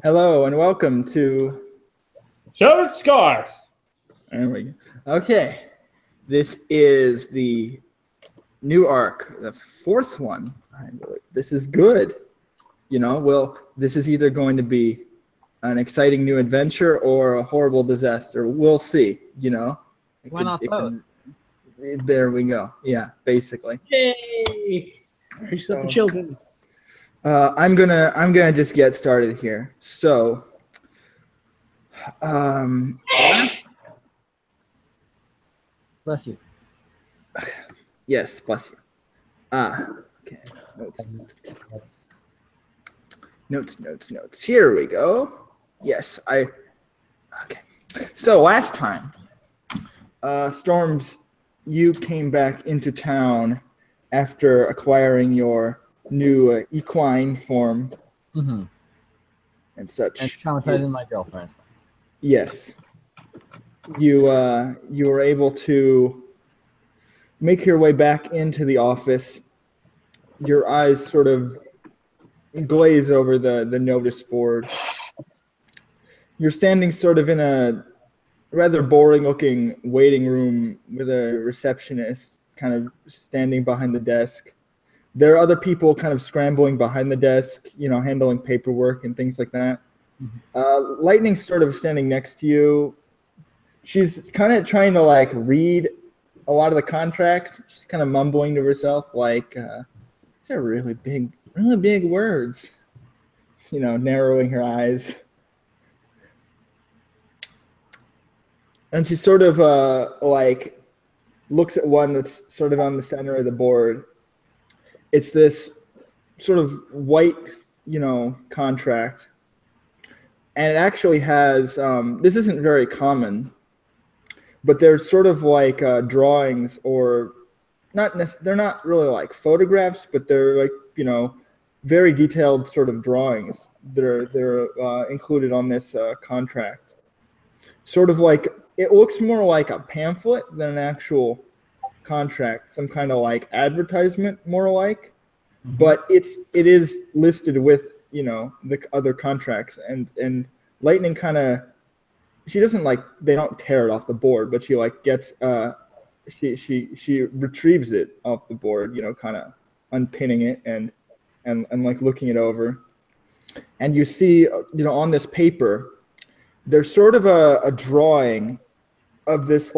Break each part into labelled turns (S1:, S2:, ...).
S1: Hello and welcome to
S2: Shattered Scars.
S1: There we go. Okay, this is the new arc, the fourth one. This is good. Well, this is either going to be an exciting new adventure or a horrible disaster. We'll see.
S3: Why not both?
S1: There we go. Yeah, basically.
S2: Yay! Reach up the children.
S1: I'm gonna just get started here. So,
S3: Bless you.
S1: yes, bless you. Okay. Notes. Here we go. Yes, okay. So last time, Storms, you came back into town after acquiring your new equine form and such.
S3: And traumatizing my girlfriend.
S1: Yes. You were able to make your way back into the office. Your eyes sort of glaze over the notice board. You're standing sort of in a rather boring-looking waiting room with a receptionist kind of standing behind the desk. There are other people kind of scrambling behind the desk, handling paperwork and things like that. Lightning's sort of standing next to you. She's kind of trying to read a lot of the contracts. She's kind of mumbling to herself these are really big words. Narrowing her eyes. And she sort of looks at one that's sort of on the center of the board. It's this sort of white, contract. And it actually has, this isn't very common, but there's sort of drawings or they're not really like photographs, but they're very detailed sort of drawings that are included on this contract. Sort of it looks more like a pamphlet than an actual contract, some kind of advertisement more like, but it is listed with the other contracts, and Lightning kind of, she doesn't they don't tear it off the board, but she gets she retrieves it off the board, kind of unpinning it and looking it over, and you see on this paper there's sort of a drawing of this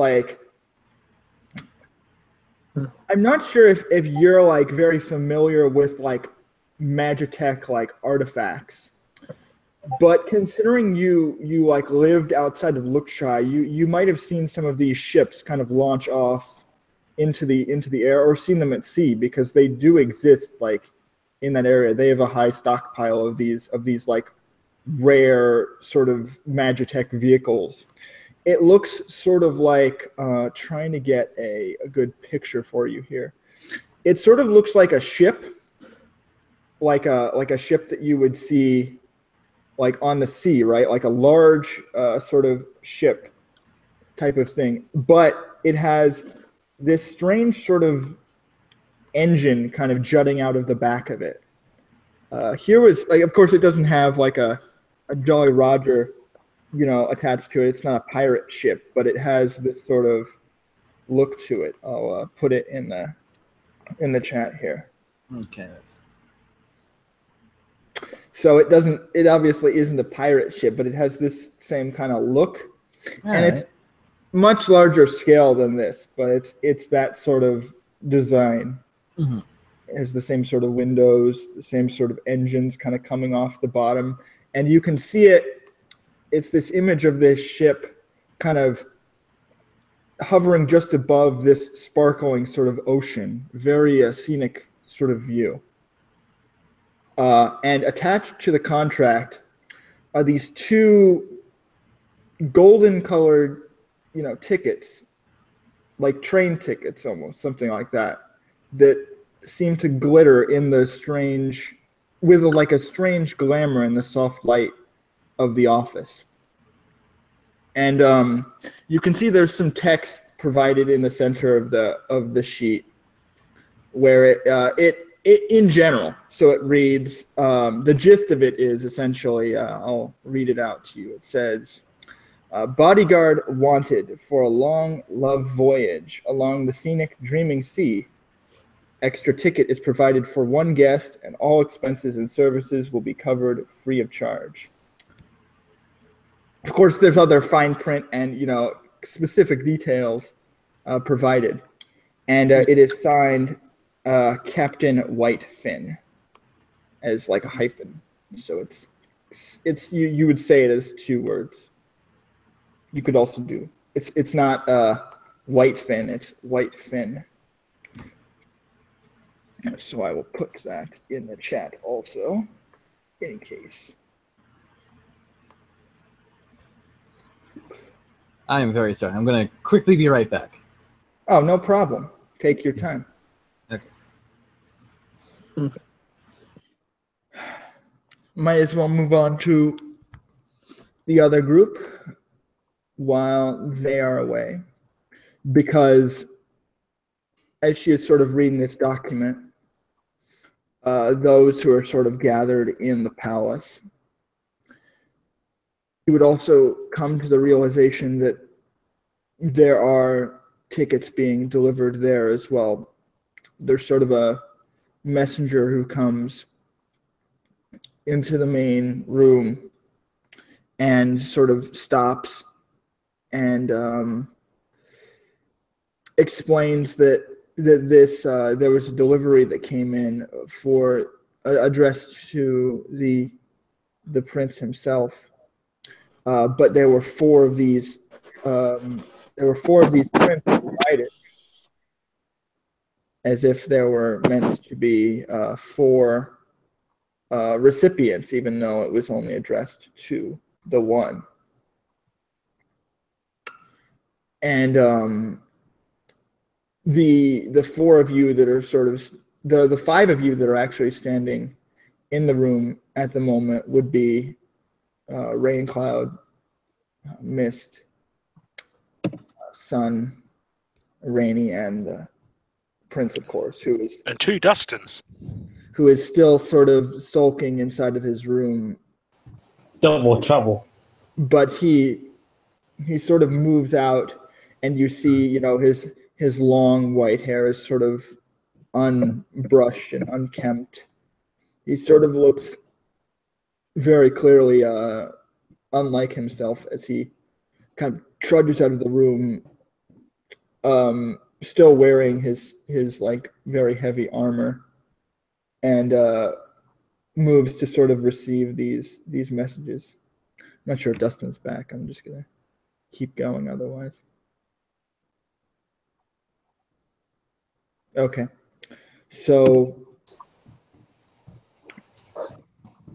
S1: I'm not sure if you're very familiar with Magitech artifacts, but considering you lived outside of Lookshy, you might have seen some of these ships kind of launch off into the air, or seen them at sea, because they do exist in that area. They have a high stockpile of these rare sort of Magitech vehicles. It looks sort of trying to get a good picture for you here. It sort of looks like a ship, like a ship that you would see on the sea, right? Like a large sort of ship type of thing. But it has this strange sort of engine kind of jutting out of the back of it. Here was of course it doesn't have a Jolly Roger attached to it. It's not a pirate ship, but it has this sort of look to it. I'll put it in the chat here.
S3: Okay.
S1: So it obviously isn't a pirate ship, but it has this same kind of look. It's much larger scale than this, but it's that sort of design. It has the same sort of windows, the same sort of engines kind of coming off the bottom. And you can see it's this image of this ship kind of hovering just above this sparkling sort of ocean, very scenic sort of view. And attached to the contract are these two golden colored, tickets, like train tickets almost, something like that seem to glitter in the strange, with a strange glamour in the soft light of the office. And you can see there's some text provided in the center of the sheet, where it in general. So it reads, the gist of it is essentially, I'll read it out to you. It says, bodyguard wanted for a long love voyage along the scenic dreaming sea. Extra ticket is provided for one guest, and all expenses and services will be covered free of charge. Of course, there's other fine print and specific details provided, and it is signed Captain Whitefin as like a hyphen. So it's you would say it as 2 words. You could also do it's not Whitefin, it's Whitefin. So I will put that in the chat also, in case.
S3: I am very sorry. I'm going to quickly be right back.
S1: Oh, no problem. Take your time.
S3: Okay.
S1: Might as well move on to the other group while they are away. Because as she is sort of reading this document, those who are sort of gathered in the palace, you would also come to the realization that there are tickets being delivered there as well. There's sort of a messenger who comes into the main room and sort of stops and explains that this there was a delivery that came in for addressed to the prince himself, but there were 4 of these prints provided, as if there were meant to be 4 recipients, even though it was only addressed to the one. And the 4 of you that are sort of the 5 of you that are actually standing in the room at the moment would be Rain Cloud, Mist, Sun, Rainy, and the Prince, of course,
S4: and 2 Dustins,
S1: who is still sort of sulking inside of his room.
S2: Double trouble.
S1: But he sort of moves out, and you see, his long white hair is sort of unbrushed and unkempt. He sort of looks very clearly unlike himself as he kind of trudges out of the room, still wearing his like very heavy armor, and moves to sort of receive these messages. I'm not sure if Dustin's back. I'm just gonna keep going otherwise. Okay, so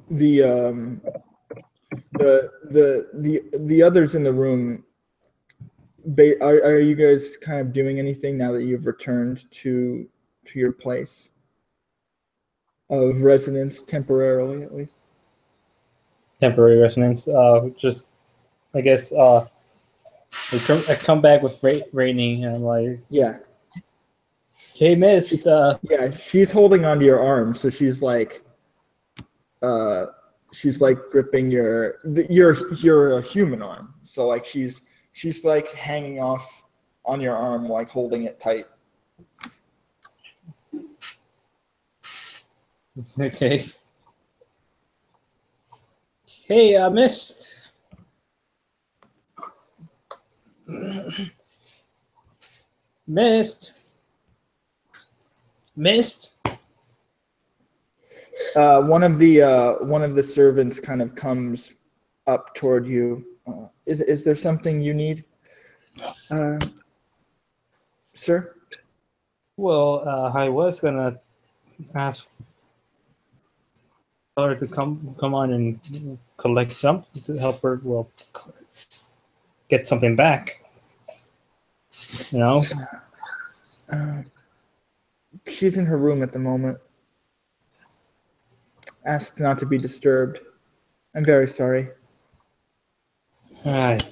S1: the others in the room, are you guys kind of doing anything now that you've returned to your place of residence, temporarily at least?
S2: Temporary residence. Just, I guess, I come back with Rainy, and I'm like,
S1: Yeah.
S2: hey, Mist.
S1: Yeah, she's holding onto your arm, so she's like gripping your human arm. So like she's like hanging off on your arm, like holding it tight.
S2: Okay. Hey, Mist. Mist.
S1: One of the servants kind of comes up toward you. Is there something you need, sir?
S2: Well, I was gonna ask her to come on and collect something to help her. Well, get something back.
S1: She's in her room at the moment. Ask not to be disturbed. I'm very sorry.
S2: All right.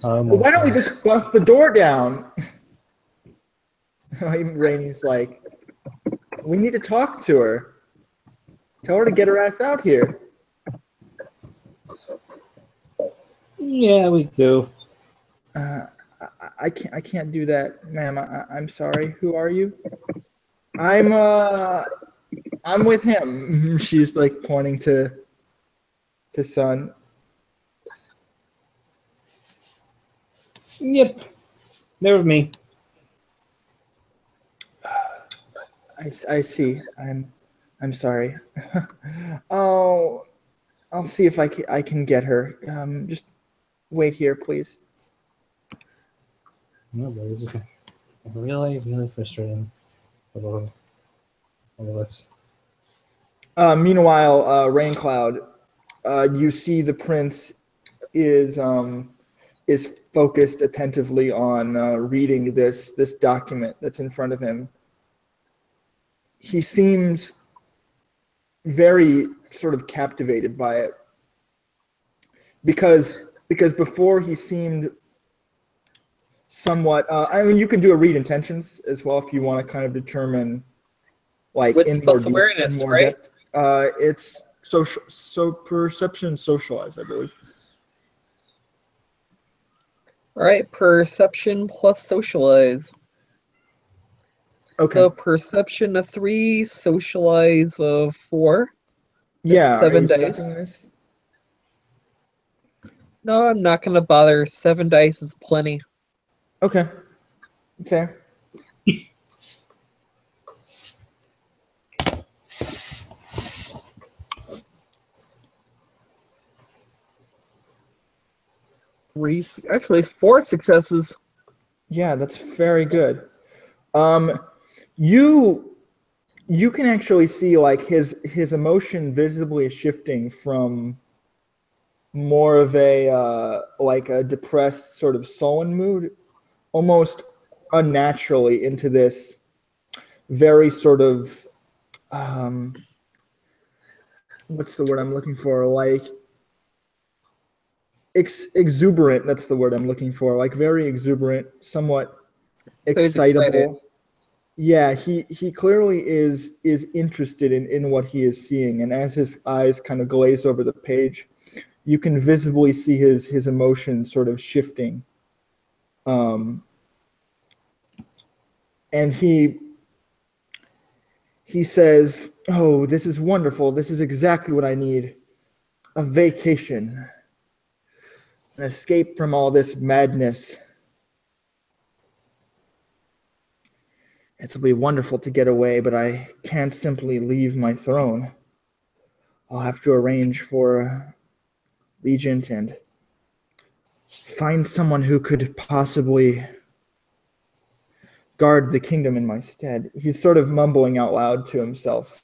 S1: Well, why don't we just bust the door down? Rainey's like, we need to talk to her. Tell her to get her ass out here.
S2: Yeah, we do.
S1: I can't do that, ma'am. I'm sorry. Who are you? I'm with him. She's like pointing to Sun.
S2: Yep. They're with me.
S1: I see. I'm sorry. Oh, I'll see if I can get her. Just wait here, please.
S2: No, but it's just really, really frustrating. All of us.
S1: Meanwhile, Raincloud, you see the prince is focused attentively on reading this document that's in front of him. He seems very sort of captivated by it because before he seemed somewhat. I mean, you can do a read intentions as well if you want to kind of determine like
S4: With
S1: in more
S4: plus awareness,
S1: in more
S4: right?
S1: depth. It's social, so perception, socialize, I believe.
S4: All right, perception plus socialize.
S1: Okay.
S4: So perception of 3, socialize of 4.
S1: Yeah. Are
S4: 7
S1: you
S4: dice.
S1: starting this?
S4: No, I'm not gonna bother. 7 dice is plenty.
S1: Okay. Okay.
S4: Actually, 4 successes.
S1: Yeah, that's very good. You can actually see like his emotion visibly shifting from more of a like a depressed sort of sullen mood, almost unnaturally into this very sort of what's the word I'm looking for? Like exuberant. That's the word I'm looking for. Like very exuberant, somewhat
S4: So he's excited.
S1: excitable. Yeah, he clearly is interested in what he is seeing, and as his eyes kind of glaze over the page, you can visibly see his emotions sort of shifting. And he says, "Oh, this is wonderful. This is exactly what I need. A vacation. An escape from all this madness. It'll be wonderful to get away, but I can't simply leave my throne. I'll have to arrange for a regent and find someone who could possibly guard the kingdom in my stead." He's sort of mumbling out loud to himself,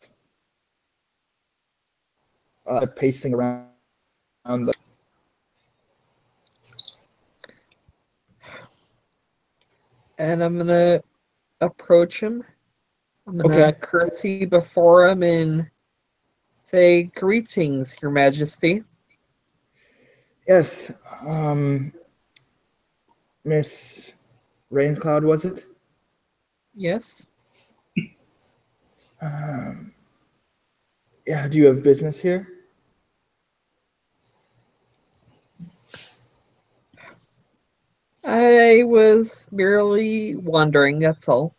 S1: pacing around the.
S4: And I'm gonna approach him. I'm gonna
S1: Okay.
S4: curtsy before him and say, "Greetings, Your Majesty."
S1: Yes, Miss Raincloud, was it?
S4: Yes.
S1: Yeah. Do you have business here?
S4: I was merely wondering, that's all.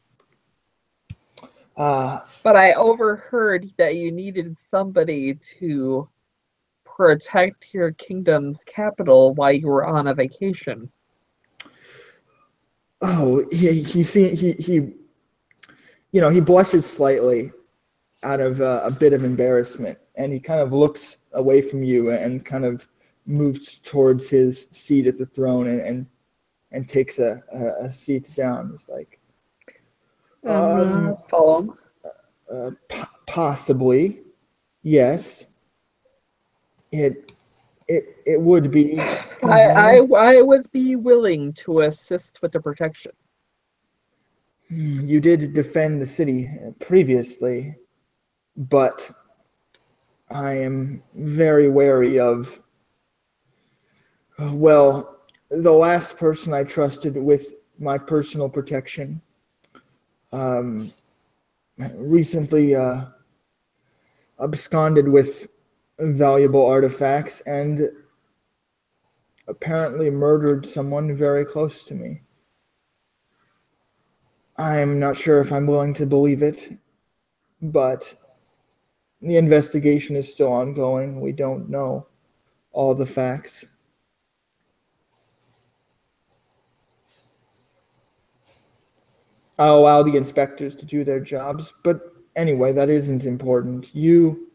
S4: But I overheard that you needed somebody to protect your kingdom's capital while you were on a vacation.
S1: Oh, he he blushes slightly out of a bit of embarrassment, and he kind of looks away from you and kind of moves towards his seat at the throne and takes a seat down. He's like,
S4: Follow him.
S1: Possibly, yes. It would be convenient.
S4: I would be willing to assist with the protection.
S1: You did defend the city previously, but I am very wary of, well, the last person I trusted with my personal protection um, recently absconded with valuable artifacts and apparently murdered someone very close to me. I'm not sure if I'm willing to believe it, but the investigation is still ongoing. We don't know all the facts. I'll allow the inspectors to do their jobs, but anyway, that isn't important. You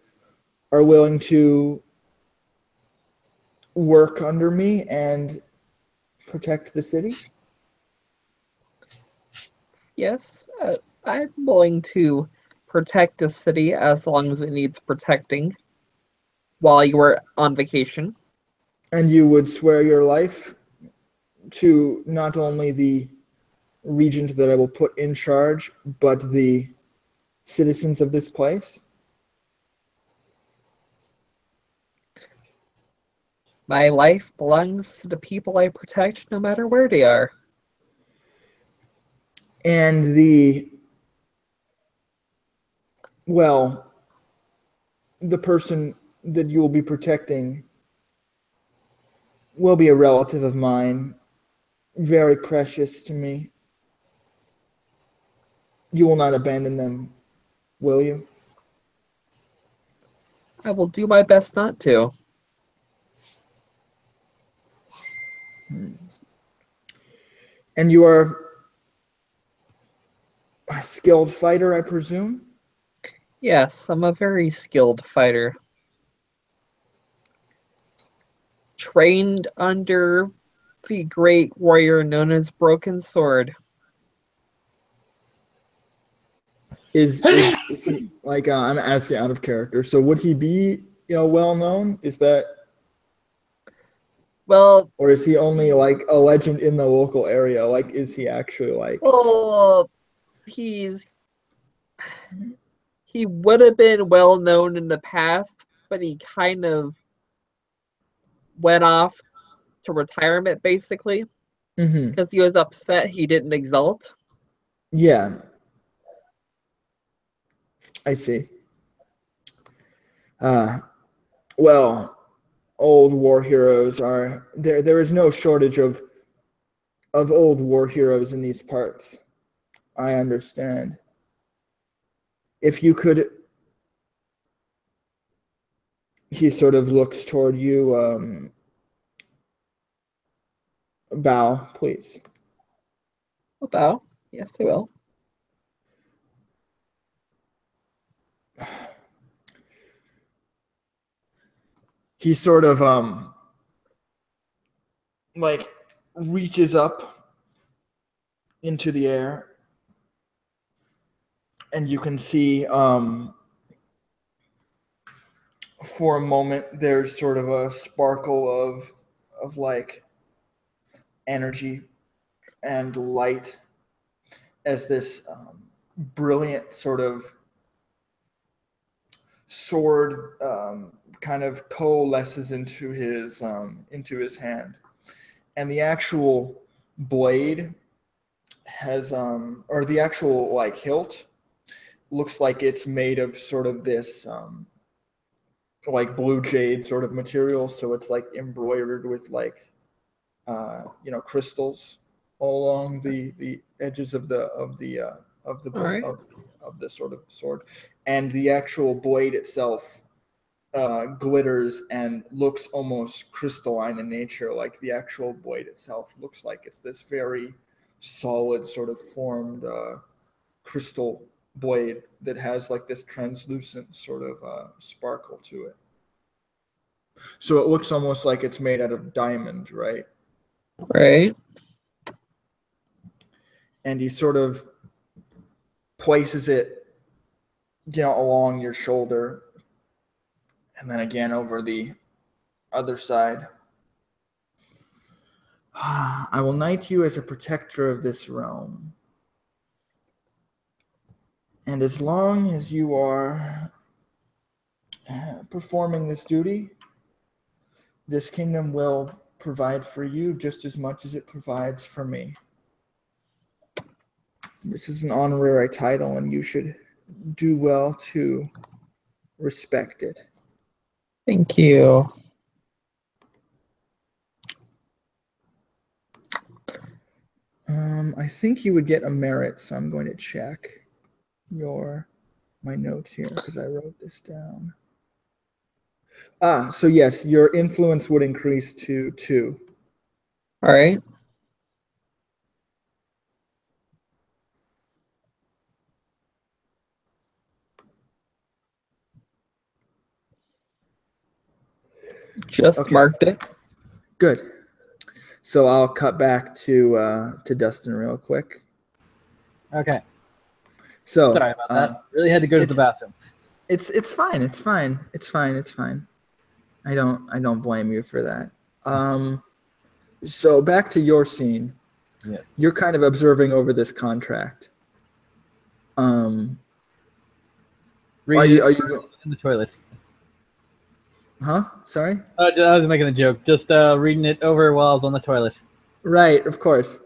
S1: are willing to work under me and protect the city?
S4: Yes, I'm willing to protect the city as long as it needs protecting while you were on vacation.
S1: And you would swear your life to not only the regent that I will put in charge, but the citizens of this place?
S4: My life belongs to the people I protect no matter where they are.
S1: And the well, the person that you will be protecting will be a relative of mine, very precious to me. You will not abandon them, will you?
S4: I will do my best not to.
S1: And you are a skilled fighter, I presume?
S4: Yes, I'm a very skilled fighter. Trained under the great warrior known as Broken Sword.
S1: Is he like I'm asking out of character? So would he be well known? Is that
S4: Well,
S1: or is he only like a legend in the local area? Like is he actually like
S4: well, he would have been well known in the past, but he kind of went off to retirement basically
S1: mm-hmm.
S4: because he was upset he didn't exalt.
S1: Yeah, I see. Uh well, old war heroes are there is no shortage of old war heroes in these parts. I understand. If you could he sort of looks toward you, bow, please.
S4: I'll bow. Yes, I will.
S1: He sort of like reaches up into the air and you can see for a moment there's sort of a sparkle of like energy and light as this brilliant sort of sword kind of coalesces into his hand, and the actual blade has or the actual like hilt looks like it's made of sort of this like blue jade sort of material, so it's like embroidered with like crystals all along the edges of the
S4: All right.
S1: of the sort of sword, and the actual blade itself glitters and looks almost crystalline in nature. Like the actual blade itself looks like it's this very solid sort of formed crystal blade that has like this translucent sort of sparkle to it. So it looks almost like it's made out of diamond, right?
S4: Right.
S1: And he sort of places it, along your shoulder, and then again over the other side. I will knight you as a protector of this realm. And as long as you are performing this duty, this kingdom will provide for you just as much as it provides for me. This is an honorary title, and you should do well to respect it.
S4: Thank you.
S1: I think you would get a merit, so I'm going to check my notes here because I wrote this down. So yes, your influence would increase to 2.
S4: All right. Just
S1: Okay.
S4: marked it.
S1: Good. So I'll cut back to Dustin real quick.
S3: Okay.
S1: So
S3: Sorry about that. Really had to go to the bathroom.
S1: It's fine. It's fine. It's fine. It's fine. I don't blame you for that. So back to your scene.
S3: Yes.
S1: You're kind of observing over this contract. Are you
S3: in the toilet?
S1: Huh? Sorry?
S3: I was making a joke. Just reading it over while I was on the toilet.
S1: Right, of course.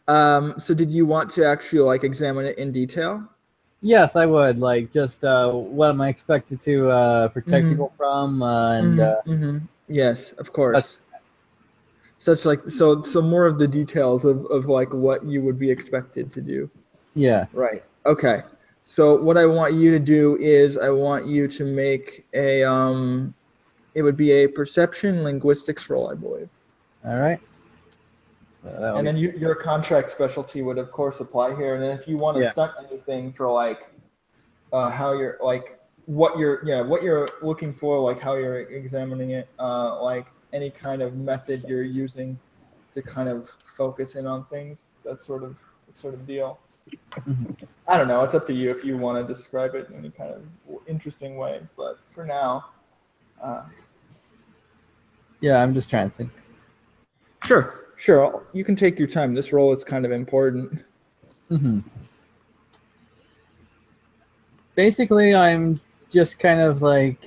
S1: So did you want to actually like examine it in detail?
S3: Yes, I would. Like, just what am I expected to protect people from?
S1: Yes, of course. Such like so more of the details of like what you would be expected to do.
S3: Yeah.
S1: Right. Okay. So what I want you to do is I want you to make a it would be a perception linguistics roll, I believe.
S3: All right. So
S1: and then your contract specialty would of course apply here. And then if you want to stunt anything for like how you're like what you're looking for, like how you're examining it, like any kind of method you're using to kind of focus in on things, that sort of deal. I don't know. It's up to you if you want to describe it in any kind of interesting way. But for now,
S3: yeah, I'm just trying to think.
S1: Sure. You can take your time. This role is kind of important.
S3: Basically, I'm just kind of like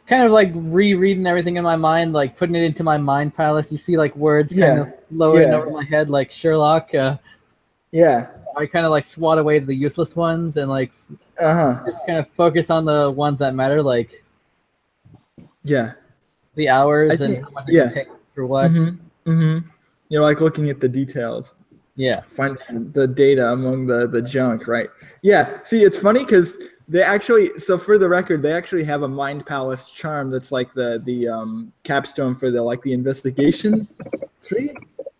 S3: kind of like rereading everything in my mind, like putting it into my mind palace. You see like words kind of lowering over my head like Sherlock. I kind of like swat away the useless ones and like just kind of focus on the ones that matter, like the hours and how much I can take for what.
S1: You're like looking at the details.
S3: Yeah.
S1: Finding the data among the junk, right? Yeah. See, it's funny because they actually, so for the record, they actually have a Mind Palace charm that's like the capstone for the investigation tree.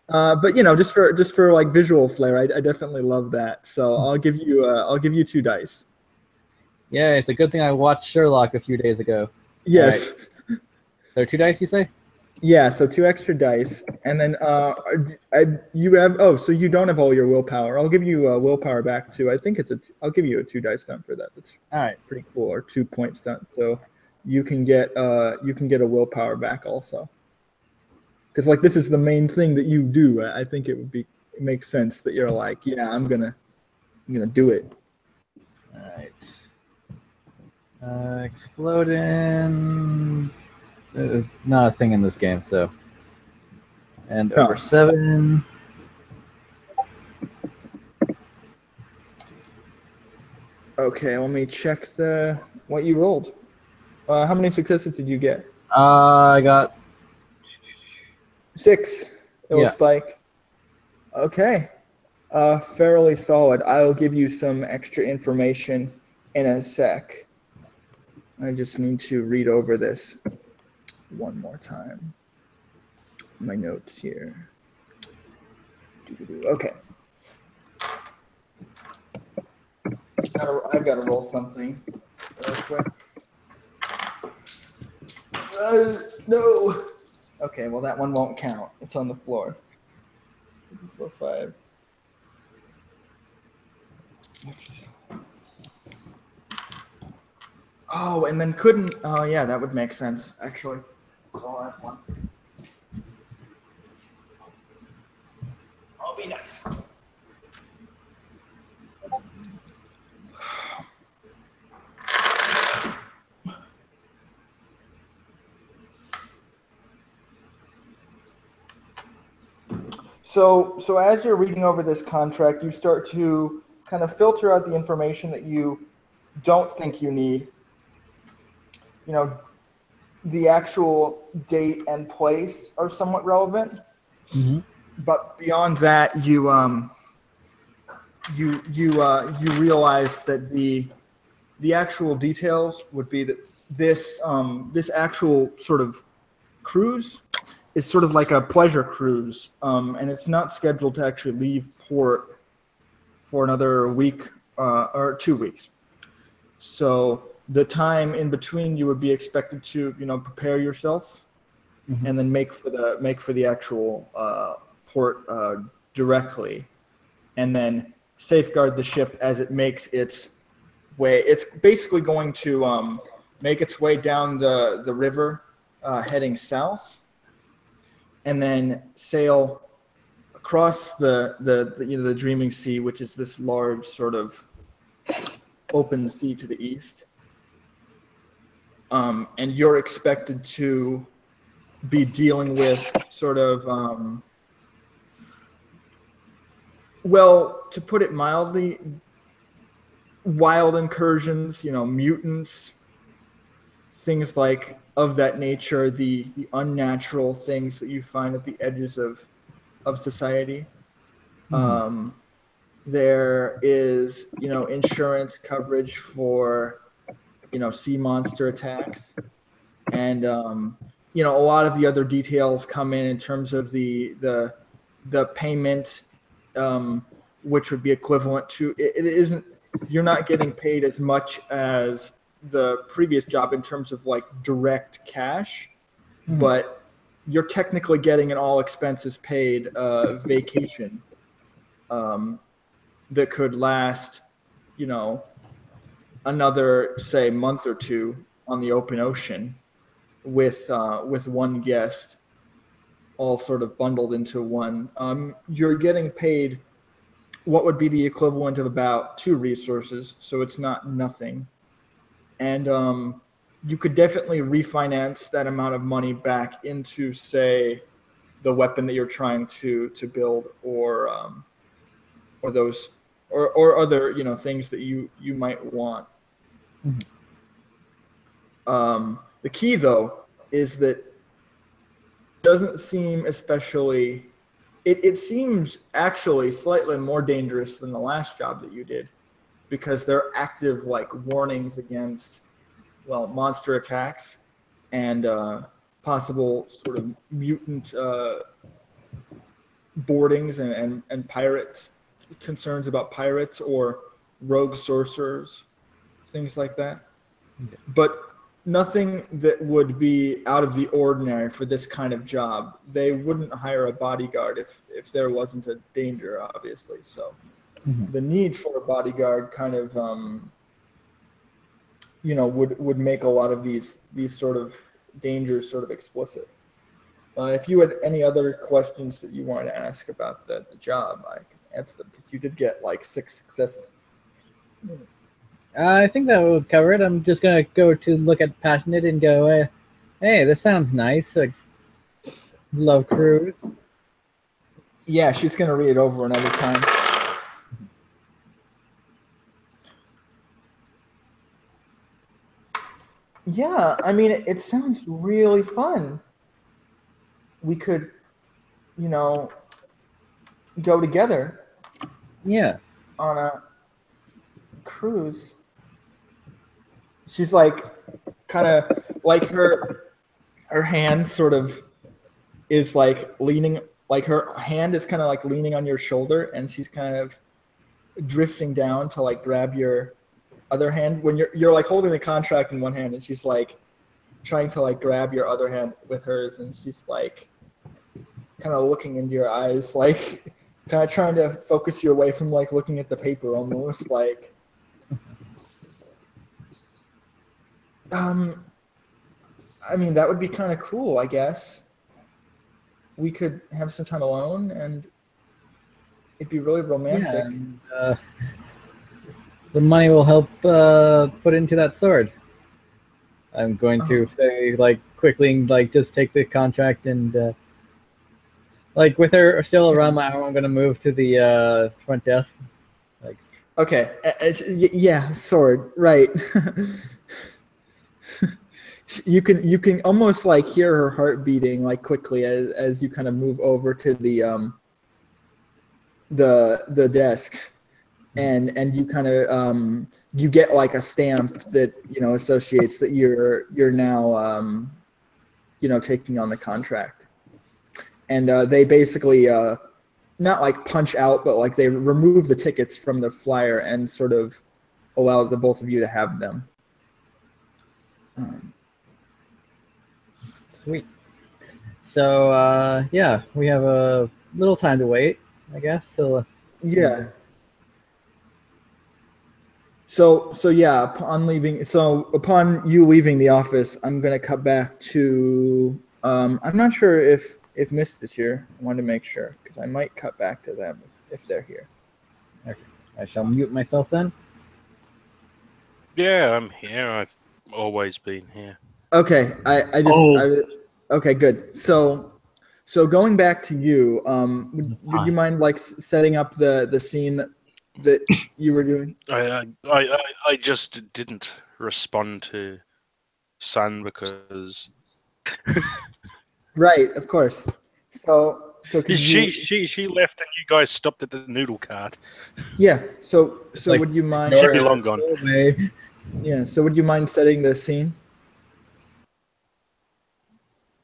S1: But just for like visual flair, I definitely love that. So I'll give you 2 dice.
S3: Yeah, it's a good thing I watched Sherlock a few days ago.
S1: Yes.
S3: Right. So 2 dice, you say?
S1: Yeah, so 2 extra dice, and then you have so you don't have all your willpower. I'll give you willpower back too. I think I'll give you a 2 dice stunt for that. That's
S3: all right.
S1: Pretty cool, or 2 point stunt. So you can get a willpower back also. Because like this is the main thing that you do. I think it makes sense that you're like, yeah, I'm gonna do it.
S3: All right. Exploding. So there's not a thing in this game, so. And over 7.
S1: Okay, let me check what you rolled. How many successes did you get?
S3: I got
S1: 6. It looks like. Okay. Fairly solid. I'll give you some extra information in a sec. I just need to read over this one more time. My notes here. Okay. I've got to roll something real quick. No. Okay, well that one won't count. It's on the floor. 2, 4, 5. Oh, and then couldn't. Oh, yeah, that would make sense actually. So I'll have one. I'll be nice. So as you're reading over this contract, you start to kind of filter out the information that you don't think you need. You know, the actual date and place are somewhat relevant, but beyond that, you realize that the actual details would be that this actual sort of cruise is sort of like a pleasure cruise, and it's not scheduled to actually leave port for another week or 2 weeks. So the time in between, you would be expected to, prepare yourself, and then make for the actual port directly, and then safeguard the ship as it makes its way. It's basically going to make its way down the river, heading south, and then sail across the Dreaming Sea, which is this large sort of open sea to the east. And you're expected to be dealing with sort of, well, to put it mildly, wild incursions, mutants, things like of that nature, the unnatural things that you find at the edges of society. There is, insurance coverage for, sea monster attacks, and a lot of the other details come in terms of the payment, which would be equivalent to it isn't. You're not getting paid as much as the previous job in terms of like direct cash, but you're technically getting an all expenses paid vacation that could last, another, say, month or two on the open ocean with one guest, all sort of bundled into one. You're getting paid what would be the equivalent of about 2 resources, so it's not nothing. And you could definitely refinance that amount of money back into, say, the weapon that you're trying to build, or those, or other, things that you might want. The key, though, is that it doesn't seem especially. It seems actually slightly more dangerous than the last job that you did, because there are active like warnings against, well, monster attacks and possible sort of mutant boardings and pirates, concerns about pirates or rogue sorcerers, things like that. But nothing that would be out of the ordinary for this kind of job. They wouldn't hire a bodyguard if there wasn't a danger, obviously. So the need for a bodyguard kind of, would make a lot of these sort of dangers sort of explicit. If you had any other questions that you wanted to ask about the job, I can answer them, because you did get like 6 successes.
S3: I think that would cover it. I'm just gonna go to look at Passionate and go, hey, this sounds nice. Like, love cruise.
S1: Yeah, she's gonna read it over another time. Yeah, I mean, it sounds really fun. We could, go together.
S3: Yeah.
S1: On a cruise. She's like, kind of like her hand sort of is like leaning, like her hand is kind of like leaning on your shoulder, and she's kind of drifting down to like grab your other hand when you're like holding the contract in one hand, and she's like trying to like grab your other hand with hers, and she's like kind of looking into your eyes, like kind of trying to focus you away from like looking at the paper, almost like. I mean, that would be kind of cool, I guess. We could have some time alone, and it'd be really romantic.
S3: Yeah, and, the money will help put into that sword. I'm going to say, like, quickly, like, just take the contract and Like with her still around my arm, I'm gonna move to the front desk. Like,
S1: okay, yeah, sword, right. You can almost like hear her heart beating like quickly as you kind of move over to the desk, and you kind of you get like a stamp that associates that you're now taking on the contract, and they basically not like punch out, but like they remove the tickets from the flyer and sort of allow the both of you to have them.
S3: sweet. So yeah, we have a little time to wait, I guess. So
S1: Yeah. So yeah, upon you leaving the office, I'm gonna cut back to. I'm not sure if Mist is here. I wanted to make sure because I might cut back to them if they're here.
S3: okay. I shall mute myself then.
S5: Yeah, I'm here. I've always been here.
S1: Okay, okay, good. So going back to you, would you mind like setting up the scene that you were doing?
S5: I just didn't respond to Sun because
S1: Right, of course. So
S5: she left and you guys stopped at the noodle cart.
S1: yeah. So
S3: Like,
S1: would you mind?
S5: Should be long gone.
S1: Yeah. So would you mind setting the scene,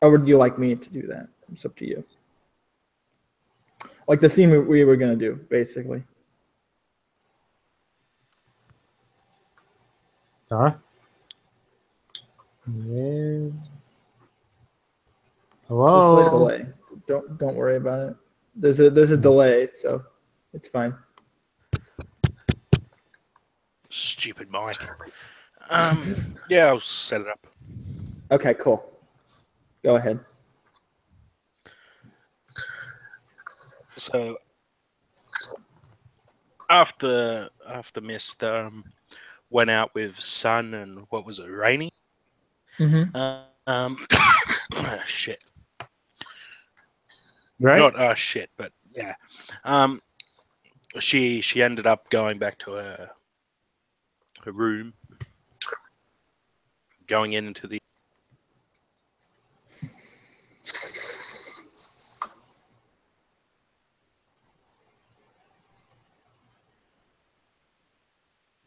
S1: or would you like me to do that? It's up to you. Like the scene we were gonna do, basically.
S2: Huh? Yeah. Hello.
S1: Just a slight delay. Don't worry about it. There's a delay, so it's fine.
S5: Stupid mic. Yeah, I'll set it up.
S1: Okay, cool. Go ahead.
S5: So after Mist went out with Sun and what was it, Rainy?
S1: Mm-hmm.
S5: Shit.
S2: Right?
S5: Not shit, but yeah. She ended up going back to her room, going into the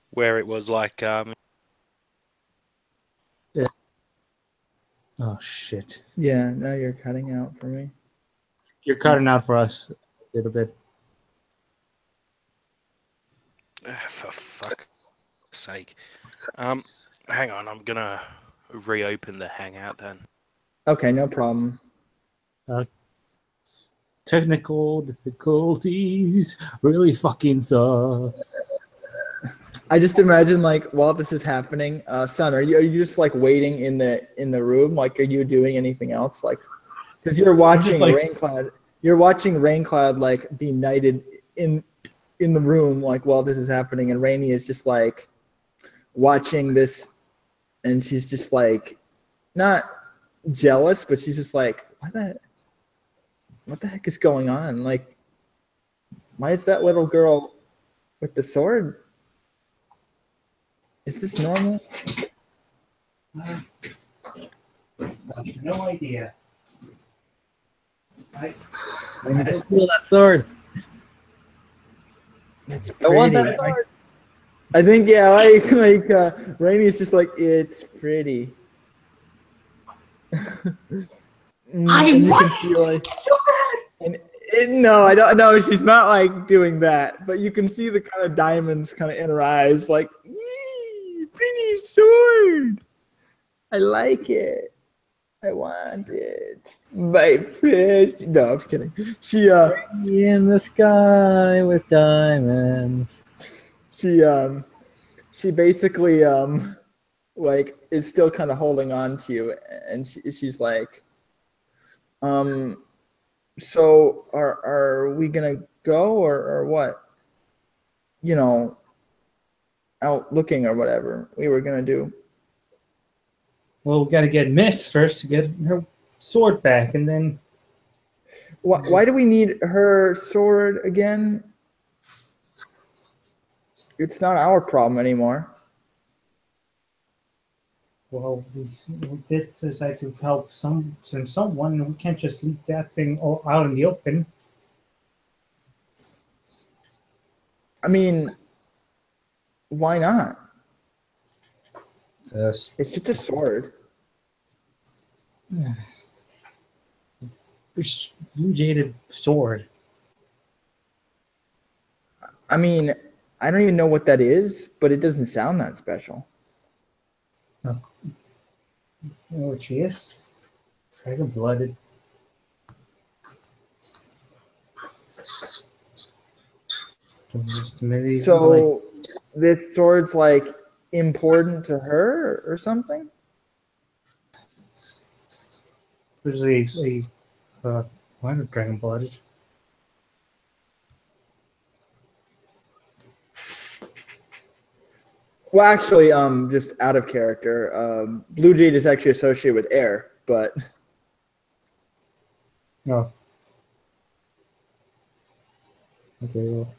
S5: where it was like
S2: Oh shit!
S1: Yeah. Now you're cutting out for me.
S2: You're cutting out for us a little bit.
S5: for fuck's sake. Hang on, I'm gonna reopen the Hangout then.
S1: Okay, no problem.
S2: Technical difficulties really fucking suck.
S1: I just imagine like while this is happening, Son, are you just like waiting in the room? Like, are you doing anything else? Like, because you're watching Raincloud. You're watching Raincloud like be knighted in the room like while this is happening, and Rainy is just like watching this, and she's just like not jealous, but she's just like, what the heck is going on? Like, why is that little girl with the sword? Is this normal?
S2: No idea.
S3: I need to steal that sword.
S1: It's
S3: I want
S1: pretty.
S3: that sword.
S1: I think Rainy's just like, it's pretty.
S2: I want so bad.
S1: No, I don't. No, she's not like doing that. But you can see the kind of diamonds kind of in her eyes, like, yee, pretty sword. I like it. I want it. My fish. No, I'm kidding. She
S3: in the sky with diamonds.
S1: She basically like is still kind of holding on to you, and she's like, so are we gonna go or what? You know, out looking or whatever we were gonna do.
S2: Well, we got to get Miss first to get her sword back, and then
S1: Why do we need her sword again? It's not our problem anymore.
S2: Well, we did decide to help someone, and we can't just leave that thing all out in the open.
S1: I mean, why not?
S2: Yes.
S1: It's just a sword.
S2: Blue jaded sword.
S1: I mean, I don't even know what that is, but it doesn't sound that special.
S2: You know what she is? Dragon blooded.
S1: So this sword's like important to her or something?
S2: There's why not dragon blooded?
S1: Well, actually, just out of character, blue jade is actually associated with air, but
S2: No. Okay. Well.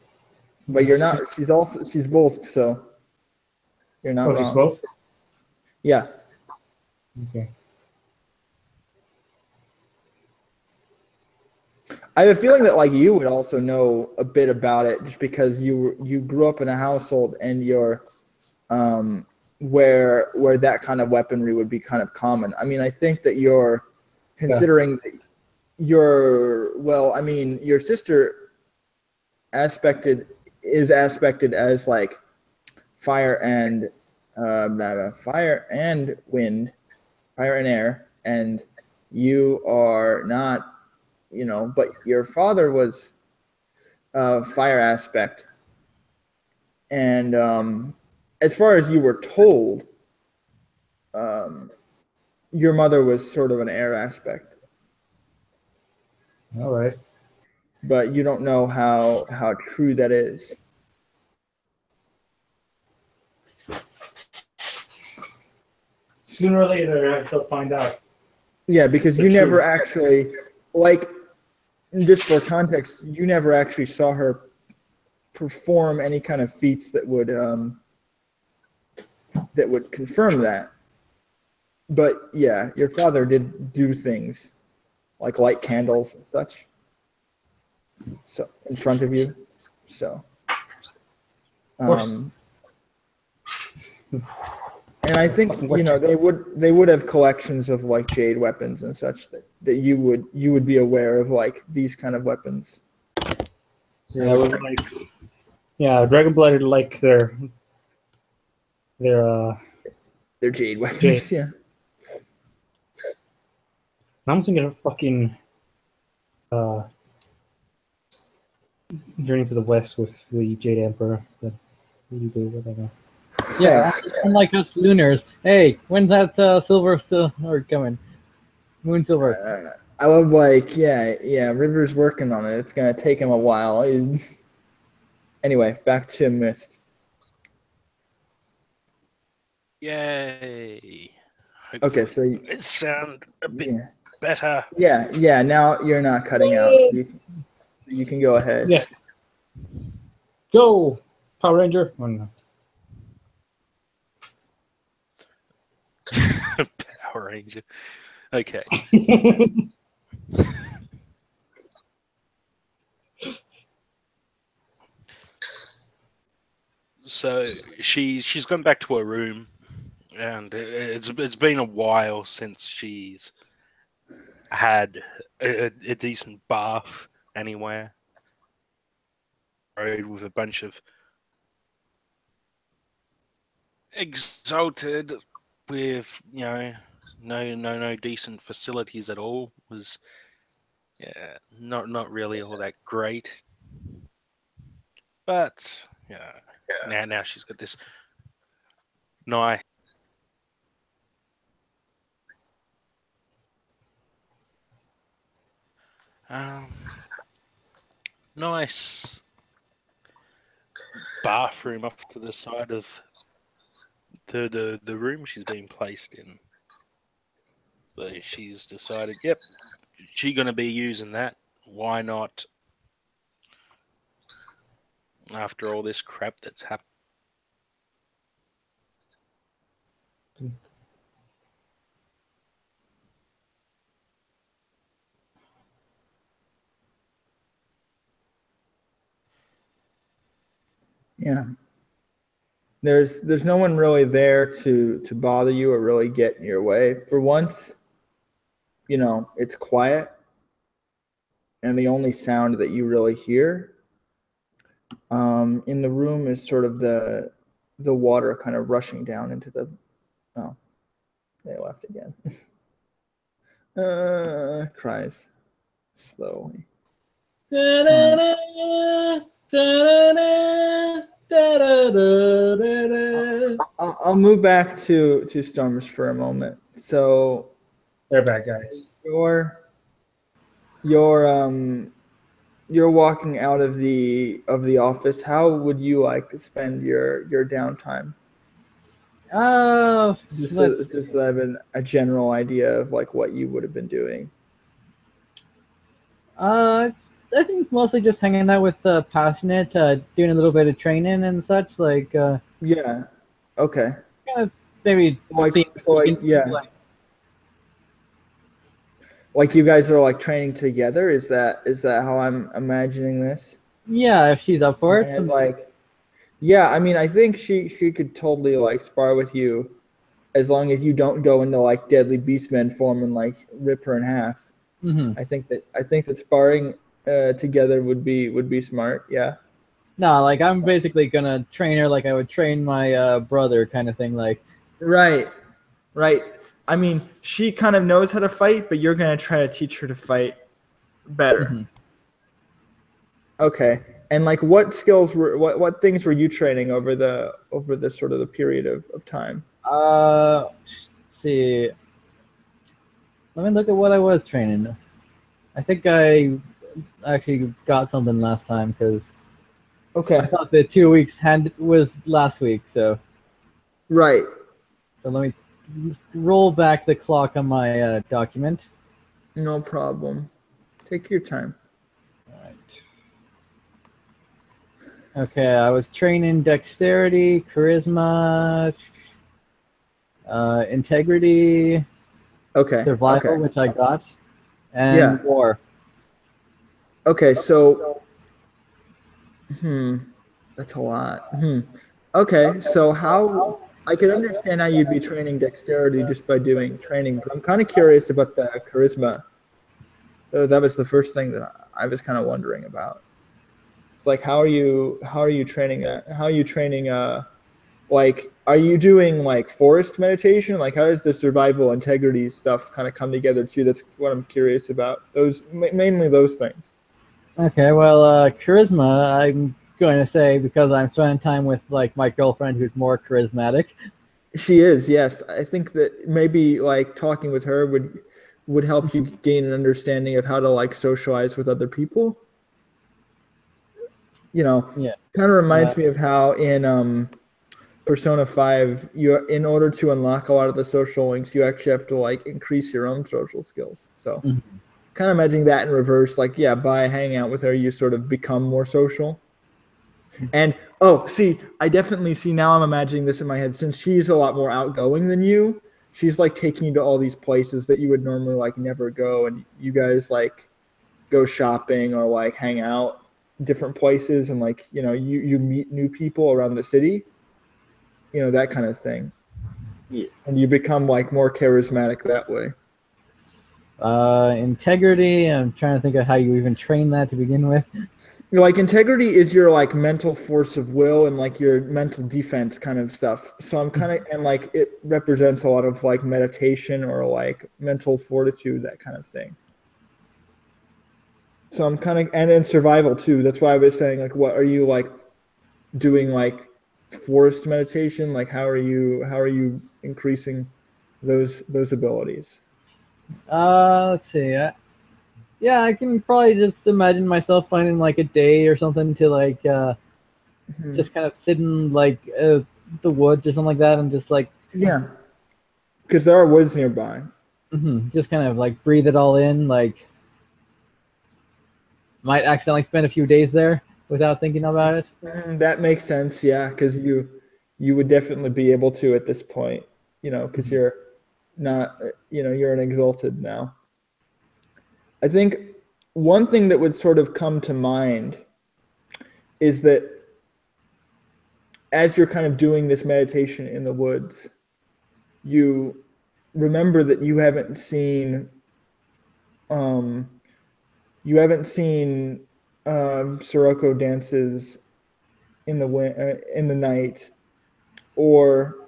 S1: but you're not. She's both, so you're not
S2: Oh,
S1: wrong.
S2: she's both.
S1: Yeah.
S2: Okay.
S1: I have a feeling that like you would also know a bit about it, just because you grew up in a household and you're where that kind of weaponry would be kind of common. I mean, I think that you're considering your sister is aspected as like fire and wind, fire and air, and you are not, but your father was fire aspect, and as far as you were told, your mother was sort of an air aspect.
S2: All right.
S1: But you don't know how true that is.
S2: Sooner or later, I shall find out.
S1: Yeah, because you never actually, like, just for context, you never actually saw her perform any kind of feats that would confirm that. But yeah, your father did do things like light candles and such. So in front of you. So and I think they would have collections of like jade weapons and such that you would be aware of, like these kind of weapons.
S2: Dragon blooded like their
S1: jade weapons.
S2: Jade.
S1: Yeah.
S2: I'm thinking of fucking Journey to the West with the Jade Emperor. But you do whatever.
S3: Yeah, unlike us lunars. Hey, when's that silver coming? Moon silver.
S1: I would like, yeah. River's working on it. It's gonna take him a while. Anyway, back to Mist.
S5: Yay!
S1: Hopefully okay, so
S5: it sound a bit better.
S1: Yeah. Now you're not cutting out, so you can go ahead.
S2: Yes. Go, Power Ranger. Oh, no.
S5: Power Ranger. Okay. So she's gone back to her room, and it's been a while since she's had a decent bath anywhere. With a bunch of Exalted with no decent facilities at all was not really all that great. But now she's got this nice nice bathroom off to the side of the room she's been placed in. So she's decided, yep, she's going to be using that Why not? After all this crap that's happened.
S1: Yeah. There's no one really there to bother you or really get in your way. For once, it's quiet, and the only sound that you really hear in the room is sort of the water kind of rushing down into the. Oh, they left again. Cries slowly. I'll move back to Storms for a moment. So
S2: they're back, guys.
S1: You're walking out of the office. How would you like to spend your downtime? Just so I have a general idea of like what you would have been doing.
S3: I think mostly just hanging out with Passionate, doing a little bit of training and such. Like,
S1: yeah, okay.
S3: Kind of maybe
S1: like you guys are like training together. Is that how I'm imagining this?
S3: Yeah, if she's up for it.
S1: And like, yeah, I mean, I think she could totally like spar with you, as long as you don't go into like deadly beastman form and like rip her in half.
S3: Mm-hmm.
S1: I think that sparring together would be smart. Yeah.
S3: No, like I'm basically gonna train her like I would train my brother, kind of thing. Like,
S1: right. I mean, she kind of knows how to fight, but you're gonna try to teach her to fight better.
S3: Mm-hmm.
S1: Okay. And like, what skills what things were you training over the sort of the period of time?
S3: Let's see. Let me look at what I was training. I think I actually got something last time because I thought the 2 weeks was last week. So
S1: right. So
S3: let me roll back the clock on my document.
S1: No problem. Take your time.
S3: All right. Okay, I was training dexterity, charisma, integrity, survival, which I got, and war.
S1: Okay, so that's a lot. Okay, so how I could understand how you'd be training dexterity just by doing training, but I'm kind of curious about the charisma. That was the first thing that I was kind of wondering about. Like, how are you training that? How are you training like, are you doing like forest meditation? Like, how does the survival integrity stuff kind of come together too? That's what I'm curious about. Mainly those things.
S3: Okay, well, charisma, I'm going to say because I'm spending time with like my girlfriend who's more charismatic.
S1: She is, yes. I think that maybe like talking with her would help you gain an understanding of how to like socialize with other people. Kind of reminds me of how in Persona 5, in order to unlock a lot of the social links, you actually have to like increase your own social skills. So kind of imagining that in reverse, like, yeah, by hanging out with her, you sort of become more social. And I definitely see now. I'm imagining this in my head. Since she's a lot more outgoing than you, she's like taking you to all these places that you would normally like never go, and you guys like go shopping or like hang out different places, and like you meet new people around the city, that kind of thing.
S3: Yeah.
S1: And you become like more charismatic that way.
S3: Integrity. I'm trying to think of how you even train that to begin with.
S1: Like, integrity is your like mental force of will and like your mental defense kind of stuff. So I'm kind of, and like it represents a lot of like meditation or like mental fortitude, that kind of thing. So I'm kind of, and in survival too. That's why I was saying, like, what are you like doing, like forest meditation? Like, how are you increasing those abilities?
S3: Let's see. Yeah, I can probably just imagine myself finding like a day or something to like just kind of sit in like the woods or something like that, and just like
S1: because there are woods nearby.
S3: Just kind of like breathe it all in, like might accidentally spend a few days there without thinking about it.
S1: That makes sense, yeah, because you would definitely be able to at this point, because you're not, you're an exalted now. I think one thing that would sort of come to mind is that as you're kind of doing this meditation in the woods, you remember that um, you haven't seen Sirocco dances in the night, or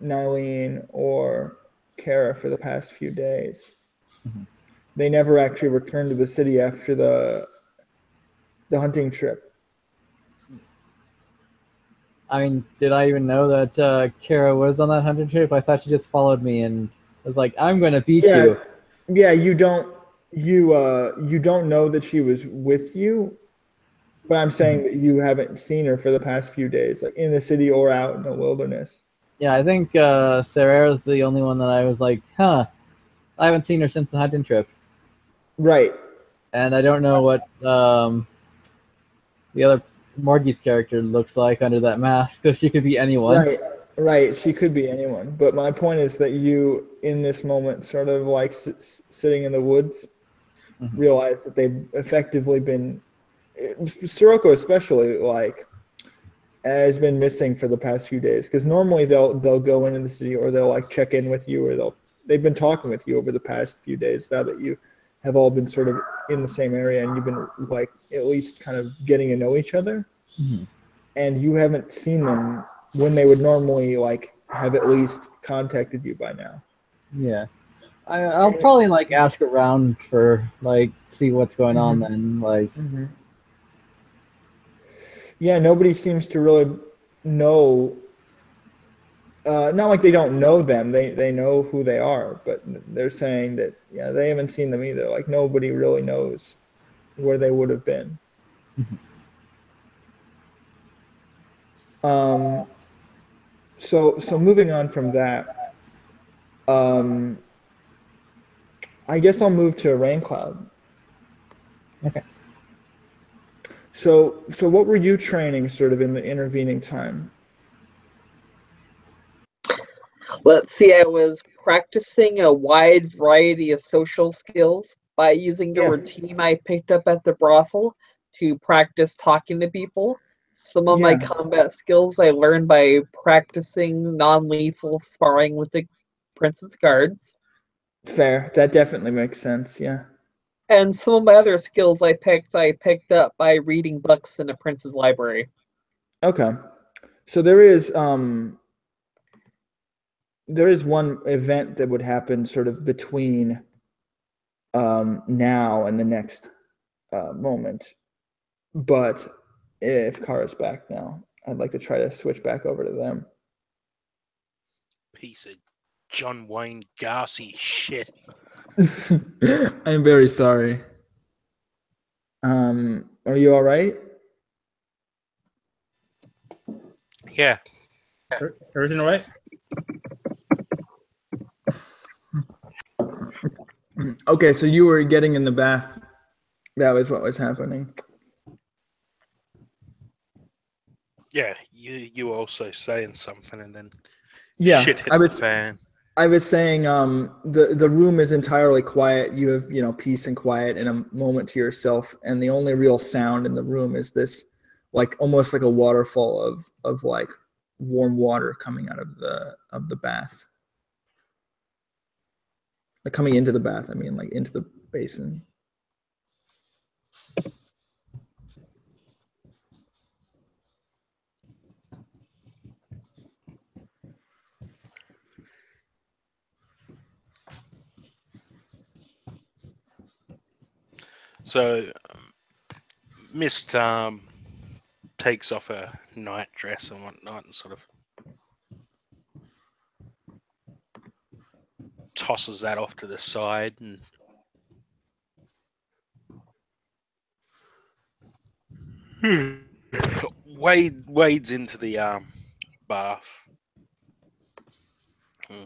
S1: Nylene or Kara for the past few days. They never actually returned to the city after the hunting trip.
S3: I mean, did I even know that Kara was on that hunting trip? I thought she just followed me and was like, "I'm going to beat you."
S1: Yeah, you don't know that she was with you, but I'm saying that you haven't seen her for the past few days, like in the city or out in the wilderness.
S3: Yeah, I think Sarah's the only one that I was like, "Huh, I haven't seen her since the hunting trip."
S1: Right.
S3: And I don't know what the other Morgie's character looks like under that mask, so she could be anyone.
S1: Right. She could be anyone. But my point is that you, in this moment, sort of like sitting in the woods, realize that they've effectively been, Sirocco especially, like, has been missing for the past few days. Because normally they'll go into the city, or they'll like check in with you, or they've been talking with you over the past few days. Now that you have all been sort of in the same area, and you've been like at least kind of getting to know each other, and you haven't seen them when they would normally like have at least contacted you by now.
S3: Yeah, I'll probably like ask around for like see what's going on then. Like,
S1: yeah, nobody seems to really know. Not like they don't know them; they know who they are, but they're saying that they haven't seen them either. Like nobody really knows where they would have been. So moving on from that, I guess I'll move to Rain Cloud.
S3: okay.
S1: So what were you training sort of in the intervening time?
S4: Let's see, I was practicing a wide variety of social skills by using the routine I picked up at the brothel to practice talking to people. Some of my combat skills I learned by practicing non-lethal sparring with the prince's guards.
S1: Fair. That definitely makes sense, yeah.
S4: And some of my other skills I picked up by reading books in the prince's library.
S1: Okay. So there is one event that would happen sort of between now and the next moment. But if Kara's back now, I'd like to try to switch back over to them.
S5: Piece of John Wayne Gacy shit.
S1: I'm very sorry. Are you all right?
S5: Yeah.
S2: Everything all right?
S1: Okay, so you were getting in the bath. That was what was happening.
S5: Yeah, you were also saying something, and then
S1: shit
S5: hit the fan.
S1: I was saying the room is entirely quiet. You have peace and quiet and a moment to yourself, and the only real sound in the room is this, like almost like a waterfall of like warm water coming out of the bath. Like coming into the bath, I mean, like into the basin.
S5: So, Mist takes off her nightdress and whatnot, and sort of tosses that off to the side, and wades into the bath.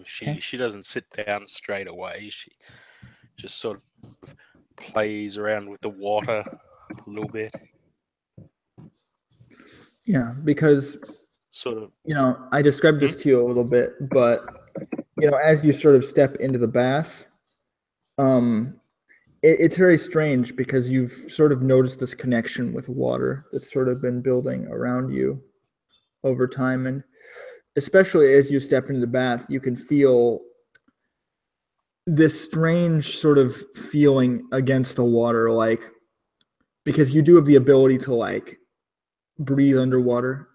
S5: She doesn't sit down straight away. She just sort of plays around with the water a little bit.
S1: Yeah, because
S5: Sort of.
S1: I described this to you a little bit, but as you sort of step into the bath, it's very strange because you've sort of noticed this connection with water that's sort of been building around you over time, and especially as you step into the bath, you can feel this strange sort of feeling against the water, like because you do have the ability to like breathe underwater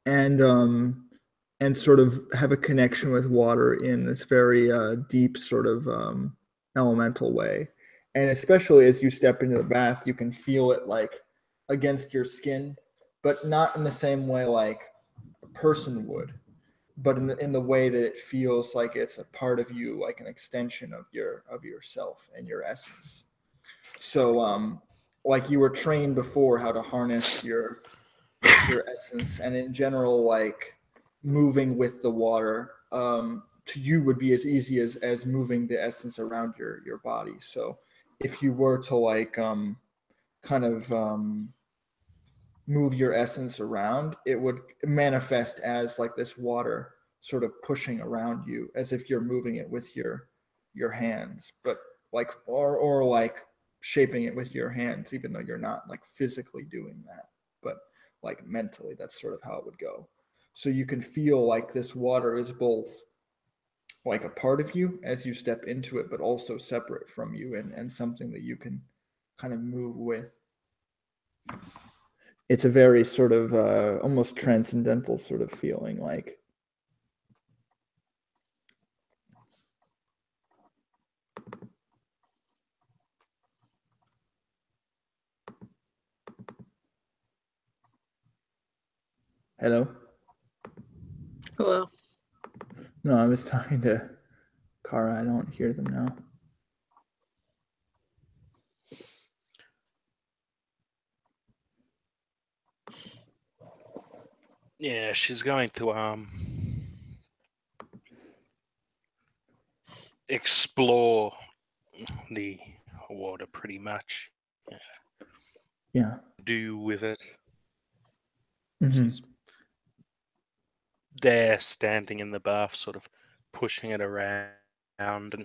S1: and sort of have a connection with water in this very deep sort of elemental way. And especially as you step into the bath, you can feel it like against your skin, but not in the same way like a person would, but in the way that it feels like it's a part of you, like an extension of yourself and your essence. So like you were trained before how to harness your essence, and in general, like moving with the water to you would be as easy as moving the essence around your body. So if you were to like kind of move your essence around, it would manifest as like this water sort of pushing around you as if you're moving it with your hands, but like or like shaping it with your hands, even though you're not like physically doing that, but like mentally, that's sort of how it would go. So you can feel like this water is both like a part of you as you step into it, but also separate from you and something that you can kind of move with. It's a very sort of almost transcendental sort of feeling, like. Hello?
S4: Hello.
S1: No, I was talking to Kara. I don't hear them now.
S5: Yeah, she's going to explore the water pretty much.
S1: Yeah.
S5: Do with it.
S1: Mm-hmm.
S5: She's there standing in the bath, sort of pushing it around and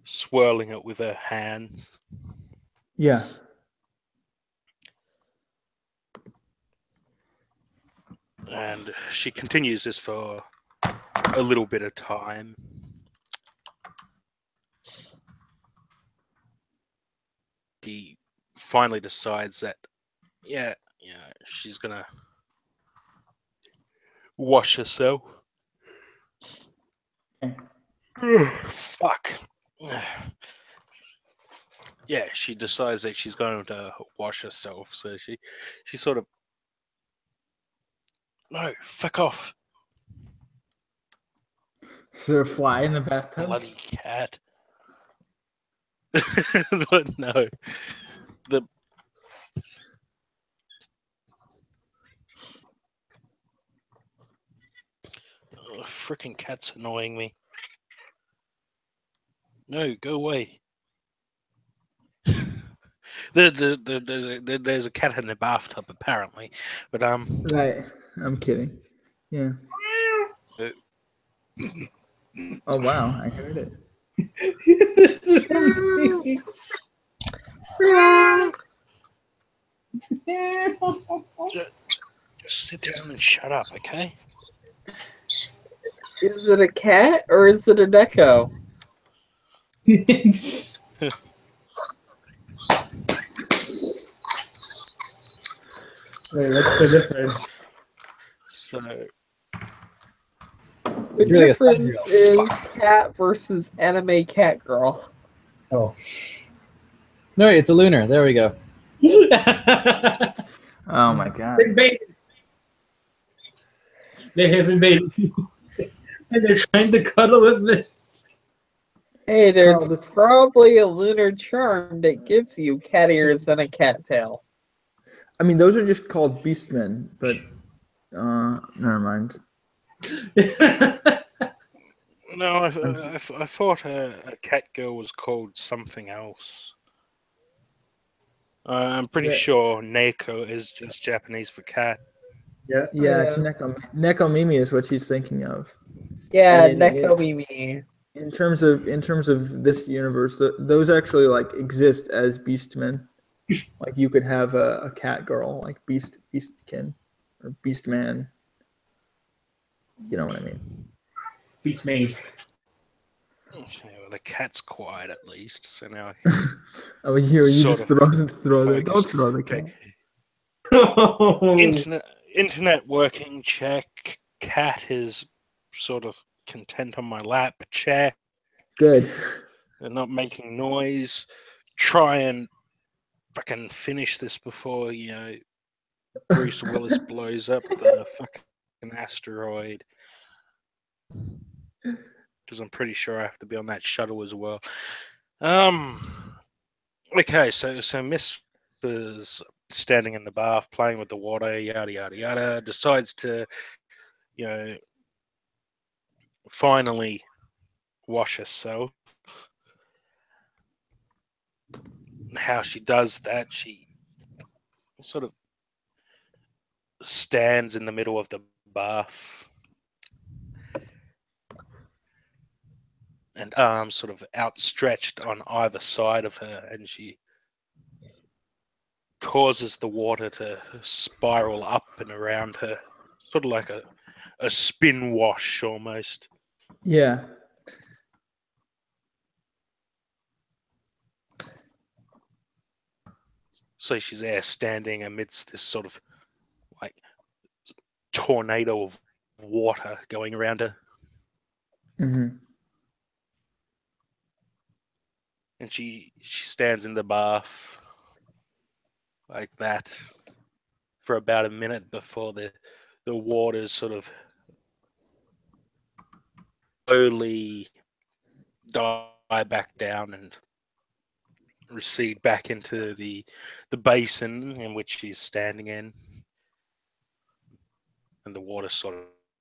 S5: swirling it with her hands.
S1: Yeah.
S5: And she continues this for a little bit of time. She finally decides that, she's gonna wash herself. Fuck. Yeah, she decides that she's going to wash herself. So she sort of, no, fuck off.
S1: Is there a fly in the bathtub?
S5: Bloody cat. No. The freaking cat's annoying me. No, go away. There's a cat in the bathtub apparently, but
S1: Right. I'm kidding. Yeah. Oh wow, I heard it.
S5: Just sit down and shut up, okay?
S4: Is it a cat or is it a echo?
S1: Wait, what's the difference?
S5: So
S4: The
S3: really
S4: difference is cat versus anime cat girl.
S3: Oh. No, it's a lunar. There we go.
S1: Oh my god.
S2: They haven't made and they're trying to cuddle with this.
S4: Hey, there's
S1: Carl, this-
S4: probably a lunar charm that gives you cat ears and a cat tail.
S1: I mean, those are just called beastmen, but never mind.
S5: no, I thought a cat girl was called something else. I'm pretty sure Neko is just Japanese for cat.
S1: Yeah, it's Nekomimi is what she's thinking of.
S4: Yeah, Nekomimi.
S1: In terms of this universe, those actually like exist as beastmen. Like you could have a cat girl, like beastkin or beastman. You know what I mean?
S2: Beastmaid.
S5: Okay, well, the cat's quiet at least, so now.
S1: Oh, you just throw the don't throw the cat.
S5: Internet working check. Cat is sort of content on my lap. Check.
S1: Good.
S5: And not making noise. Try and fucking finish this before Bruce Willis blows up the fucking asteroid. Because I'm pretty sure I have to be on that shuttle as well. Okay, so Miss was standing in the bath, playing with the water, yada yada yada. Decides to, finally wash herself. How she does that, she sort of stands in the middle of the bath and arms sort of outstretched on either side of her, and she causes the water to spiral up and around her, sort of like a spin wash almost.
S1: Yeah.
S5: So she's there standing amidst this sort of like tornado of water going around her.
S1: Mm-hmm.
S5: And she stands in the bath like that for about a minute before the waters sort of slowly die back down and recede back into the basin in which she's standing in, and the water sort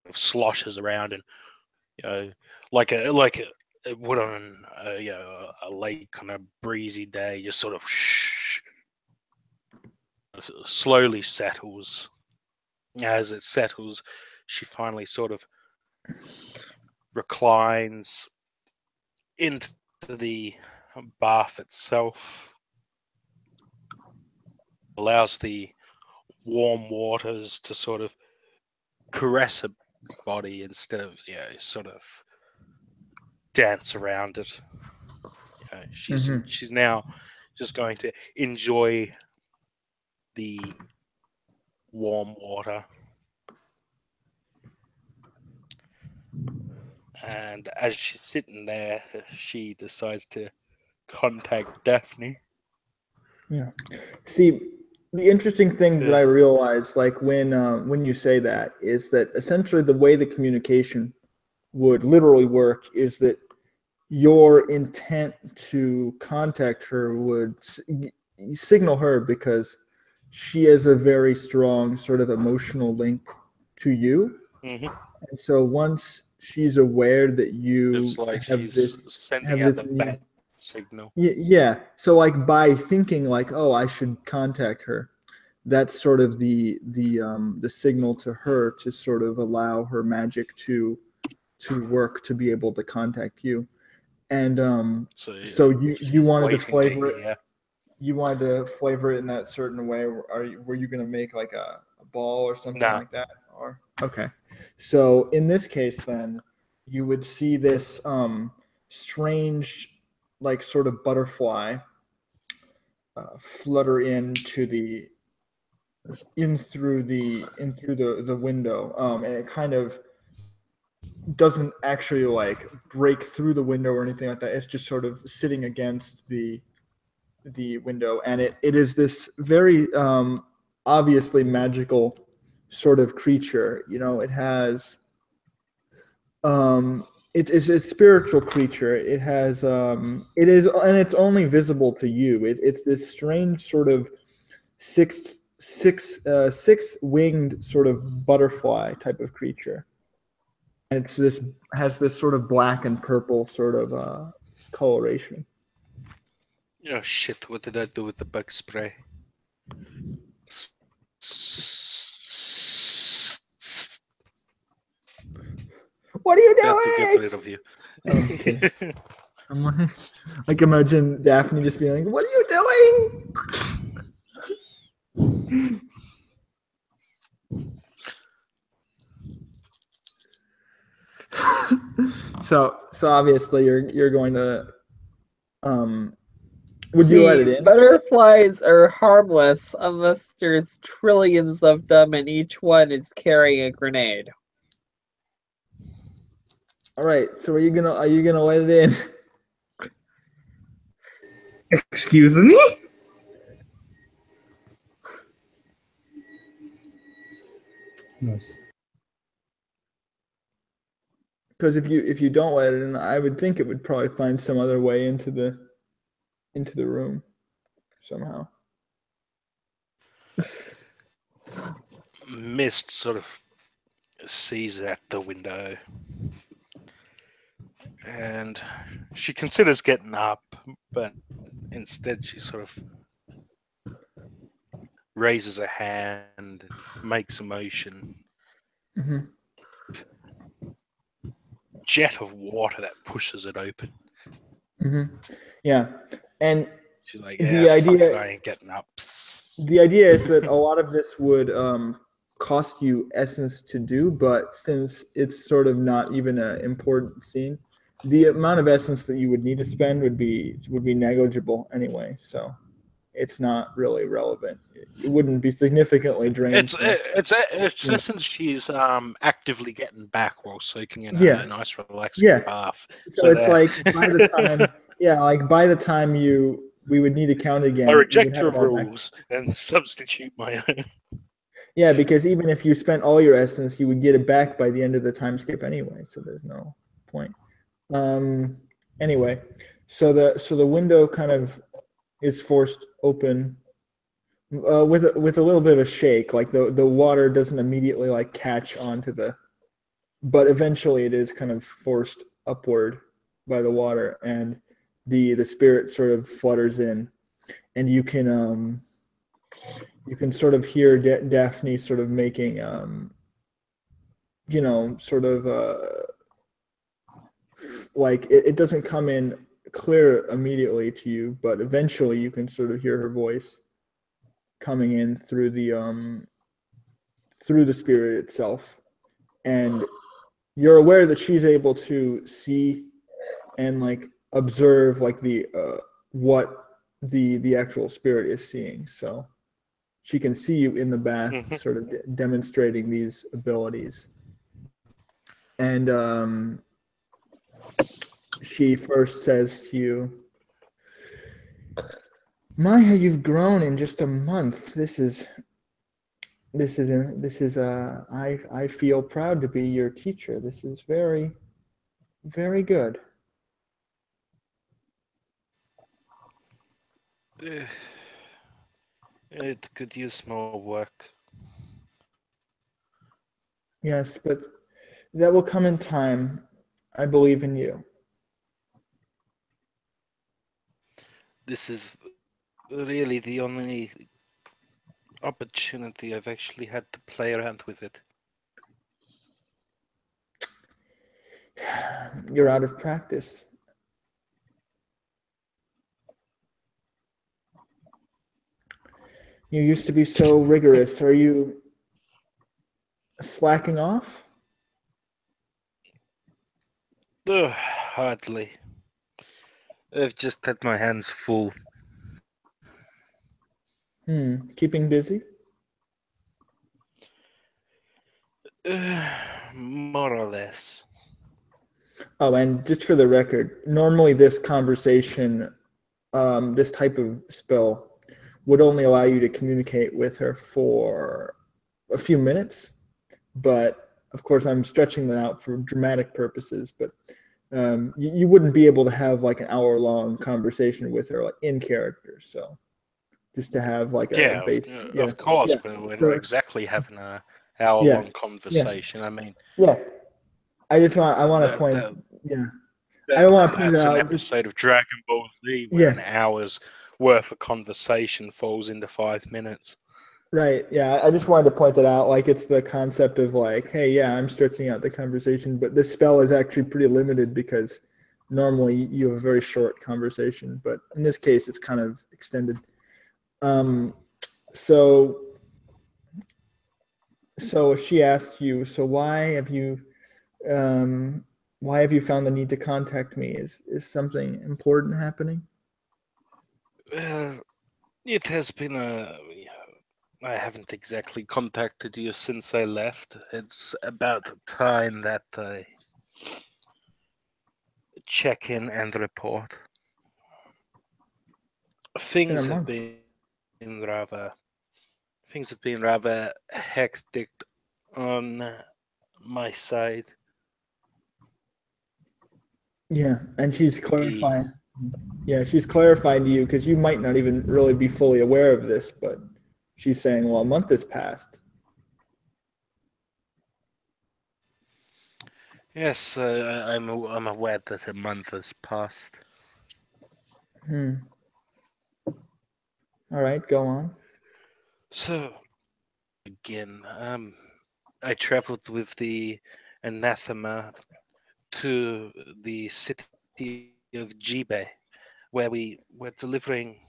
S5: of sloshes around, and like it would on a lake on a breezy day, just sort of slowly settles. As it settles, she finally sort of reclines into the bath itself, allows the warm waters to sort of caress her body instead of sort of dance around it. She's now just going to enjoy the warm water. And as she's sitting there, she decides to contact Daphne.
S1: Yeah. See, the interesting thing that I realized, like when you say that, is that essentially the way the communication would literally work is that your intent to contact her would signal her because she has a very strong sort of emotional link to you.
S5: Mm-hmm.
S1: And so once she's aware that you
S5: it's like
S1: have
S5: she's sending out the bat signal.
S1: Yeah. So like by thinking like, oh, I should contact her, that's sort of the signal to her to sort of allow her magic to work to be able to contact you. And so you wanted to flavor it. You wanted to flavor it in that certain way. Were you going to make like a ball or something like that? Or okay. So in this case, then you would see this strange, like sort of butterfly flutter in through the window, and it kind of doesn't actually like break through the window or anything like that. It's just sort of sitting against the window, and it is this very obviously magical sort of creature. It has it's a spiritual creature. It has it is, and it's only visible to you. It's this strange sort of six winged sort of butterfly type of creature, and has this sort of black and purple sort of coloration.
S5: Oh shit! What did I do with the bug spray?
S1: What are you
S5: About to get
S1: doing?
S5: rid of you.
S1: Okay. I'm like imagine Daphne just being like, "What are you doing?" So obviously you're going to would you let it in?
S4: Butterflies are harmless unless there's trillions of them and each one is carrying a grenade.
S1: All right. So are you gonna let it in?
S2: Excuse me? Nice.
S1: Because if you don't let it in, I would think it would probably find some other way into the room somehow.
S5: Mist sort of sees at the window, and she considers getting up, but instead she sort of raises a hand and makes a motion.
S1: Mm-hmm.
S5: Jet of water that pushes it open.
S1: Mm-hmm. Yeah, and
S5: She's like,
S1: the
S5: "Yeah, fuck it,
S1: idea
S5: I ain't getting up."
S1: the idea is that a lot of this would cost you essence to do, but since it's sort of not even an important scene, the amount of essence that you would need to spend would be negligible anyway. So it's not really relevant. It wouldn't be significantly drained.
S5: It's since she's actively getting back while soaking in
S1: Yeah.
S5: a nice relaxing
S1: Yeah.
S5: bath.
S1: So it's like by the time, by the time we would need to count again.
S5: I
S1: you
S5: reject
S1: would have
S5: your
S1: it all back.
S5: rules and substitute my own.
S1: Yeah, because even if you spent all your essence, you would get it back by the end of the time skip anyway. So there's no point. Anyway, so the window kind of is forced open with a little bit of a shake. Like the water doesn't immediately like catch onto but eventually it is kind of forced upward by the water, and the spirit sort of flutters in, and you can sort of hear Daphne sort of making sort of like it doesn't come in clear immediately to you, but eventually you can sort of hear her voice coming in through the spirit itself, and you're aware that she's able to see and like observe like the what the actual spirit is seeing. So she can see you in the bath, sort of demonstrating these abilities. And she first says to you, "Maya, you've grown in just a month. I feel proud to be your teacher. This is very, very good."
S5: It could use more work.
S1: Yes, but that will come in time. I believe in you.
S5: This is really the only opportunity I've actually had to play around with it.
S1: You're out of practice. You used to be so rigorous. Are you slacking off?
S5: Hardly. I've just had my hands full.
S1: Keeping busy?
S5: More or less.
S1: Oh, and just for the record, normally this conversation, this type of spell, would only allow you to communicate with her for a few minutes. But of course, I'm stretching that out for dramatic purposes. But you wouldn't be able to have like an hour-long conversation with her like in character. So just to have like a base.
S5: Of course, but we're not exactly having an hour-long conversation. I mean,
S1: I want to point. I
S5: don't
S1: want to point
S5: that's
S1: out.
S5: an episode of Dragon Ball Z where an hour's worth of conversation falls into 5 minutes.
S1: Right. Yeah. I just wanted to point that out. Like, it's the concept of like, hey, yeah, I'm stretching out the conversation, but this spell is actually pretty limited because normally you have a very short conversation, but in this case, it's kind of extended. So she asks you, so why have you found the need to contact me? Is something important happening?
S5: It has been I haven't exactly contacted you since I left. It's about time that I check in and report. Things have been rather hectic on my side.
S1: Yeah, and she's clarifying. Yeah, she's clarifying to you because you might not even really be fully aware of this, but she's saying, well, a month has passed.
S5: Yes, I'm aware that a month has passed.
S1: All right, go on.
S5: So, again, I traveled with the anathema to the city of Jibe, where we were delivering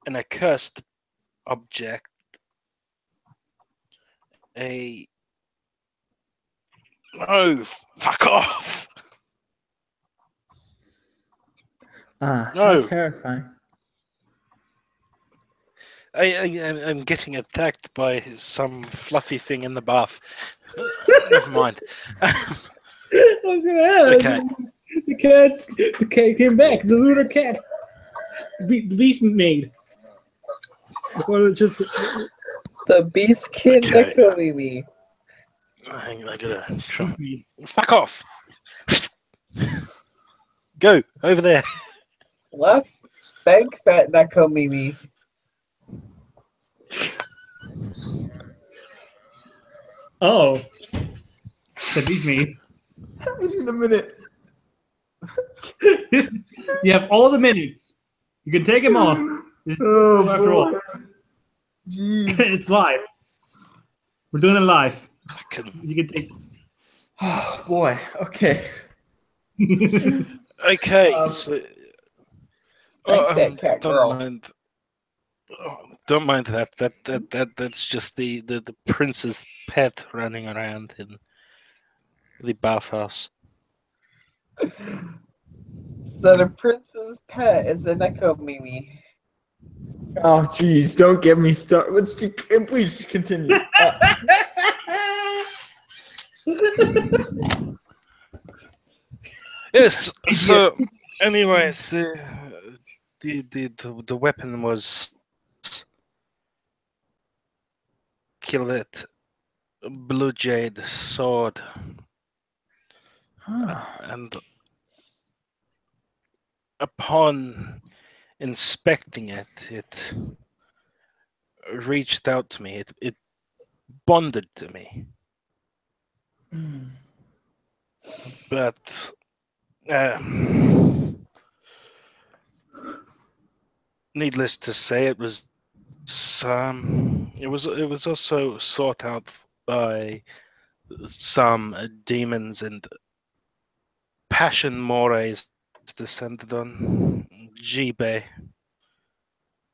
S5: an accursed object, no, fuck off!
S1: Ah,
S5: no,
S1: how terrifying.
S5: I'm getting attacked by some fluffy thing in the bath. Never mind.
S2: I was gonna ask.
S5: Okay.
S2: The cat came back. The lunar cat. The beast made. Or just
S4: The beastkin
S5: Okay.
S4: Nekomimi.
S5: I gotta try. Fuck off! Go over there.
S4: Left bank fat Nekomimi.
S2: oh, the beast made.
S1: In a minute.
S2: You have all the minutes. You can take them all.
S1: Oh,
S2: After all.
S1: boy. Jeez.
S2: It's live. We're doing it live.
S5: Fucking-
S2: You can take.
S1: Oh, boy. Okay.
S5: Okay. So,
S4: Spank that cat girl.
S5: Don't mind that. That's just the prince's pet running around in the bathhouse.
S4: So the prince's pet is a Nekomimi.
S1: Oh, jeez. Don't get me started. Please continue.
S5: Yes. So, anyways, the weapon was Killet Blue Jade sword, and upon inspecting it, it reached out to me. It bonded to me, but needless to say, it was also sought out by some demons and passion mores descended on Jibe.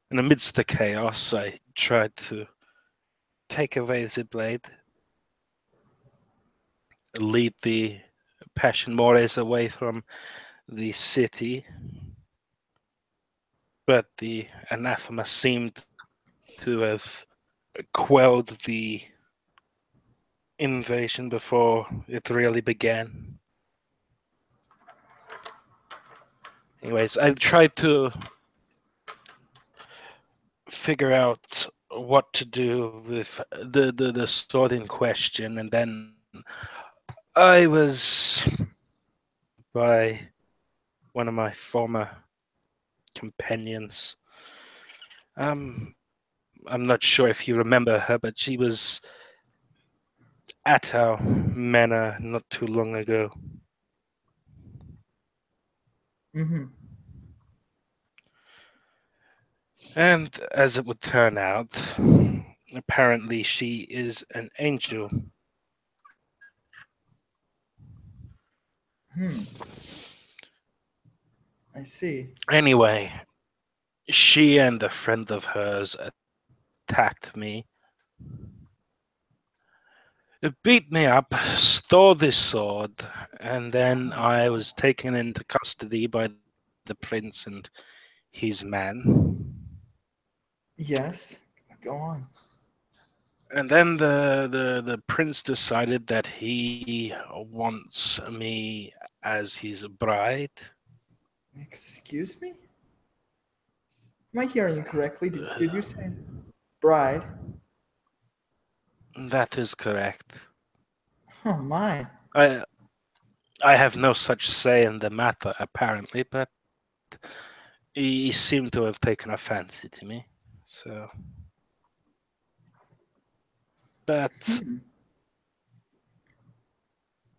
S5: And amidst the chaos, I tried to take away the blade, lead the passion mores away from the city, but the anathema seemed to have quelled the invasion before it really began. Anyways, I tried to figure out what to do with the sword in question, and then I was by one of my former companions. I'm not sure if you remember her, but she was at our manor not too long ago.
S1: Mm-hmm.
S5: And as it would turn out, apparently she is an angel.
S1: I see.
S5: Anyway, she and a friend of hers attacked me. It beat me up, stole this sword, and then I was taken into custody by the prince and his man.
S1: Yes. Go on.
S5: And then the prince decided that he wants me as his bride.
S1: Excuse me? Am I hearing you correctly? Did you say bride?
S5: That is correct.
S1: Oh my.
S5: I have no such say in the matter, apparently, but he seemed to have taken a fancy to me. So, but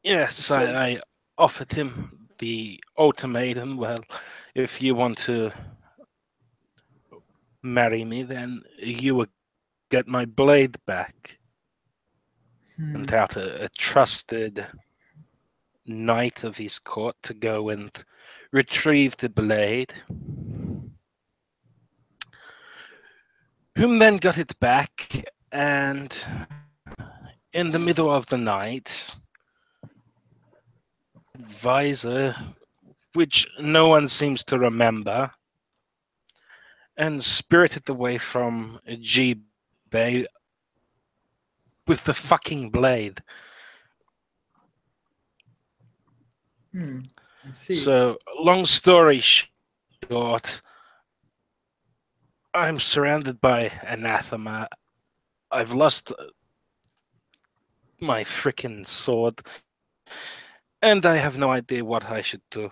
S5: yes,
S1: So,
S5: I offered him the ultimatum. Well, if you want to marry me, then you will get my blade back. And out a trusted knight of his court to go and retrieve the blade, whom then got it back, and in the middle of the night, advisor, which no one seems to remember, and spirited away from G Bay with the fucking blade.
S1: I see.
S5: So, long story short, I'm surrounded by anathema. I've lost my freaking sword, and I have no idea what I should do.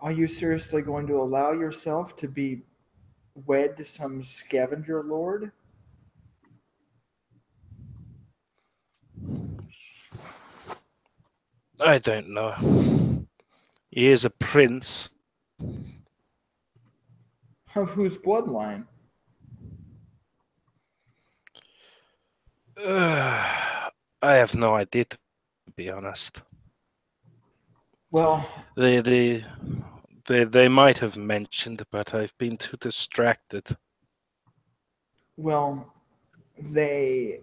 S1: Are you seriously going to allow yourself to be wed to some scavenger lord?
S5: I don't know. He is a prince.
S1: Of whose bloodline?
S5: I have no idea, to be honest.
S1: Well,
S5: They might have mentioned, but I've been too distracted.
S1: well, they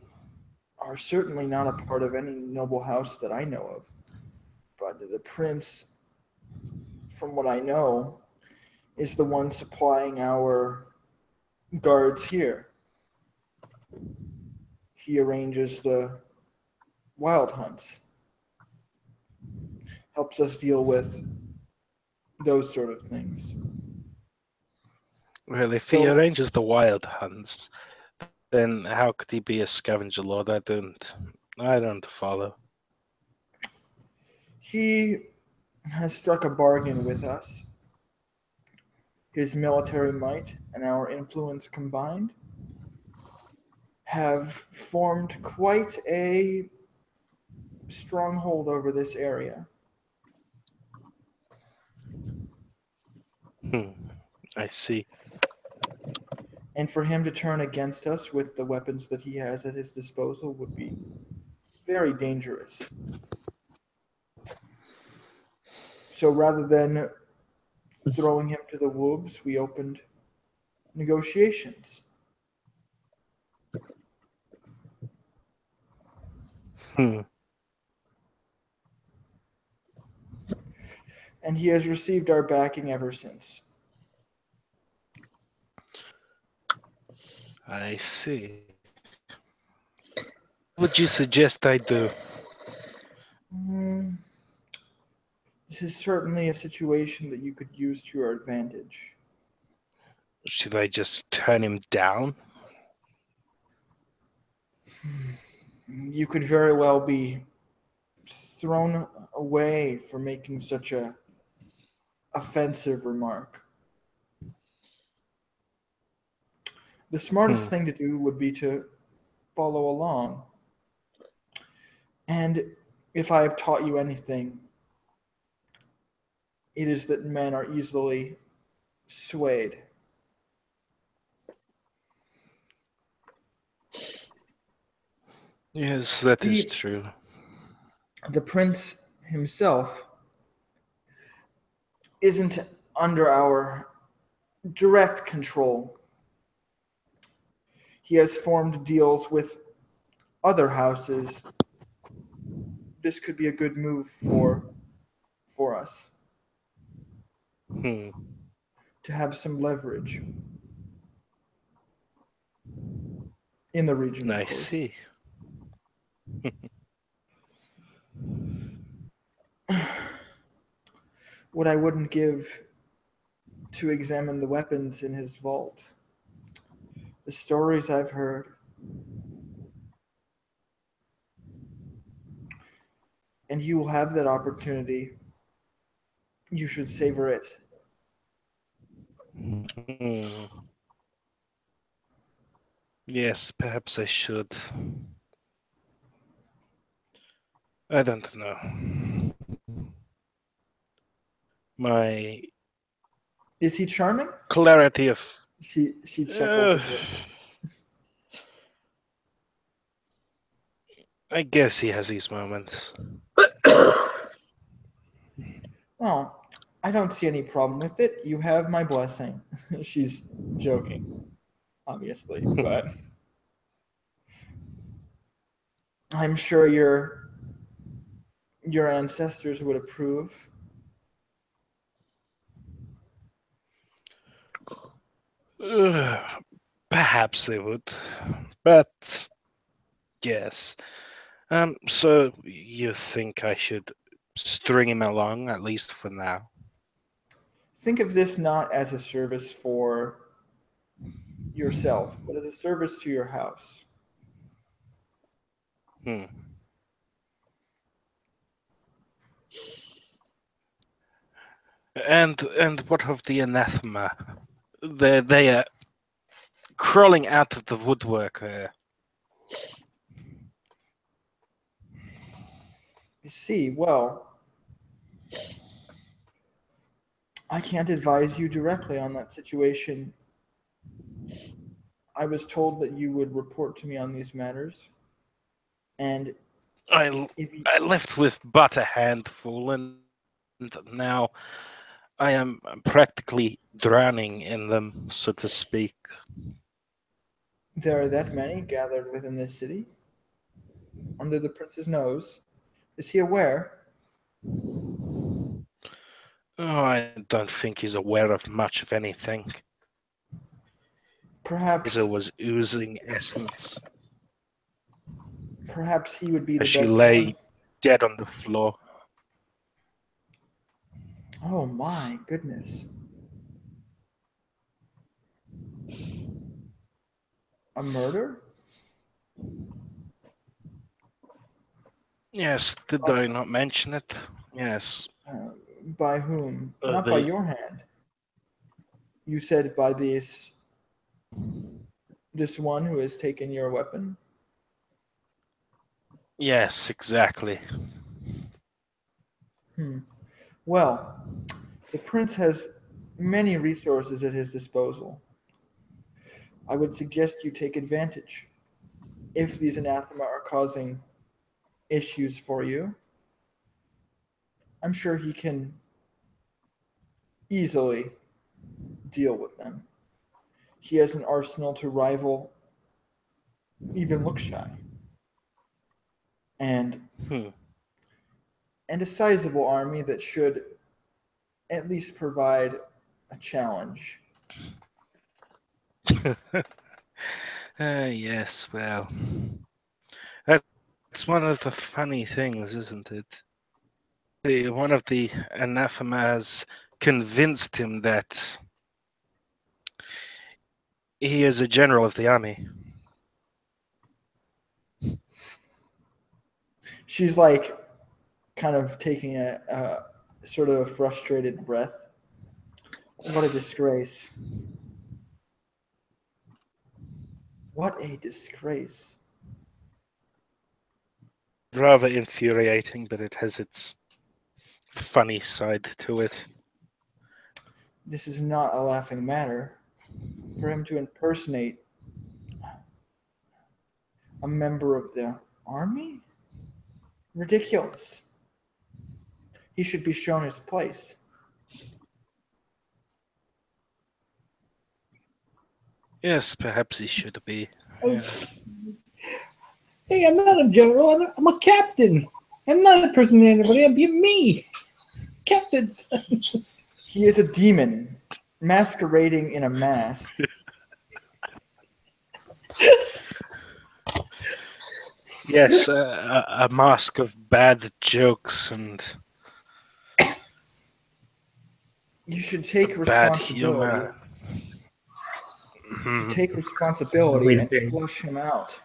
S1: are certainly not a part of any noble house that I know of. But the prince, from what I know, is the one supplying our guards here. He arranges the wild hunts, helps us deal with those sort of things.
S5: Well, if he
S1: So
S5: arranges the wild hunts, then how could he be a scavenger lord? I don't follow.
S1: he has struck a bargain with us. His military might and our influence combined have formed quite a stronghold over this area.
S5: I see.
S1: And for him to turn against us with the weapons that he has at his disposal would be very dangerous. So rather than throwing him to the wolves, we opened negotiations. And he has received our backing ever since.
S5: I see. What would you suggest I do?
S1: This is certainly a situation that you could use to your advantage.
S5: Should I just turn him down?
S1: You could very well be thrown away for making such a offensive remark. The smartest thing to do would be to follow along. And if I have taught you anything, it is that men are easily swayed.
S5: Yes, that is true.
S1: The prince himself isn't under our direct control. He has formed deals with other houses. This could be a good move for us
S5: Hmm.
S1: to have some leverage in the region, of
S5: I
S1: course.
S5: see.
S1: What I wouldn't give to examine the weapons in his vault. The stories I've heard. And you will have that opportunity. You should savor it.
S5: Hmm. Yes, perhaps I should. I don't know. My
S1: Is he charming?
S5: clarity of
S1: She chuckles a bit.
S5: I guess he has these moments.
S1: Well, I don't see any problem with it. You have my blessing. She's joking, obviously, but I'm sure your ancestors would approve.
S5: Perhaps they would, but yes. So you think I should string him along at least for now?
S1: Think of this not as a service for yourself, but as a service to your house.
S5: Hmm. And what of the anathema? They are crawling out of the woodwork.
S1: You see, well, I can't advise you directly on that situation. I was told that you would report to me on these matters, and if you,
S5: I left with but a handful, and now I am practically drowning in them, so to speak.
S1: there are that many gathered within this city, under the prince's nose, is he aware?
S5: Oh, I don't think he's aware of much of anything.
S1: Perhaps
S5: Lisa was oozing essence
S1: perhaps he would be the
S5: as she
S1: best
S5: lay
S1: one.
S5: dead on the floor.
S1: Oh my goodness. A murder?
S5: Yes, did I not mention it? Yes.
S1: By whom? Not by
S5: They
S1: your hand. You said by this one who has taken your weapon?
S5: Yes, exactly.
S1: Well, the prince has many resources at his disposal. I would suggest you take advantage. If these anathema are causing issues for you, I'm sure he can easily deal with them. He has an arsenal to rival even Lookshy. And
S5: Hmm.
S1: a sizable army that should at least provide a challenge.
S5: Yes, well, that's one of the funny things, isn't it? One of the anathemas convinced him that he is a general of the army.
S1: She's like kind of taking a sort of a frustrated breath. What a disgrace. What a disgrace.
S5: Rather infuriating, but it has its funny side to it.
S1: This is not a laughing matter. For him to impersonate a member of the army? Ridiculous. He should be shown his place.
S5: Yes, perhaps he should be. Yeah.
S2: Hey, I'm not a general. I'm a captain. I'm not impersonating anybody. I'm being me. Captain's son.
S1: He is a demon, masquerading in a mask.
S5: Yes, a mask of bad jokes and
S1: You should take
S5: bad
S1: responsibility.
S5: humor.
S1: You should take responsibility and flush him out.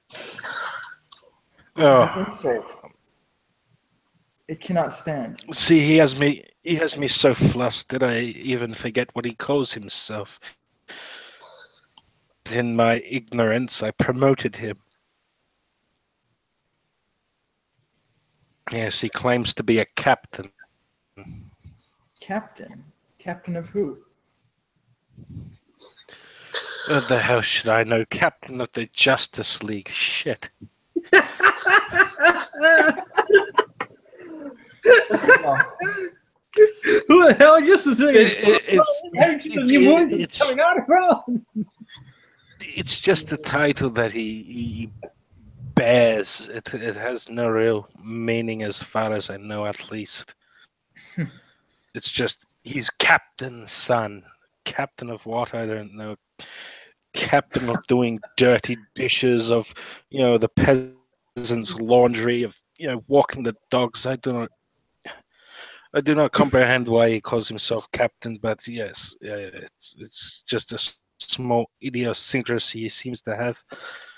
S1: This is an insult. It cannot stand.
S5: See, he has me so flustered I even forget what he calls himself. In my ignorance, I promoted him. Yes, he claims to be a captain.
S1: Captain? Captain of who?
S5: What the hell should I know? Captain of the Justice League. Shit.
S2: Who the hell just is doing it? Coming out from?
S5: It's just the title that he bears. It has no real meaning as far as I know, at least. It's just he's captain's son. Captain of what? I don't know. Captain of doing dirty dishes, of the peasants' laundry, of walking the dogs. I do not comprehend why he calls himself captain, but yes, it's just a small idiosyncrasy he seems to have.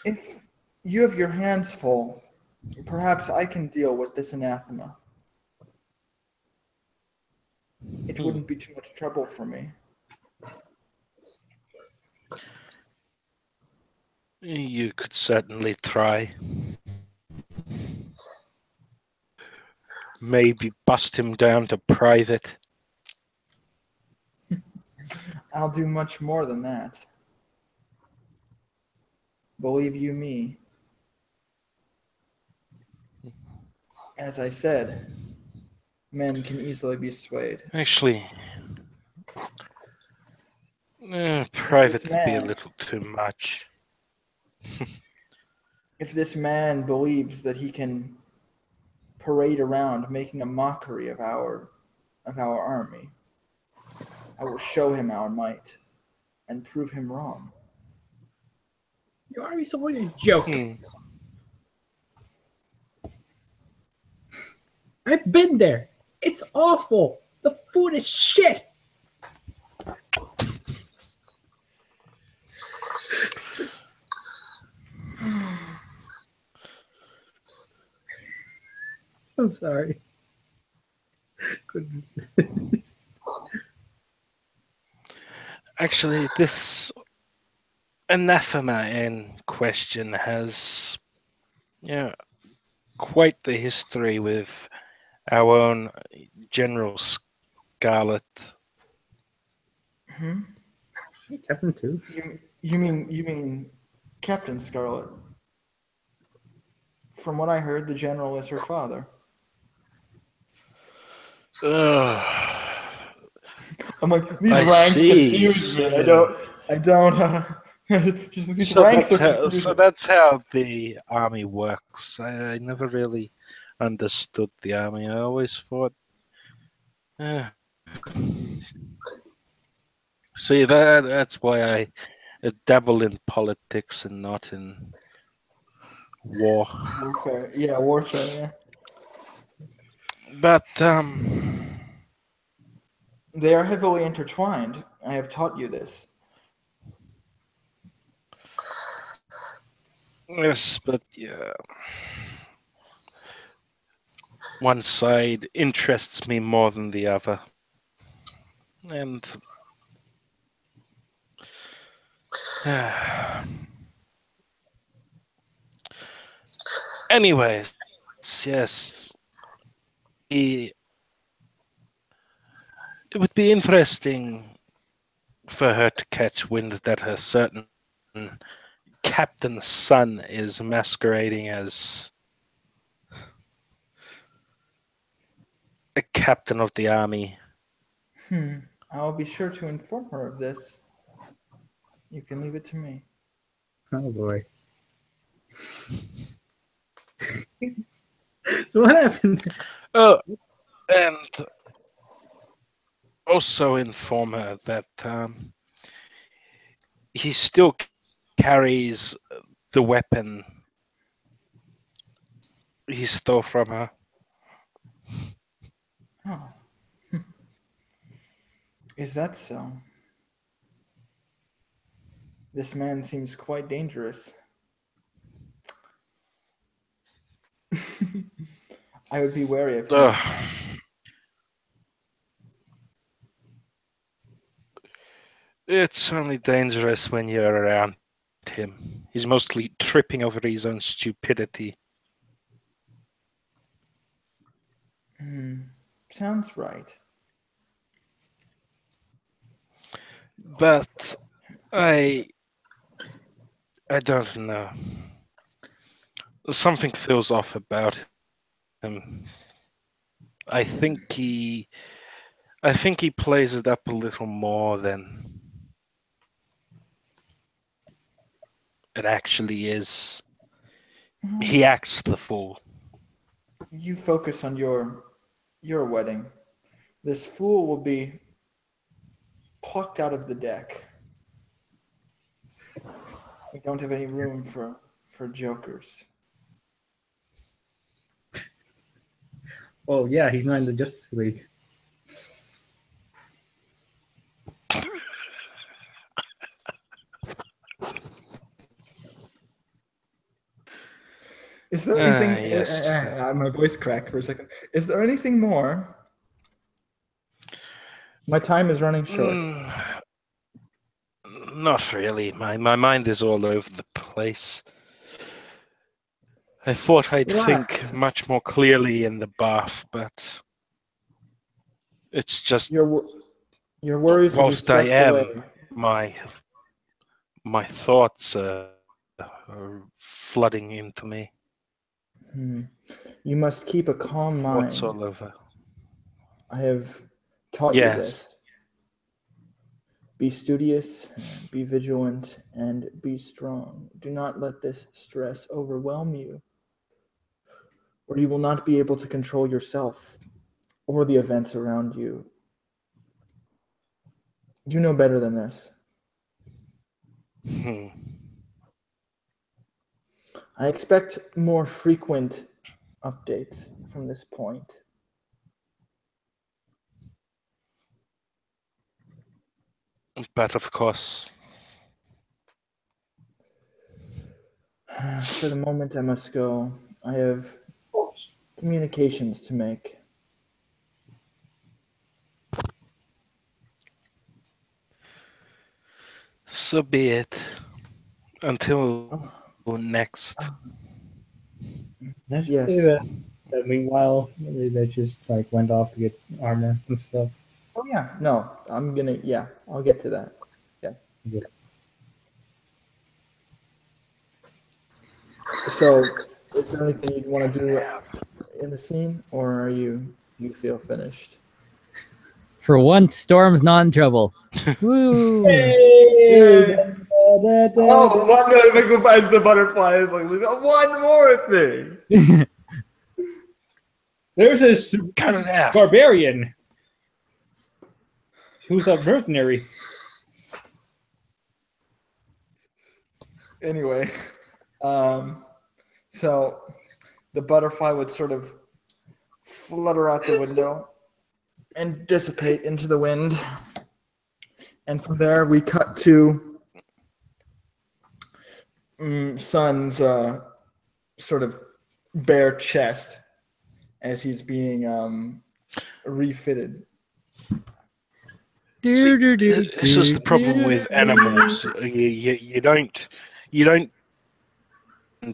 S1: If you have your hands full, perhaps I can deal with this anathema. It wouldn't be too much trouble for me.
S5: You could certainly try. Maybe bust him down to private.
S1: I'll do much more than that. Believe you me. As I said, men can easily be swayed.
S5: Actually, private would be a little too much.
S1: If this man believes that he can parade around making a mockery of our army, I will show him our might and prove him wrong.
S2: Your army's only a joke. I've been there. It's awful. The food is shit. I'm sorry. Goodness.
S5: Actually, this anathema in question has quite the history with our own General Scarlet.
S2: Captain too.
S1: You mean Captain Scarlet? From what I heard, the general is her father. I'm like, these ranks confuse me. I don't. These ranks are confusing.
S5: So that's how the army works. I never really understood the army. I always thought. See, that's why I dabble in politics and not in war.
S1: Warfare. Yeah, warfare. Yeah.
S5: But
S1: they are heavily intertwined. I have taught you this.
S5: Yes, but one side interests me more than the other, and anyways, yes, it would be interesting for her to catch wind that a certain captain's son is masquerading as a captain of the army.
S1: I'll be sure to inform her of this. You can leave it to me.
S2: Oh boy. So what happened?
S5: Oh, and also inform her that he still carries the weapon he stole from her.
S1: Oh. Is that so? This man seems quite dangerous. I would be wary of him.
S5: It's only dangerous when you're around him. He's mostly tripping over his own stupidity.
S1: Sounds right.
S5: But I don't know. Something feels off about him. I think he plays it up a little more than it actually is. He acts the fool.
S1: You focus on your wedding. This fool will be plucked out of the deck. We don't have any room for jokers.
S2: Oh yeah, he's not in the Justice League.
S1: Is there anything?
S5: Yes.
S1: My voice cracked for a second. Is there anything more? My time is running short.
S5: Not really. My mind is all over the place. I thought I'd think much more clearly in the bath, but it's just
S1: your worries will be
S5: whilst I
S1: swept
S5: am,
S1: away.
S5: my thoughts are flooding into me.
S1: You must keep a calm mind.
S5: Thoughts all over.
S1: I have taught you this. Be studious, be vigilant, and be strong. Do not let this stress overwhelm you, or you will not be able to control yourself or the events around you. You know better than this. I expect more frequent updates from this point.
S5: But of course.
S1: For the moment, I must go. I have communications to make.
S5: So be it. Until next.
S2: Yes. Meanwhile, they just like went off to get armor and stuff.
S1: Oh yeah, no, I'm gonna. Yeah, I'll get to that. Yes.
S2: Yeah.
S1: So, is there anything you'd want to do in the scene, or are you feel finished?
S3: For once, Storm's not in trouble. Woo!
S1: Yay! Oh, one notification finds the butterfly is like one more thing.
S2: There's this barbarian who's a mercenary.
S1: Anyway, so the butterfly would sort of flutter out the window and dissipate into the wind. And from there, we cut to Sun's sort of bare chest as he's being refitted.
S5: This is the problem with animals. You don't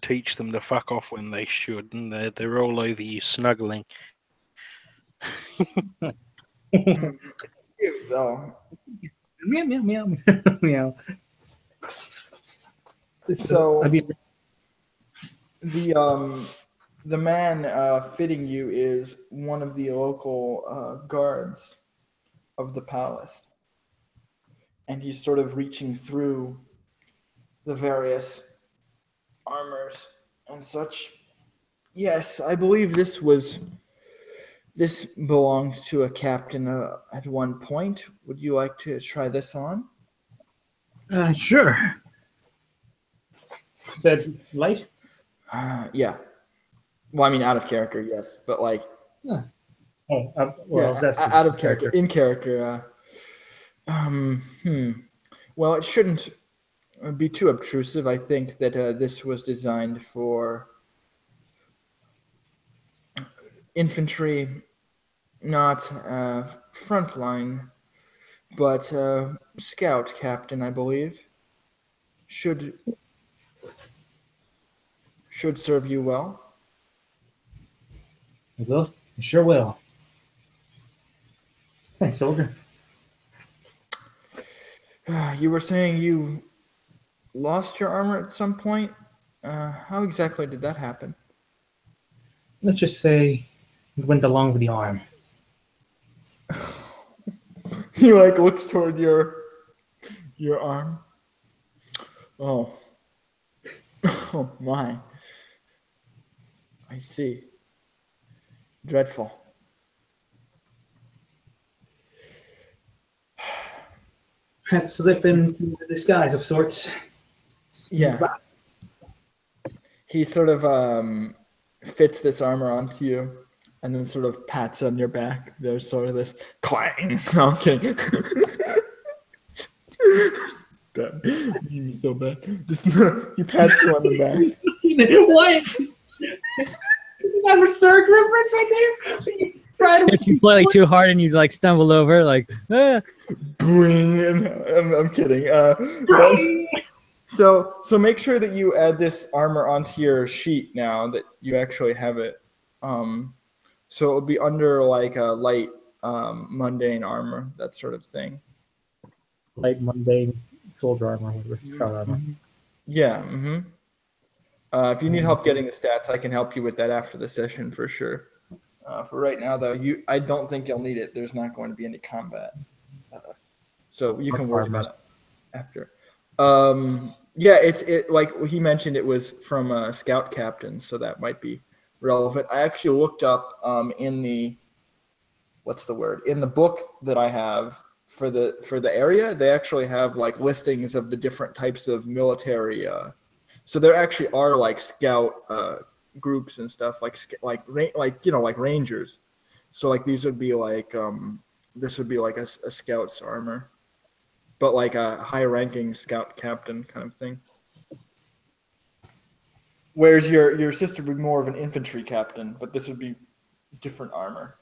S5: teach them to fuck off when they should, and they're all over you snuggling.
S1: Though.
S2: Meow meow meow meow.
S1: So the man fitting you is one of the local guards of the palace, and he's sort of reaching through the various armors and such. Yes, I believe this belonged to a captain at one point. Would you like to try this on?
S2: Sure. Is that light?
S1: Yeah. Well, I mean, out of character, yes, but like.
S2: Yeah. That's
S1: out of character. In character. Well, it shouldn't be too obtrusive. I think that this was designed for infantry, not frontline, but scout captain, I believe. Should serve you well.
S2: It will. It sure will. Thanks, soldier.
S1: You were saying you lost your armor at some point? How exactly did that happen?
S2: Let's just say it went along with the arm.
S1: He like looks toward your arm. Oh. Oh my. I see. Dreadful.
S2: Had to slip into a disguise of sorts.
S1: Yeah. He sort of fits this armor onto you and then sort of pats on your back. There's sort of this clang. No, I'm kidding. You're so bad. Just, he pats you on the back.
S2: What? That was Sir reference right there.
S3: If you play like too hard and you like stumble over, like,
S1: Boing. I'm kidding. So make sure that you add this armor onto your sheet now that you actually have it. So it'll be under like a light mundane armor, that sort of thing.
S2: Light mundane soldier armor with scout armor.
S1: Yeah. Mm-hmm. If you need help getting the stats, I can help you with that after the session for sure. For right now, though, I don't think you'll need it. There's not going to be any combat, so you can worry about it after. Yeah, it like he mentioned, it was from a scout captain, so that might be relevant. I actually looked up in the in the book that I have for the area. They actually have like listings of the different types of military. So there actually are like scout groups and stuff like rangers. So like these would be like this would be like a scout's armor, but like a high-ranking scout captain kind of thing. Whereas your sister would be more of an infantry captain, but this would be different armor.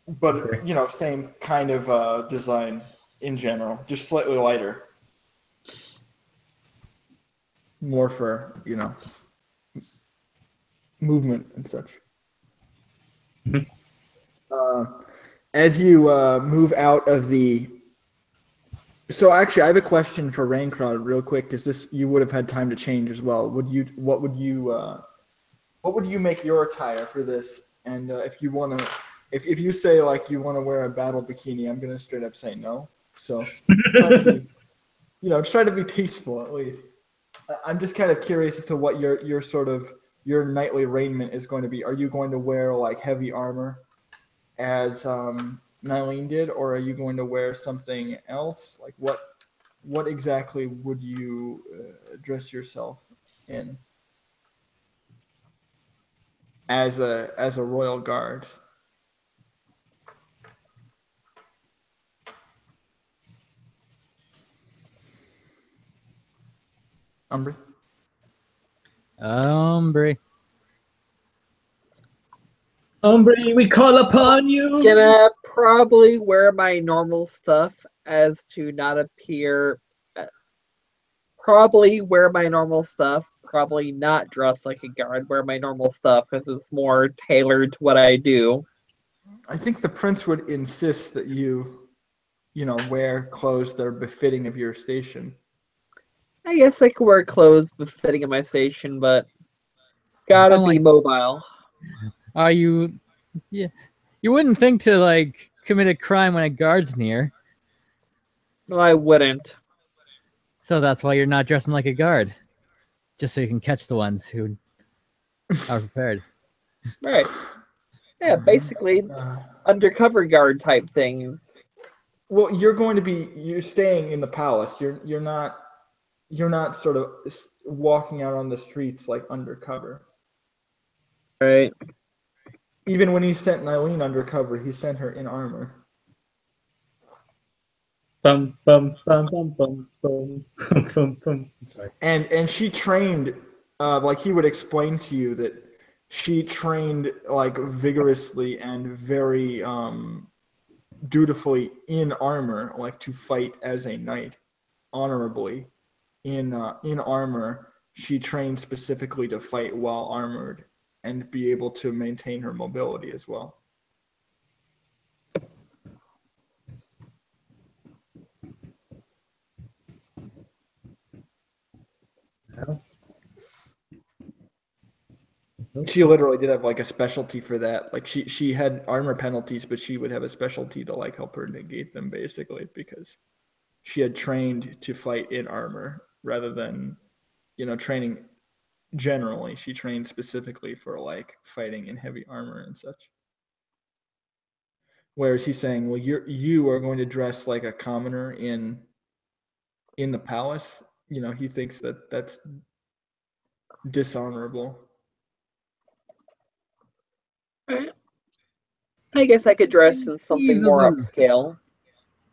S1: But same kind of design in general, just slightly lighter. More for movement and such. As you move out of the. So actually, I have a question for Raincrowd real quick, because this you would have had time to change as well. What would you make your attire for this? And if you want to, if you say like you want to wear a battle bikini, I'm gonna straight up say no. So, try to be tasteful at least. I'm just kind of curious as to what your sort of your nightly raiment is going to be. Are you going to wear like heavy armor, as Nylene did, or are you going to wear something else? Like what exactly would you dress yourself in as a royal guard? Umbry?
S2: Umbry, we call upon you.
S4: Gonna probably wear my normal stuff as to not appear. Probably wear my normal stuff. Probably not dress like a guard. Wear my normal stuff because it's more tailored to what I do.
S1: I think the prince would insist that you wear clothes that are befitting of your station.
S4: I guess I could wear clothes befitting of my station, but gotta be mobile.
S3: Are you? Yeah, you wouldn't think to like commit a crime when a guard's near.
S4: No, I wouldn't.
S3: So that's why you're not dressing like a guard, just so you can catch the ones who are prepared.
S4: Right. Yeah, basically undercover guard type thing.
S1: Well, you're staying in the palace. You're not sort of walking out on the streets like undercover.
S4: Right.
S1: Even when he sent Nylene undercover, he sent her in armor.
S2: Bum bum bum bum bum bum bum bum. Sorry.
S1: And she trained, like he would explain to you that she trained like vigorously and very dutifully in armor, like to fight as a knight, honorably. In armor, she trained specifically to fight while armored and be able to maintain her mobility as well. She literally did have like a specialty for that. Like she had armor penalties, but she would have a specialty to like help her negate them, basically, because she had trained to fight in armor rather than, training generally. She trained specifically for like fighting in heavy armor and such. Whereas he's saying, well, you are going to dress like a commoner in the palace. He thinks that that's dishonorable.
S4: I guess I could dress in something more upscale.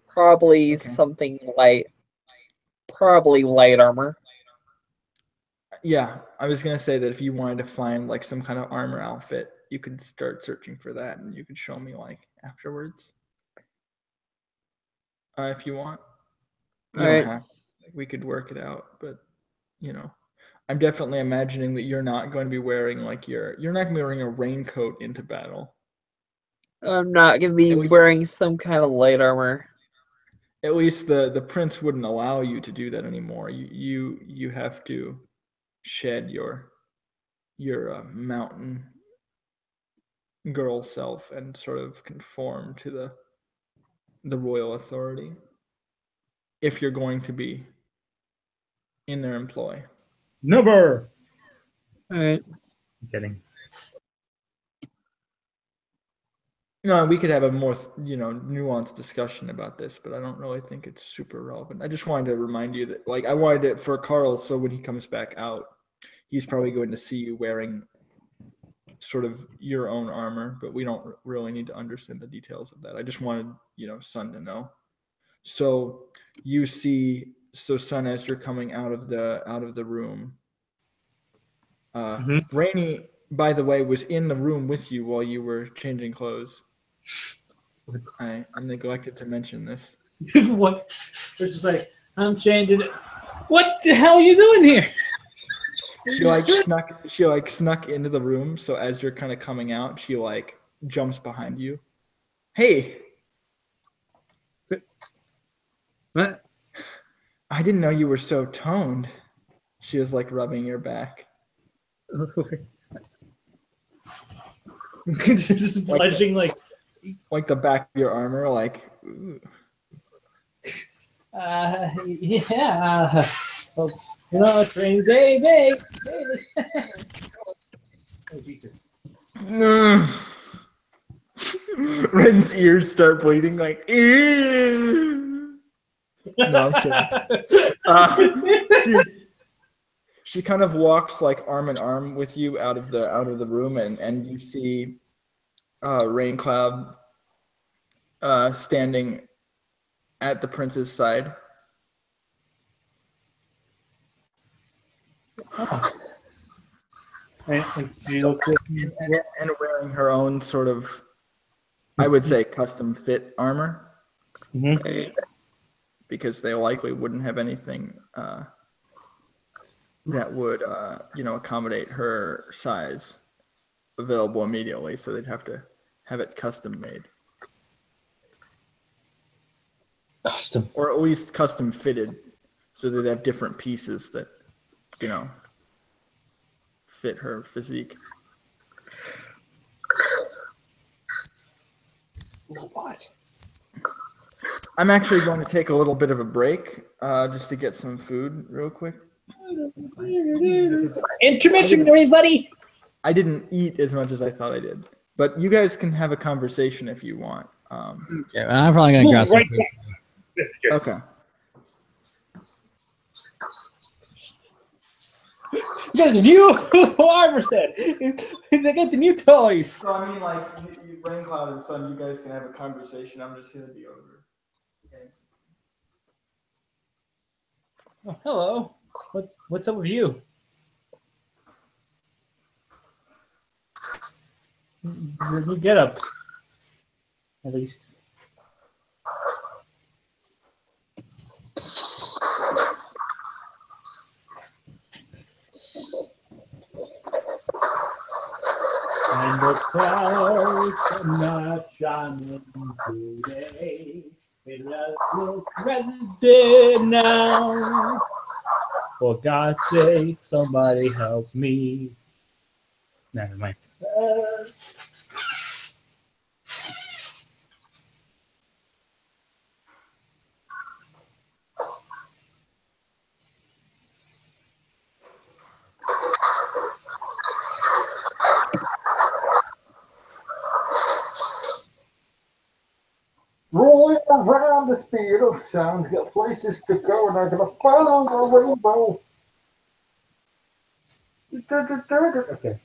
S4: Probably something light. Probably light armor.
S1: Yeah, I was gonna say that if you wanted to find like some kind of armor outfit, you could start searching for that, and you could show me like afterwards, if you want. You don't have. We could work it out, but I'm definitely imagining that you're not going to be wearing like you're not going to be wearing a raincoat into battle.
S4: I'm not gonna be wearing some kind of light armor.
S1: At least the prince wouldn't allow you to do that anymore. You have to shed your mountain girl self and sort of conform to the royal authority if you're going to be in their employ.
S2: Never.
S4: All right.
S2: I'm kidding.
S1: No, we could have a more nuanced discussion about this, but I don't really think it's super relevant. I just wanted to remind you that, like, I wanted it for Carl, so when he comes back out, he's probably going to see you wearing sort of your own armor, but we don't really need to understand the details of that. I just wanted Sun to know. So you see, Sun, as you're coming out of the room, Rainey, by the way, was in the room with you while you were changing clothes. I neglected to mention this.
S2: What? It's just like, I'm changing it. What the hell are you doing here?
S1: She snuck into the room, so as you're kind of coming out, she like jumps behind you. Hey.
S2: What?
S1: I didn't know you were so toned. She was like rubbing your back.
S2: Just blushing
S1: like the back of your armor, like. Ooh.
S2: Yeah. Train day. Oh, Jesus.
S1: Ren's ears start bleeding, like. Ew. No, I'm kidding. She kind of walks like arm in arm with you out of the room, and you see Raincloud standing at the prince's side.
S2: Oh. And
S1: wearing her own sort of, I would say, custom fit armor.
S2: Mm-hmm.
S1: Because they likely wouldn't have anything that would accommodate her size available immediately, so they'd have to have it custom made. Or at least custom fitted, so they'd have different pieces that, you know, fit her physique.
S2: What?
S1: I'm actually going to take a little bit of a break, just to get some food real quick.
S2: Intermission, everybody.
S1: I didn't eat as much as I thought I did, but you guys can have a conversation if you want.
S3: Yeah, I'm probably gonna grab some
S2: Right
S3: food.
S2: back. Yes.
S1: Okay.
S2: There's new Harvester. They got the new toys.
S1: So I mean, like, Raincloud and Sun, you guys can have a conversation. I'm just gonna be over.
S2: Oh, hello. What's up with you? You get up. At least. And the clouds are not shining today. It looks rather dead now. For God's sake, somebody help me. Never mind. Rolling around the speed of sound, got places to go, and I'm gonna follow the rainbow. Okay.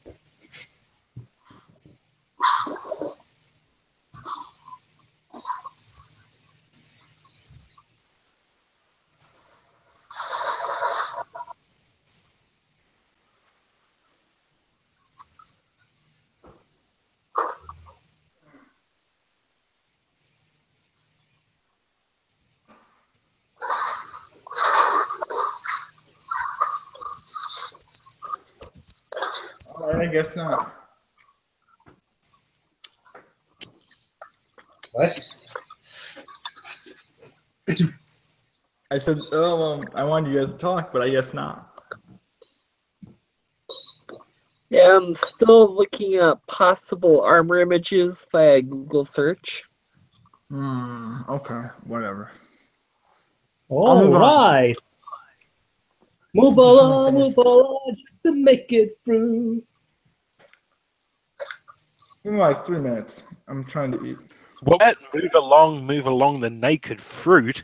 S1: I guess not.
S2: What?
S1: I said, oh, I wanted you guys to talk, but I guess not.
S4: Yeah, I'm still looking at possible armor images via Google search.
S1: Okay, whatever.
S2: All right. Move along, just to make it through.
S1: Give me like 3 minutes. I'm trying to eat.
S5: What? Move along the naked fruit.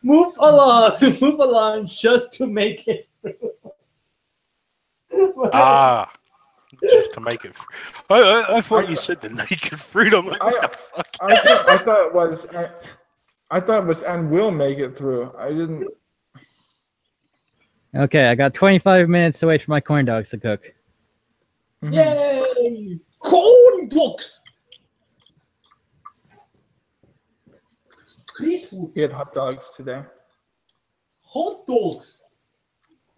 S2: Move along, just to make it through.
S5: Ah, just to make it. I thought you said the naked fruit. I'm like, what the fuck?
S1: I thought it was, and will make it through. I didn't.
S3: Okay, I got 25 minutes to wait for my corn dogs to cook.
S2: Yay! Corn dogs! Peaceful.
S1: We had hot dogs today.
S2: Hot dogs.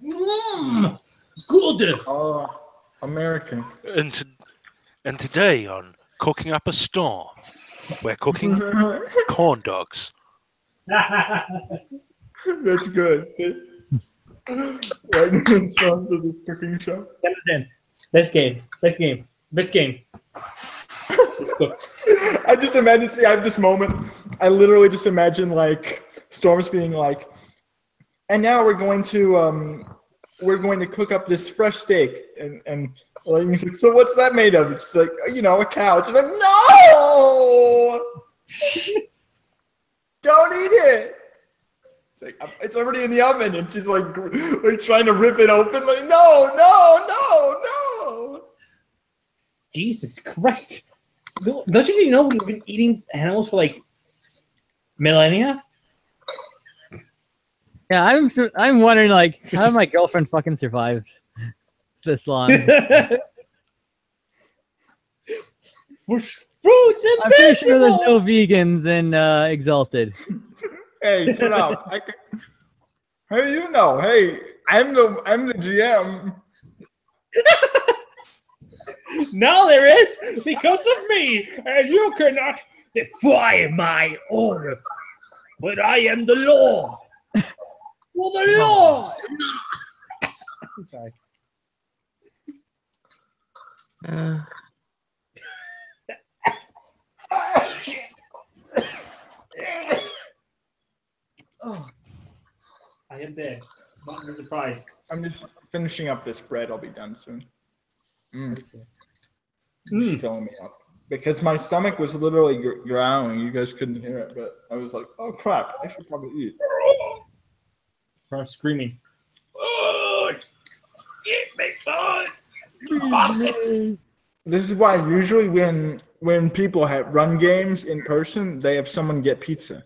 S2: Mmm. Good.
S1: Oh, American.
S5: And today on Cooking Up a Storm, we're cooking corn dogs.
S1: That's good. Right in front of this cooking show.
S2: Best game.
S1: I just imagine. See, I have this moment. I literally just imagine like Storms being like, and now we're going to cook up this fresh steak, and like, he's like, so what's that made of? It's like, you know, a cow. It's like, no, don't eat it. It's like, it's already in the oven, and she's like trying to rip it open. Like, no.
S2: Jesus Christ! Don't you know we've been eating animals for like millennia?
S3: Yeah, I'm wondering like how did my girlfriend fucking survive this long?
S2: Fruits and
S3: I'm pretty sure there's no vegans in Exalted.
S1: Hey, shut up! Hey, you know? Hey, I'm the GM.
S2: Now there is because of me, and you cannot defy my order. but I am the law. For the law. I'm sorry. Oh, I am dead. Not be surprised.
S1: I'm just finishing up this bread. I'll be done soon.
S2: Mm.
S1: Filling me up. Because my stomach was literally growling. You guys couldn't hear it, but I was like, oh crap, I should probably eat.
S2: I'm screaming. Oh, get me, son!
S1: This is why usually when people have run games in person, they have someone get pizza.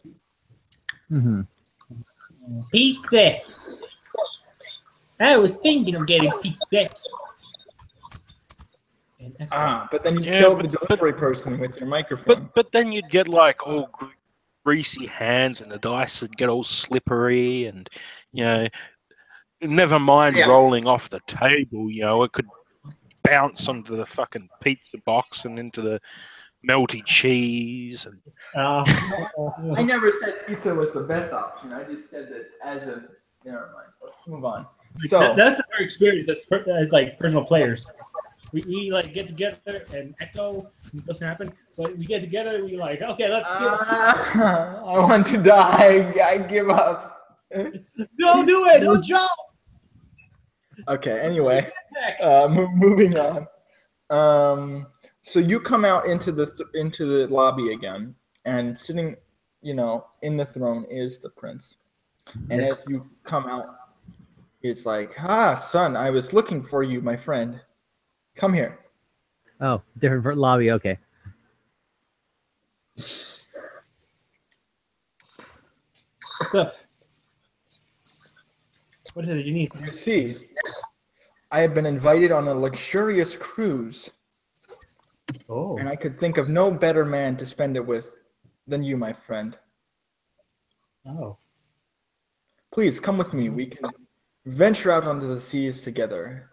S3: Mm-hmm.
S2: Pizza! I was thinking of getting pizza.
S1: But then you killed the delivery person with your microphone.
S5: But then you'd get like all greasy hands, and the dice would get all slippery, and never mind rolling off the table. It could bounce onto the fucking pizza box and into the melty cheese. And
S1: I never said pizza was the best option. I just said that as a. Never mind. Let's move on. So
S2: that's our experience as like personal players. We like get together and echo. Doesn't happen, but we get together. And we like, okay, let's.
S1: I want to die. I give up.
S2: Don't do it. Don't jump.
S1: Okay. Anyway, moving on. So you come out into the lobby again, and sitting, in the throne is the prince. And as you come out, it's like, son, I was looking for you, my friend. Come here.
S3: Oh, different lobby. Okay.
S2: What's up? What is it you need?
S1: You see, I have been invited on a luxurious cruise.
S2: Oh.
S1: And I could think of no better man to spend it with than you, my friend.
S2: Oh.
S1: Please come with me. We can venture out onto the seas together.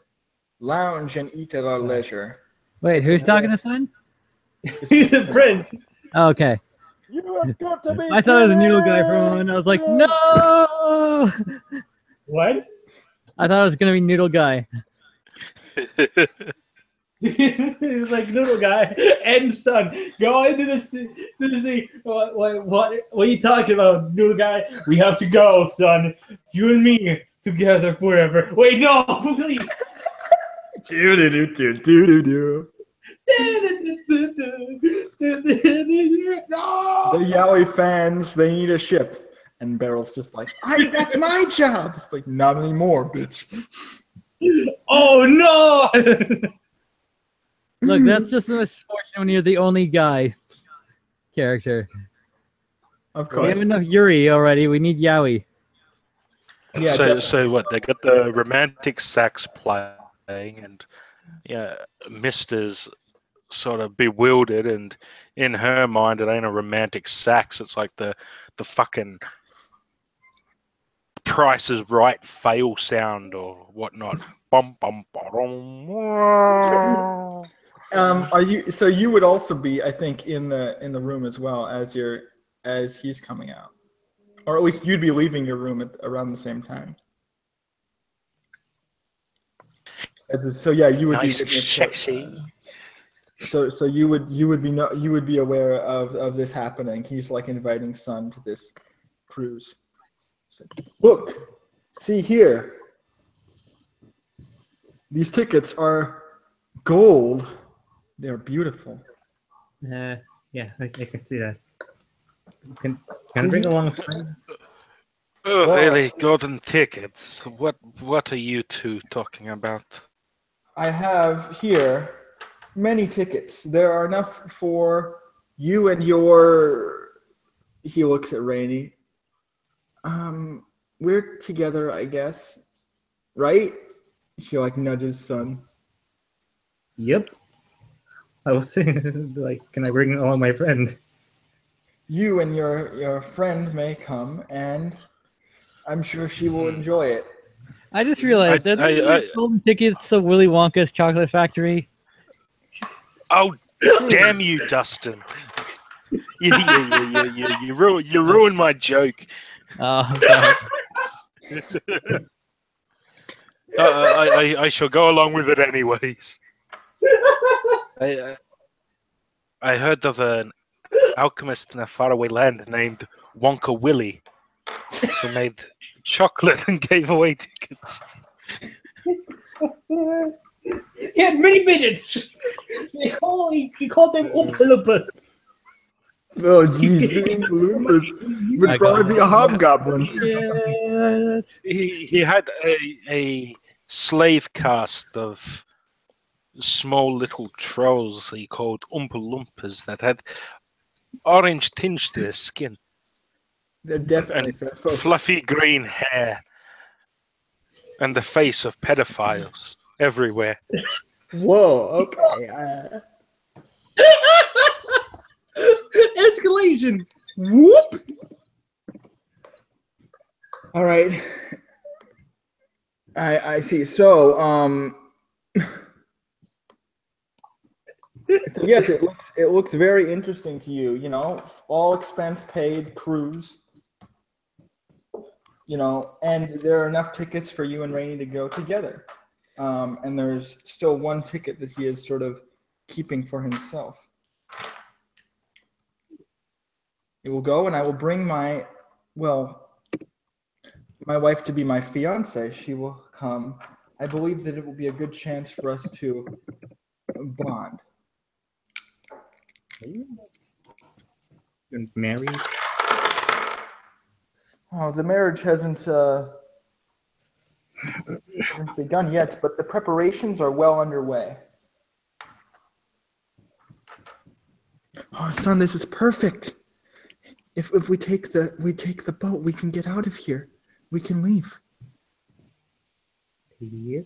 S1: Lounge and eat at our leisure.
S3: Wait, who's talking to son?
S2: He's a prince.
S3: Oh, okay.
S1: You have got to be
S3: I thought it was a noodle guy for a moment. I was like, no!
S2: What?
S3: I thought it was going to be noodle guy.
S2: He's like noodle guy and son. Go into the sea. What are you talking about, noodle guy? We have to go, son. You and me together forever. Wait, no, please.
S1: Do.
S2: No.
S1: The Yowie fans, they need a ship. And Barrel's just like, that's my job. It's like, not anymore, bitch.
S2: Oh, no.
S3: Look, that's just the misfortune when you're the only guy character.
S1: Of
S3: We
S1: course.
S3: have enough Yuri already. We need Yowie.
S1: Yeah,
S5: so what? They got the romantic sax playing, and Mister's sort of bewildered, and in her mind, it ain't a romantic sax. It's like the fucking Price is Right fail sound or whatnot. Bum bum bum.
S1: Are you? So you would also be, I think, in the room as well as he's coming out, or at least you'd be leaving your room around the same time. So yeah, you would
S5: nice,
S1: be
S5: sexy.
S1: So you would be aware of this happening. He's like inviting Sun to this cruise. Look, see here. These tickets are gold. They're beautiful.
S2: Yeah, I can see that. Can I bring along a friend?
S5: Oh, really? Golden tickets. What are you two talking about?
S1: I have here many tickets. There are enough for you and your. He looks at Rainy. We're together, I guess. Right? She like nudges Sun.
S2: Yep. I was saying, like, can I bring along my friend?
S1: You and your friend may come, and I'm sure she will enjoy it.
S3: I just realized that golden tickets to Willy Wonka's Chocolate Factory.
S5: Oh, damn you, Dustin! You ruined my joke.
S3: Oh, God.
S5: I shall go along with it anyways. I heard of an alchemist in a faraway land named Wonka Willie who made chocolate and gave away tickets.
S2: He had many minutes. He called them Oompa
S1: Oh, jeez. The Oompa Loompas would probably be a hobgoblin.
S3: Yeah.
S5: He had a slave caste of small little trolls he called Oompa Loompas that had orange tinge to their skin.
S1: They're definitely
S5: and fluffy green hair and the face of pedophiles everywhere.
S1: Whoa, okay.
S2: Escalation. Whoop.
S1: All right. I see. So, so yes, it looks very interesting to you. You know, all expense paid cruise. You know, and there are enough tickets for you and Rainey to go together. And there's still one ticket that he is sort of keeping for himself. He will go, and I will bring my wife to be my fiance. She will come. I believe that it will be a good chance for us to bond.
S2: And married.
S1: Oh, the marriage hasn't begun yet, but the preparations are well underway. Oh, son, this is perfect. If we take the boat, we can get out of here. We can leave.
S2: Yeah,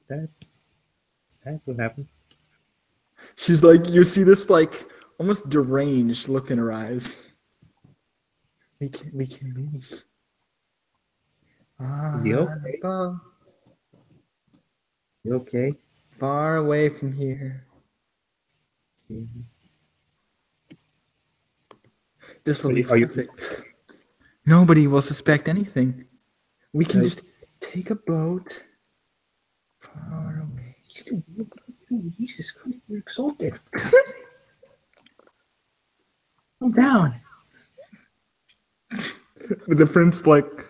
S2: that will happen.
S1: She's like, you see this like almost deranged look in her eyes. We can leave.
S2: You okay? You okay?
S1: Far away from here.
S2: Mm-hmm.
S1: This will be perfect. Nobody will suspect anything. We can just take a boat far away.
S2: Jesus Christ, you're exalted. Calm down.
S1: The prince like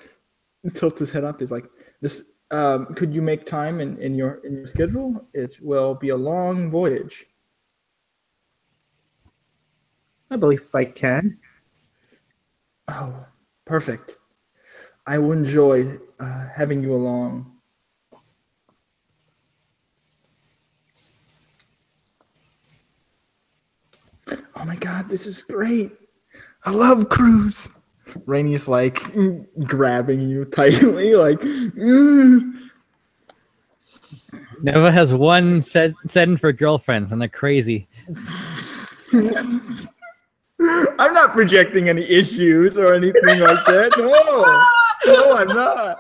S1: tilts his head up. He's like, "This could you make time in your schedule? It will be a long voyage."
S2: I believe I can.
S1: Oh, perfect. I will enjoy having you along. Oh my God, this is great. I love cruise. Rainey's like grabbing you tightly, like.
S3: Nova has one set in for girlfriends, and they're crazy.
S1: I'm not projecting any issues or anything like that. No, I'm not.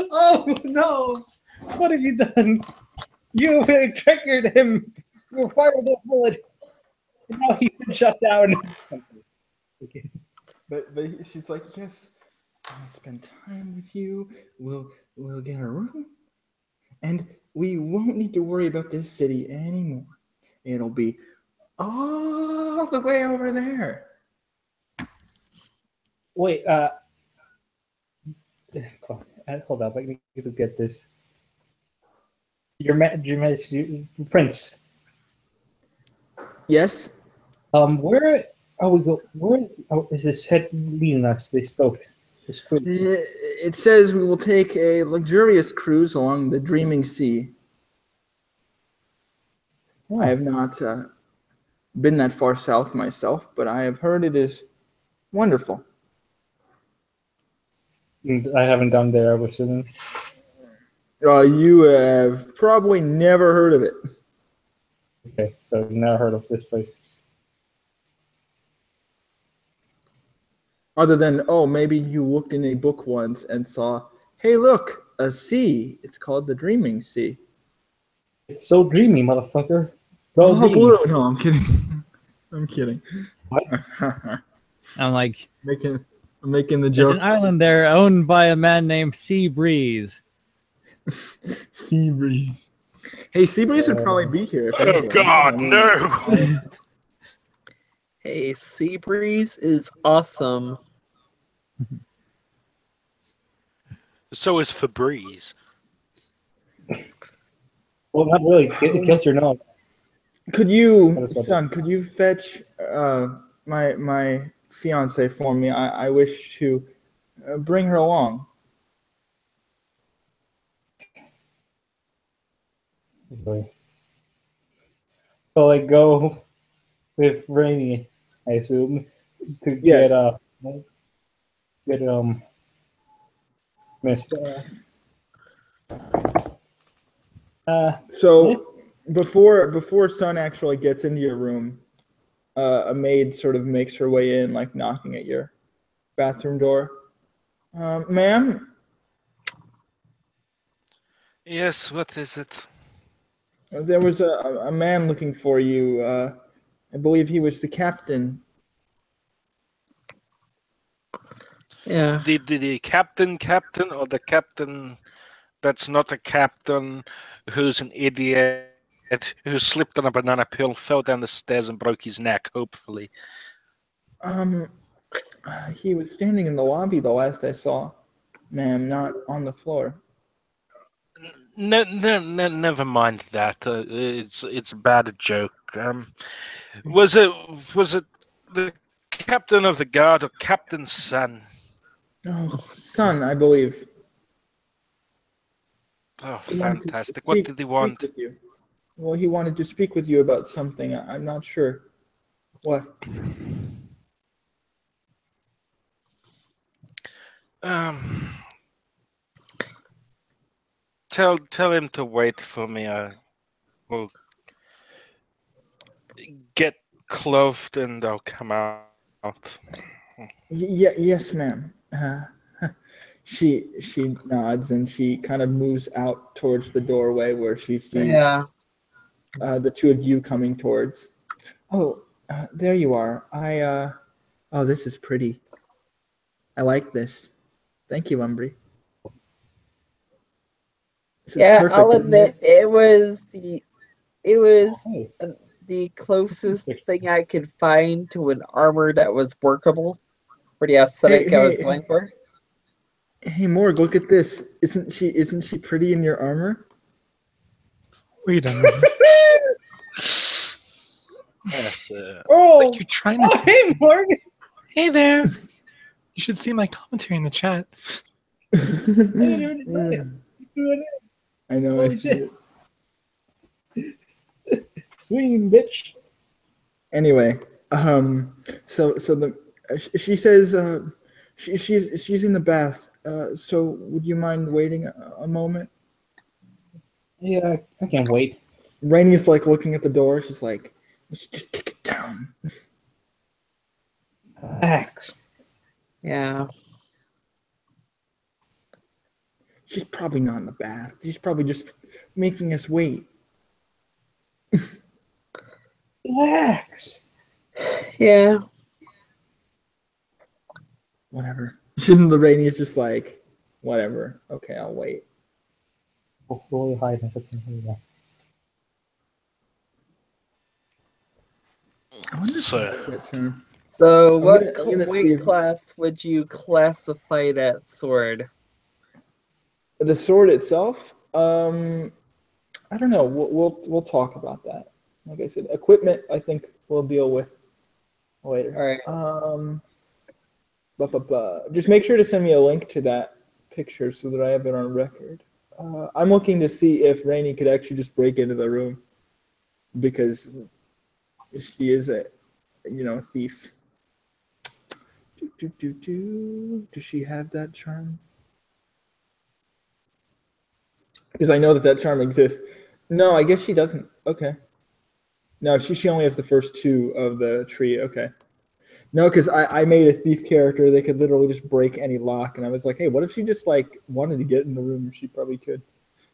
S2: Oh no! What have you done? You have triggered him. You fired a bullet. And now he's been shut down.
S1: But she's like, yes, I'll spend time with you. We'll get a room, and we won't need to worry about this city anymore. It'll be all the way over there.
S2: Wait, hold up. I need to get this. Your Majesty, Prince.
S1: Yes.
S2: Where are we go? Where is this head leading us? This boat. This cruise.
S1: It says we will take a luxurious cruise along the dreaming sea. Oh. I have not been that far south myself, but I have heard it is wonderful.
S2: I haven't gone there, I was assuming.
S1: You have probably never heard of it.
S2: Okay, so I've never heard of this place.
S1: Other than, maybe you looked in a book once and saw, hey, look, a sea. It's called the Dreaming Sea.
S2: It's so dreamy, motherfucker.
S1: Oh, blue. No, I'm kidding. I'm kidding.
S2: What?
S3: I'm like,
S1: I'm making the
S3: there's
S1: joke.
S3: an island there owned by a man named Sea Breeze.
S1: Sea Breeze. Hey, Sea Breeze would probably be here. If
S5: Oh
S1: anything.
S5: God,
S1: I mean,
S5: no!
S4: Hey, Seabreeze is awesome.
S5: So is Febreze.
S2: Well, not really. Guess you're not.
S1: Could you, son? Could you fetch my fiance for me? I wish to bring her along.
S2: Okay. So like go with Rainy, I assume, to
S1: Yes.
S2: get missed.
S1: So before Sun actually gets into your room, a maid sort of makes her way in, like knocking at your bathroom door. Ma'am?
S5: Yes, what is it?
S1: There was a man looking for you. I believe he was the captain.
S4: Yeah.
S5: The captain, or the captain that's not a captain, who's an idiot, who slipped on a banana peel, fell down the stairs and broke his neck, hopefully.
S1: He was standing in the lobby the last I saw, ma'am, not on the floor.
S5: No, never mind that. It's a bad joke. Was it the captain of the guard or Captain's son?
S1: Oh, Son, I believe.
S5: Oh,
S1: He wanted to
S5: fantastic! What did he want?
S1: speak with you. Well, he wanted to speak with you about something. I'm not sure. What?
S5: Tell him to wait for me. I will get clothed and I'll come out.
S1: Yes, ma'am. She nods and she kind of moves out towards the doorway where she sees the two of you coming towards. Oh, there you are. Oh, this is pretty. I like this. Thank you, Umbry.
S4: Yeah, I'll admit it was the closest thing I could find to an armor that was workable for the aesthetic I was going for.
S1: Hey Morg, look at this. Isn't she pretty in your armor?
S6: Wait a minute.
S2: Oh,
S6: like you're trying to
S2: hey Morgan.
S6: Hey there. You should see my commentary in the chat.
S1: I know.
S2: Oh, shit. Swing, bitch.
S1: Anyway, so she says she's in the bath. So would you mind waiting a moment?
S2: Yeah, I can't wait.
S1: Rainy's like looking at the door. She's like, we should just kick it down.
S2: Relax.
S4: Yeah.
S1: She's probably not in the bath. She's probably just making us wait.
S2: Relax.
S4: Yeah.
S1: Whatever. She's in the rainy. Is just like, whatever. Okay, I'll wait.
S2: Really hide and something here.
S1: I wonder if that's that term.
S4: So, what
S1: I'm gonna
S4: weight class would you classify that sword?
S1: The sword itself, I don't know. We'll talk about that. Like I said, equipment I think we'll deal with later.
S4: All
S1: right. Just make sure to send me a link to that picture so that I have it on record. I'm looking to see if Rainy could actually just break into the room because she is a thief. Does she have that charm? Because I know that charm exists. No, I guess she doesn't. Okay. No, she only has the first two of the tree. Okay. No, because I made a thief character. They could literally just break any lock. And I was like, hey, what if she just like wanted to get in the room? She probably could.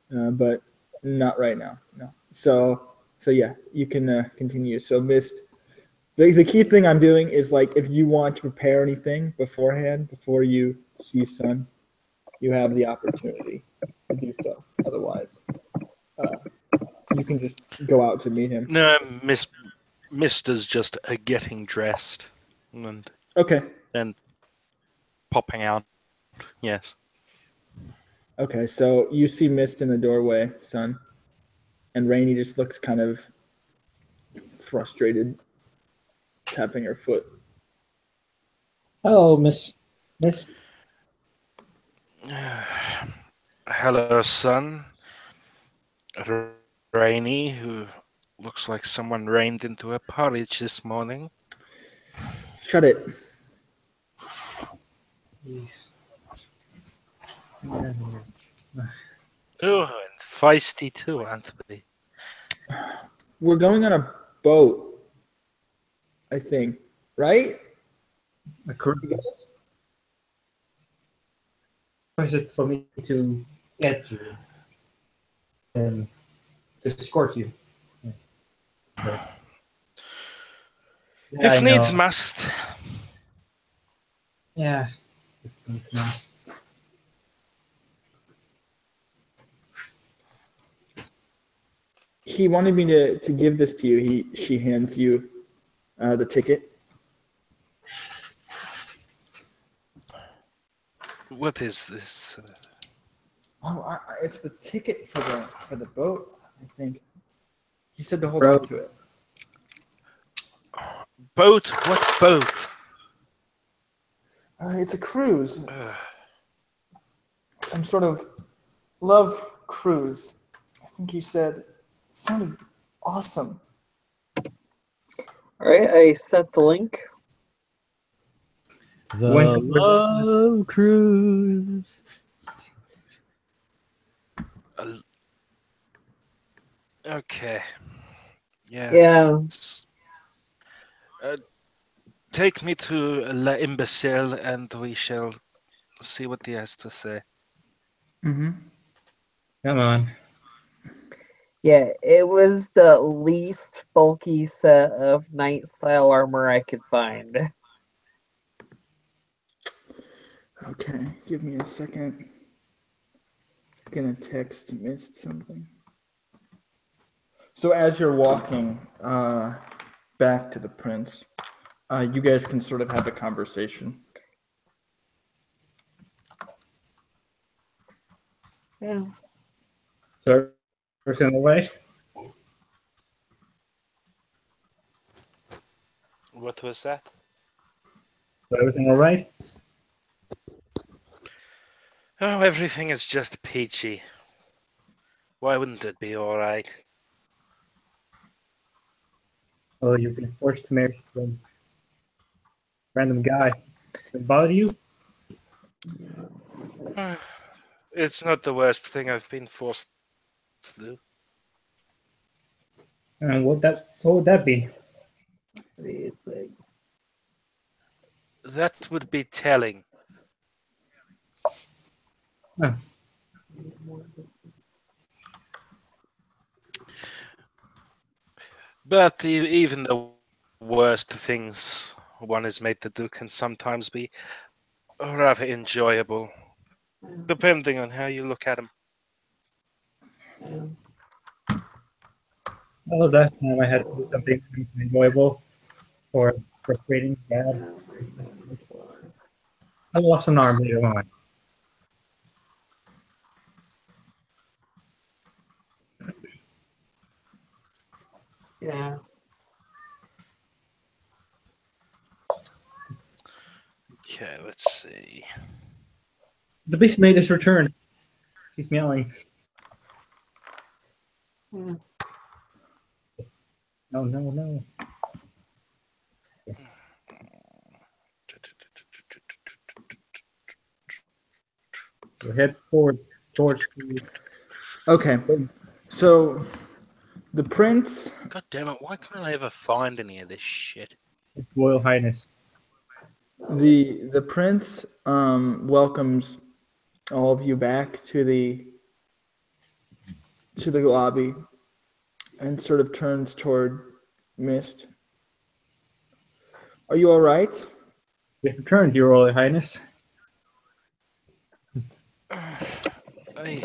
S1: But not right now. No. So So yeah, you can continue. So Mist, the key thing I'm doing is like if you want to prepare anything beforehand, before you see Sun, you have the opportunity to do so. Otherwise, you can just go out to meet him.
S5: No, Mister's just getting dressed and
S1: Okay.
S5: then popping out. Yes.
S1: Okay, so you see Mist in the doorway, Sun, and Rainy just looks kind of frustrated, tapping her foot.
S2: Hello, Miss.
S5: Hello, son. Rainy, who looks like someone rained into a porridge this morning.
S1: Shut it.
S2: Please.
S5: Oh, and feisty too, aren't we?
S1: We're going on a boat, I think, right?
S2: A cruise. Is it for me to get you and to escort you? Yeah,
S5: If needs must.
S2: Yeah, if needs must.
S1: He wanted me to give this to you. She hands you the ticket.
S5: What is this?
S1: Oh, it's the ticket for the boat. I think he said to hold on to it.
S5: Boat? What boat?
S1: It's a cruise. Some sort of love cruise. I think he said it sounded awesome.
S4: All right, I sent the link.
S3: The Love Cruise.
S5: Okay. Yeah.
S4: Yeah.
S5: Take me to La Imbecile and we shall see what he has to say.
S1: Mm-hmm.
S2: Come on.
S4: Yeah, it was the least bulky set of knight style armor I could find.
S1: Okay, give me a second. I'm gonna text Mist something. So as you're walking back to the prince, you guys can sort of have a conversation.
S4: Yeah.
S2: So, person away.
S5: What was that?
S2: So everything all right?
S5: Oh, everything is just peachy. Why wouldn't it be all right?
S2: Oh, you've been forced to marry some random guy. Does it bother you?
S5: It's not the worst thing I've been forced to do.
S2: And what would that be?
S4: It's like,
S5: That would be telling.
S2: Oh.
S5: But even the worst things one is made to do can sometimes be rather enjoyable, depending on how you look at them.
S2: Oh, that time I had to do something enjoyable or frustrating, bad. I lost an arm later on.
S4: yeah.
S5: Okay, let's see.
S2: The beast made his return. He's meowing.
S4: Hmm.
S2: No. So head forward towards the
S1: Okay, so the prince.
S5: God damn it! Why can't I ever find any of this shit?
S2: Royal Highness.
S1: The prince welcomes all of you back to the lobby, and sort of turns toward Mist. Are you all right?
S2: We have returned, Your Royal Highness.
S5: I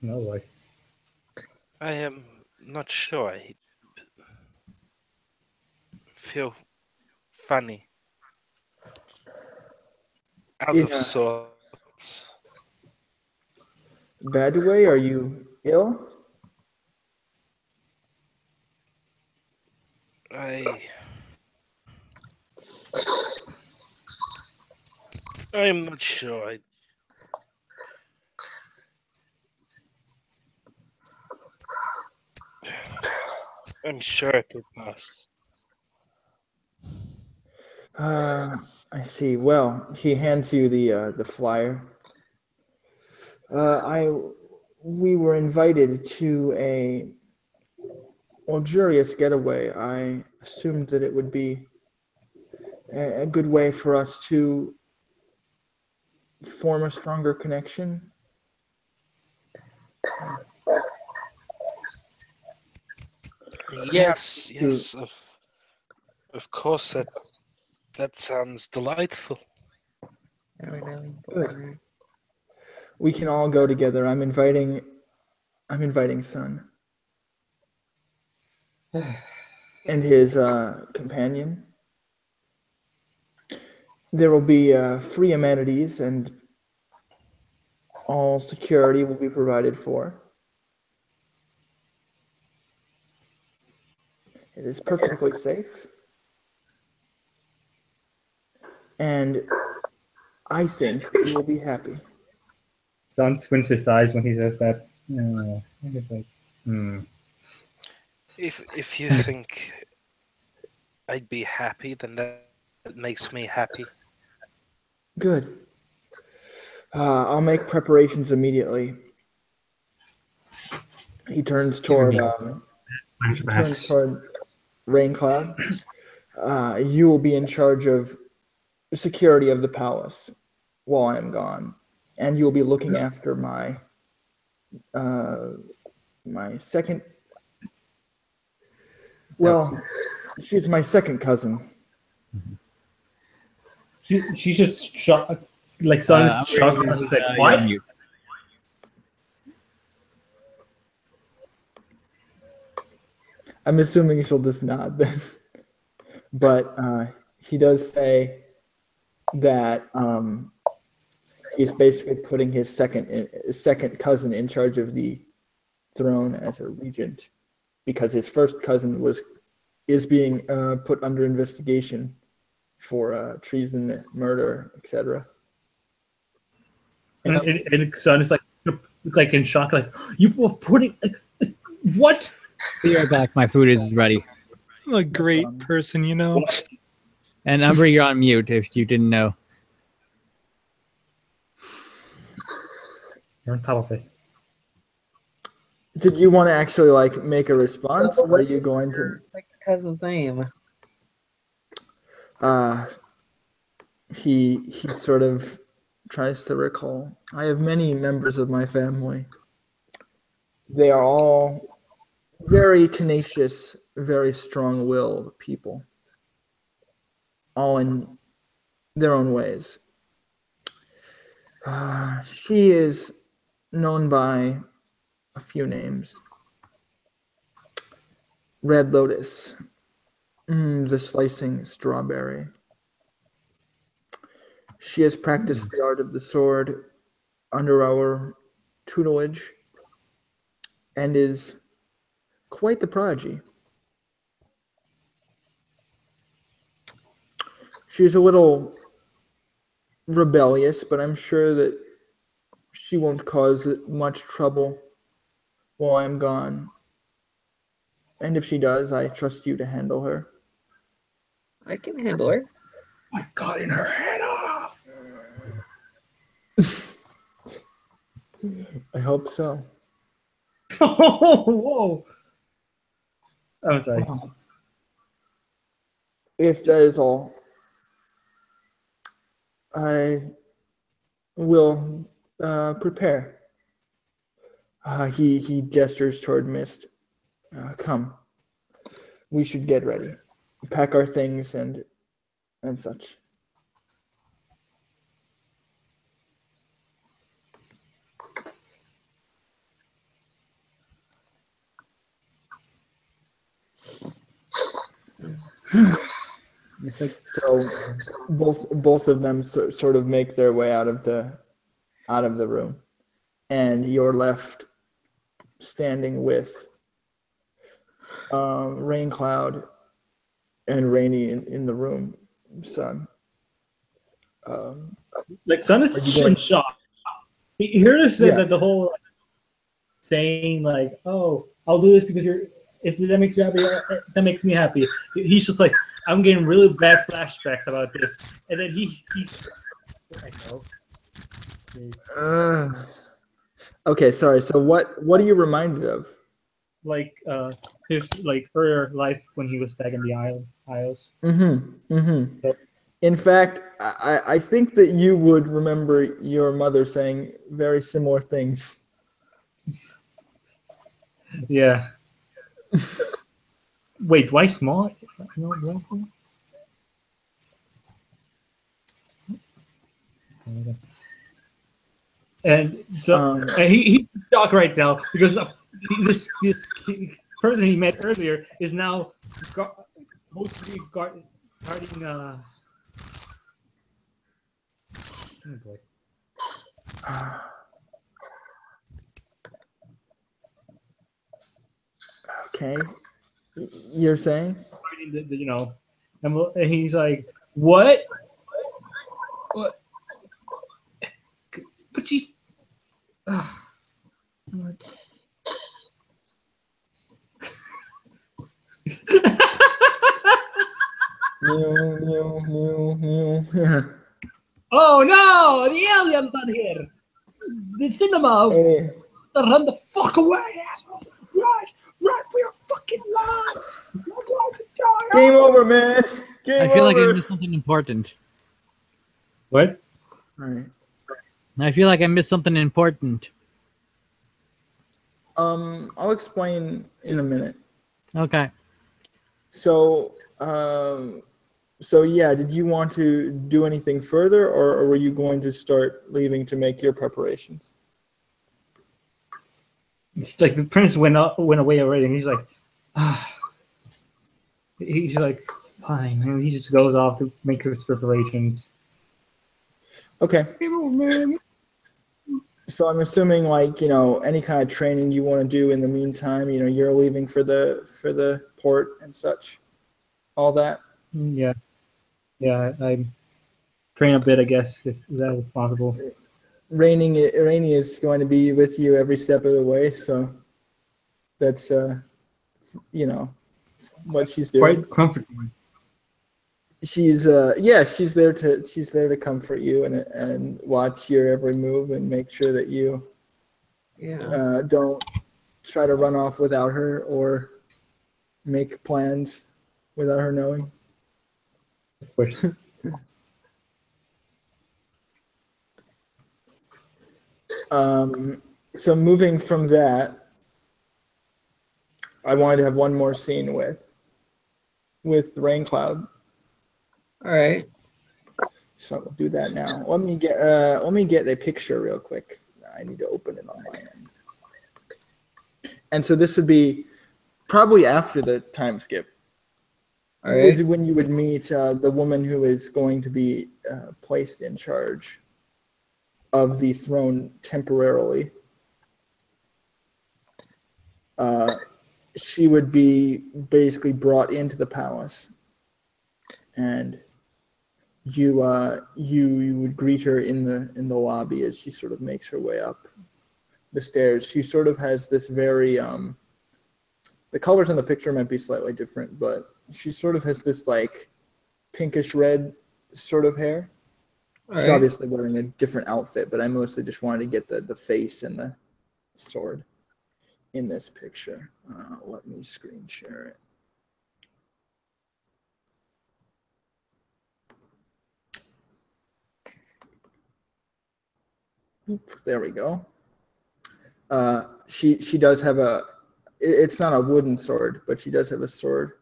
S2: No way.
S5: I am not sure. I feel funny. Out
S1: In
S5: of
S1: a
S5: sorts.
S1: bad way? Are you ill?
S5: I'm not sure. I'm sure it will pass.
S1: I see. Well, he hands you the flyer. We were invited to a luxurious getaway. I assumed that it would be a good way for us to form a stronger connection.
S5: Yes, yes, of course. That sounds delightful.
S1: Good. We can all go together. I'm inviting Sun and his companion. There will be free amenities and all security will be provided for. It is perfectly safe. And I think you will be happy.
S2: Sun squints his eyes when he says that. I'm just like,
S5: If you think I'd be happy, then that makes me happy.
S1: Good. I'll make preparations immediately. He turns toward Raincloud. You will be in charge of security of the palace while I am gone, and you will be looking after my second. Well, she's my second cousin.
S2: She's just shocked. Like Sun's shocked. Like, what?
S1: I'm assuming she'll just nod then. But he does say that he's basically putting his second cousin in charge of the throne as a regent, because his first cousin is being put under investigation for treason, murder, etc.
S2: And Sun is like in shock. Like, you were putting what?
S3: Be right back. My food is ready.
S6: I'm a great person, you know.
S3: And Umbra, you're on mute if you didn't know.
S2: You're on top of it.
S1: Did you want to actually like make a response? Or are you going to?
S4: Cousin's name.
S1: He sort of tries to recall. I have many members of my family. They are all very tenacious, very strong-willed people, all in their own ways. She is known by a few names. Red Lotus, the slicing strawberry. She has practiced the art of the sword under our tutelage and is quite the prodigy. She's a little rebellious, but I'm sure that she won't cause much trouble while I'm gone. And if she does, I trust you to handle her.
S4: I can handle her.
S2: I'm cutting her head off.
S1: I hope so.
S2: Oh, whoa. I'm sorry.
S1: If that is all, I we'll prepare. He gestures toward Mist. Come, we should get ready, pack our things and such.
S2: It's like
S1: So both of them sort of make their way out of the room, and you're left standing with Rain Cloud and Rainy in the room. Son,
S2: like Sun is in shock. He hears that the whole saying like, "Oh, I'll do this because you're." If that makes you happy, that makes me happy. He's just like, I'm getting really bad flashbacks about this, and then he's.
S1: Okay, sorry. So what are you reminded of?
S2: Like his like her life when he was back in the Isles.
S1: So, in fact, I think that you would remember your mother saying very similar things.
S2: Yeah. Wait, why small? No, and so and he's shocked right now because this person he met earlier is now mostly guarding. Oh boy.
S1: Okay, you're saying?
S2: You know, and he's like, "What? What? But she's." Oh no! The aliens are here. The cinema. Run the fuck away, asshole! Right for your fucking life! You're going to die!
S1: Game over, man. Game
S3: I feel like I
S1: over.
S3: missed something important.
S2: What?
S1: All right.
S3: I feel like I missed something important.
S1: I'll explain in a minute.
S3: Okay.
S1: So, yeah, did you want to do anything further, or were you going to start leaving to make your preparations?
S2: It's like the prince went away already, and he's like, he's like, fine, and he just goes off to make his preparations.
S1: Okay. So I'm assuming, like, any kind of training you want to do in the meantime. You're leaving for the port and such, all that.
S2: Yeah, I train a bit, I guess, if that is possible.
S1: Rainy is going to be with you every step of the way, so that's what she's doing.
S2: Quite comforting.
S1: She's she's there to comfort you and watch your every move and make sure that you don't try to run off without her or make plans without her knowing.
S2: Of course.
S1: So moving from that, I wanted to have one more scene with Rain Cloud.
S4: All right.
S1: So we'll do that now. Let me get the picture real quick. I need to open it on my end. And so this would be probably after the time skip.
S4: All right.
S1: This is when you would meet the woman who is going to be placed in charge of the throne temporarily. She would be basically brought into the palace, and you would greet her in the lobby as she sort of makes her way up the stairs. She sort of has this very the colors in the picture might be slightly different, but she sort of has this like pinkish red sort of hair. She's obviously wearing a different outfit, but I mostly just wanted to get the face and the sword in this picture. Let me screen share it. There we go. She does have a. It's not a wooden sword, but she does have a sword,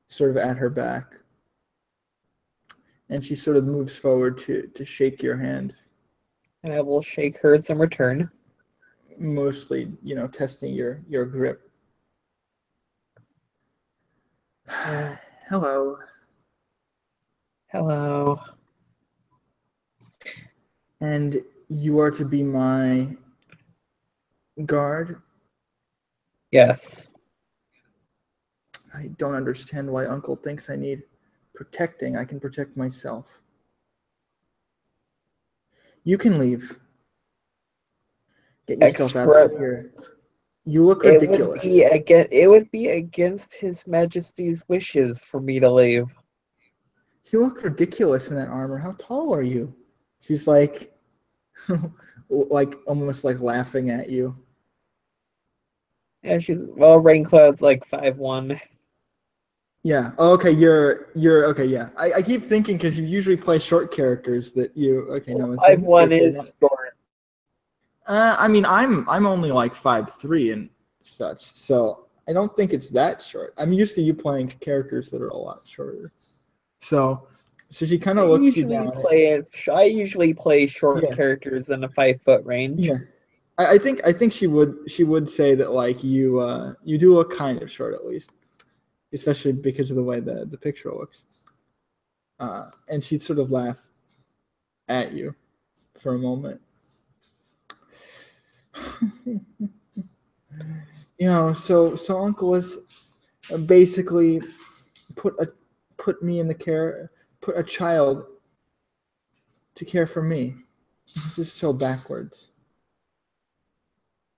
S1: sort of at her back. And she sort of moves forward to shake your hand.
S4: And I will shake hers in return.
S1: Mostly, testing your grip. Hello.
S4: Hello.
S1: And you are to be my guard?
S4: Yes.
S1: I don't understand why Uncle thinks I need protecting. I can protect myself. You can leave. Get yourself out of here. You look ridiculous.
S4: It would be against His Majesty's wishes for me to leave.
S1: You look ridiculous in that armor. How tall are you? She's like, almost like laughing at you.
S4: Yeah, Raincloud's like 5'1".
S1: Yeah. Oh, okay. You're okay. Yeah. I keep thinking because you usually play short characters that you. Okay. No.
S4: 5'1" is short.
S1: I mean, I'm only like 5'3" and such, so I don't think it's that short. I'm used to you playing characters that are a lot shorter. So she kind of looks you down.
S4: I usually play short characters in a 5 foot range.
S1: Yeah. I think she would say that like you do look kind of short at least, especially because of the way the picture looks. And she'd sort of laugh at you for a moment. So Uncle has basically put a child to care for me. This is so backwards.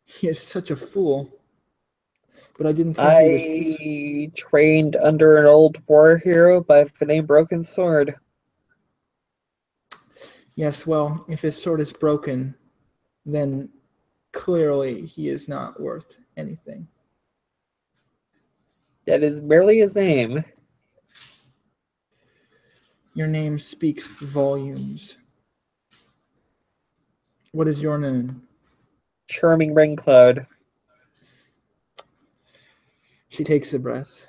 S1: He is such a fool. But I didn't think
S4: he was. I trained under an old war hero by the name Broken Sword.
S1: Yes, well, if his sword is broken, then clearly he is not worth anything.
S4: That is merely his name.
S1: Your name speaks volumes. What is your name?
S4: Charming Raincloud.
S1: She takes a breath.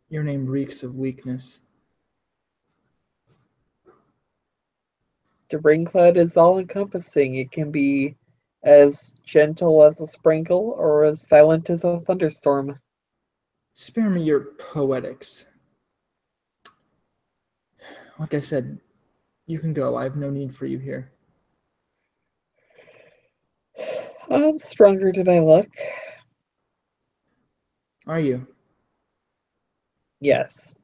S1: Your name reeks of weakness.
S4: The Raincloud is all-encompassing. It can be as gentle as a sprinkle or as violent as a thunderstorm.
S1: Spare me your poetics. Like I said, you can go. I have no need for you here.
S4: I'm stronger than I look.
S1: Are you?
S4: Yes.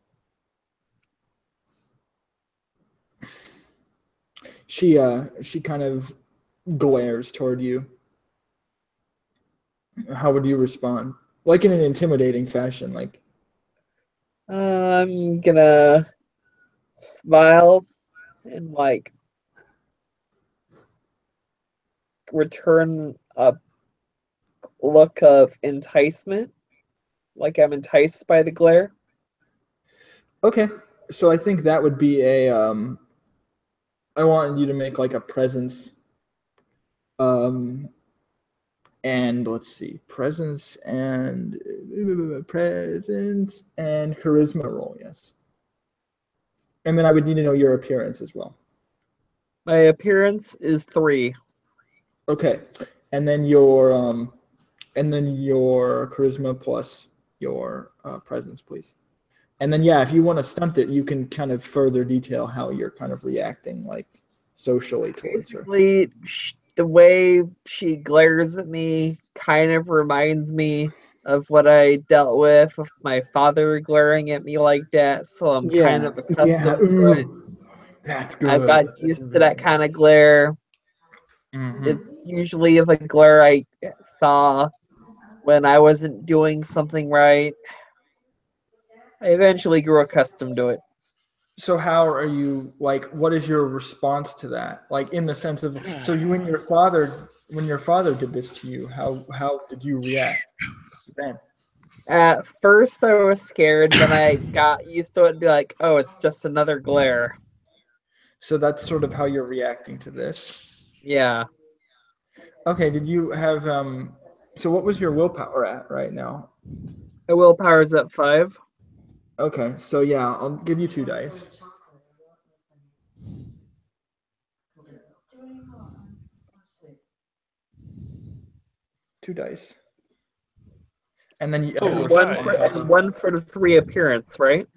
S1: She kind of glares toward you. How would you respond? Like in an intimidating fashion, like.
S4: I'm gonna smile and like return a look of enticement, like I'm enticed by the glare.
S1: Okay, so I think that would be a I want you to make like a presence and let's see, presence and charisma roll, yes. And then I would need to know your appearance as well.
S4: My appearance is 3.
S1: Okay, and then your charisma plus your presence, please. And then if you want to stunt it, you can kind of further detail how you're kind of reacting, like socially towards her.
S4: Basically, the way she glares at me kind of reminds me of what I dealt with my father glaring at me like that. So I'm kind of accustomed to it.
S1: That's good.
S4: I've got used to that kind of glare. Mm-hmm. It's usually of a glare I saw when I wasn't doing something right. I eventually grew accustomed to it.
S1: So how are you, like, what is your response to that? Like, in the sense of, so you and your father, when your father did this to you, how did you react then?
S4: At first I was scared, then I got used to it and be like, oh, it's just another glare.
S1: So that's sort of how you're reacting to this?
S4: Yeah.
S1: Okay, did you have so what was your willpower at right now?
S4: My willpower is at 5.
S1: Okay, so yeah, I'll give you 2 dice. Two dice. And then you
S5: Oh,
S4: one for the 3 appearance, right?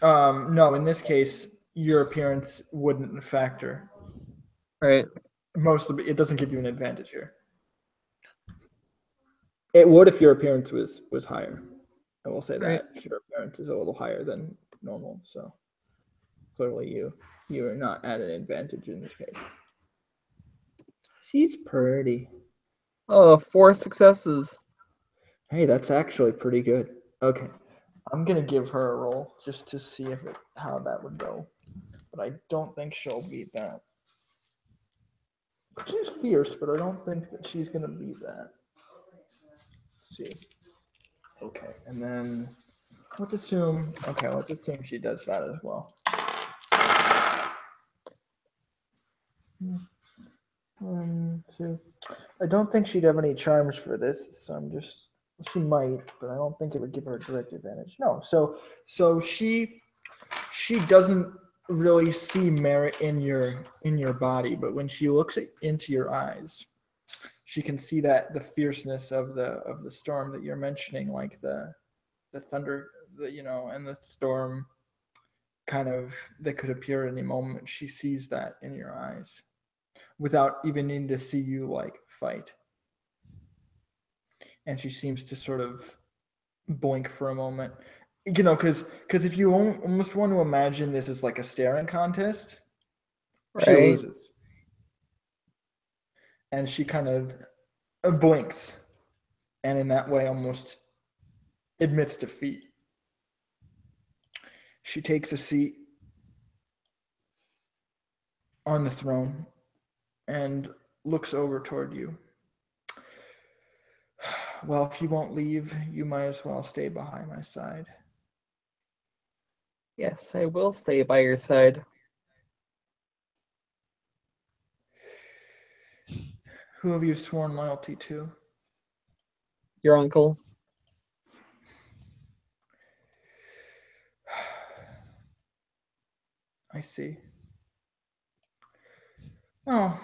S1: No, in this case, your appearance wouldn't factor.
S4: Right.
S1: Most of it doesn't give you an advantage here. It would if your appearance was higher. I will say
S4: Right.
S1: that your appearance is a little higher than normal, so clearly you are not at an advantage in this case. She's pretty.
S4: Oh, 4 successes.
S1: Hey, that's actually pretty good. Okay, I'm gonna give her a roll just to see how that would go, but I don't think she'll beat that. She's fierce, but I don't think that she's gonna beat that. Let's see. Okay, and then let's assume she does that as well. So I don't think she'd have any charms for this, so she might, but I don't think it would give her a direct advantage. No, so she doesn't really see merit in your body, but when she looks into your eyes, she can see that the fierceness of the storm that you're mentioning, like the thunder, and the storm kind of that could appear at any moment. She sees that in your eyes without even needing to see you like fight. And she seems to sort of blink for a moment, because if you almost want to imagine this as like a staring contest, right? She loses. And she kind of blinks, and in that way almost admits defeat. She takes a seat on the throne and looks over toward you. Well, if you won't leave, you might as well stay by my side.
S4: Yes, I will stay by your side.
S1: Who have you sworn loyalty to?
S4: Your uncle.
S1: I see. Well,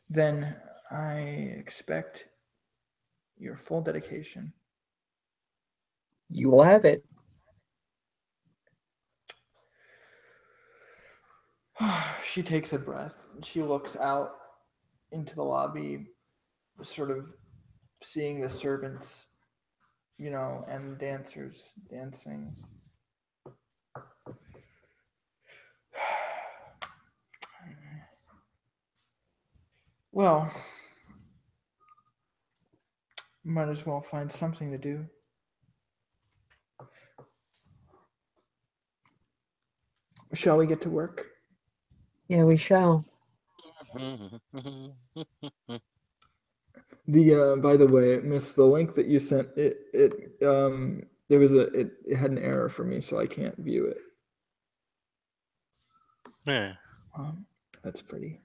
S1: then I expect your full dedication.
S4: You will have it.
S1: She takes a breath and she looks out into the lobby, sort of seeing the servants, and dancers dancing. Well, might as well find something to do. Shall we get to work?
S4: Yeah, we shall.
S1: By the way, Miss, the link that you sent, it had an error for me, so I can't view it.
S5: Yeah.
S1: That's pretty.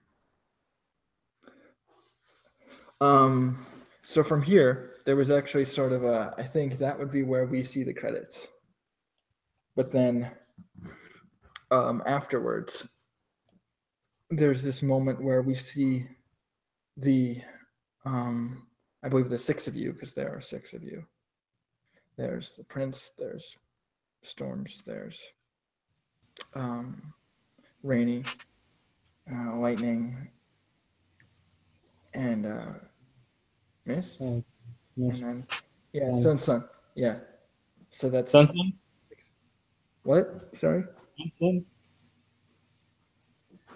S1: So from here, there was actually sort of I think that would be where we see the credits. But then afterwards, there's this moment where we see I believe the 6 of you, because there are 6 of you. There's the prince, there's Storms, there's Rainy, Lightning, and Miss, and then Sun. Yeah. So that's
S2: Sun.
S1: What? Sorry.
S2: Sun.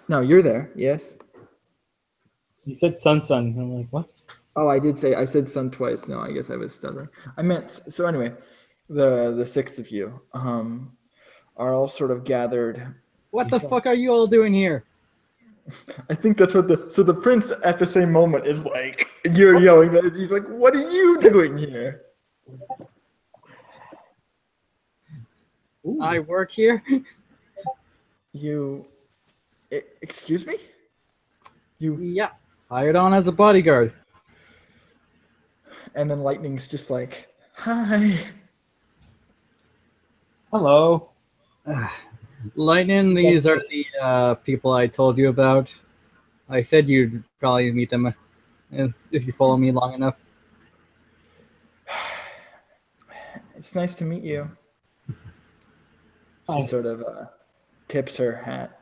S1: No, you're there. Yes.
S2: You said Sun. I'm like, what?
S1: Oh, I said Sun twice. No, I guess I was stuttering. I meant, so anyway, the 6 of you are all sort of gathered.
S3: What the fuck are you all doing here?
S1: I think that's what the prince at the same moment is like, you're yelling that, he's like, what are you doing here?
S3: I work here.
S1: Excuse me?
S3: Yeah, hired on as a bodyguard.
S1: And then Lightning's just like, hi.
S2: Hello.
S3: Lightning, these are the people I told you about. I said you'd probably meet them if you follow me long enough.
S1: It's nice to meet you. She
S2: Hi.
S1: sort of tips her hat.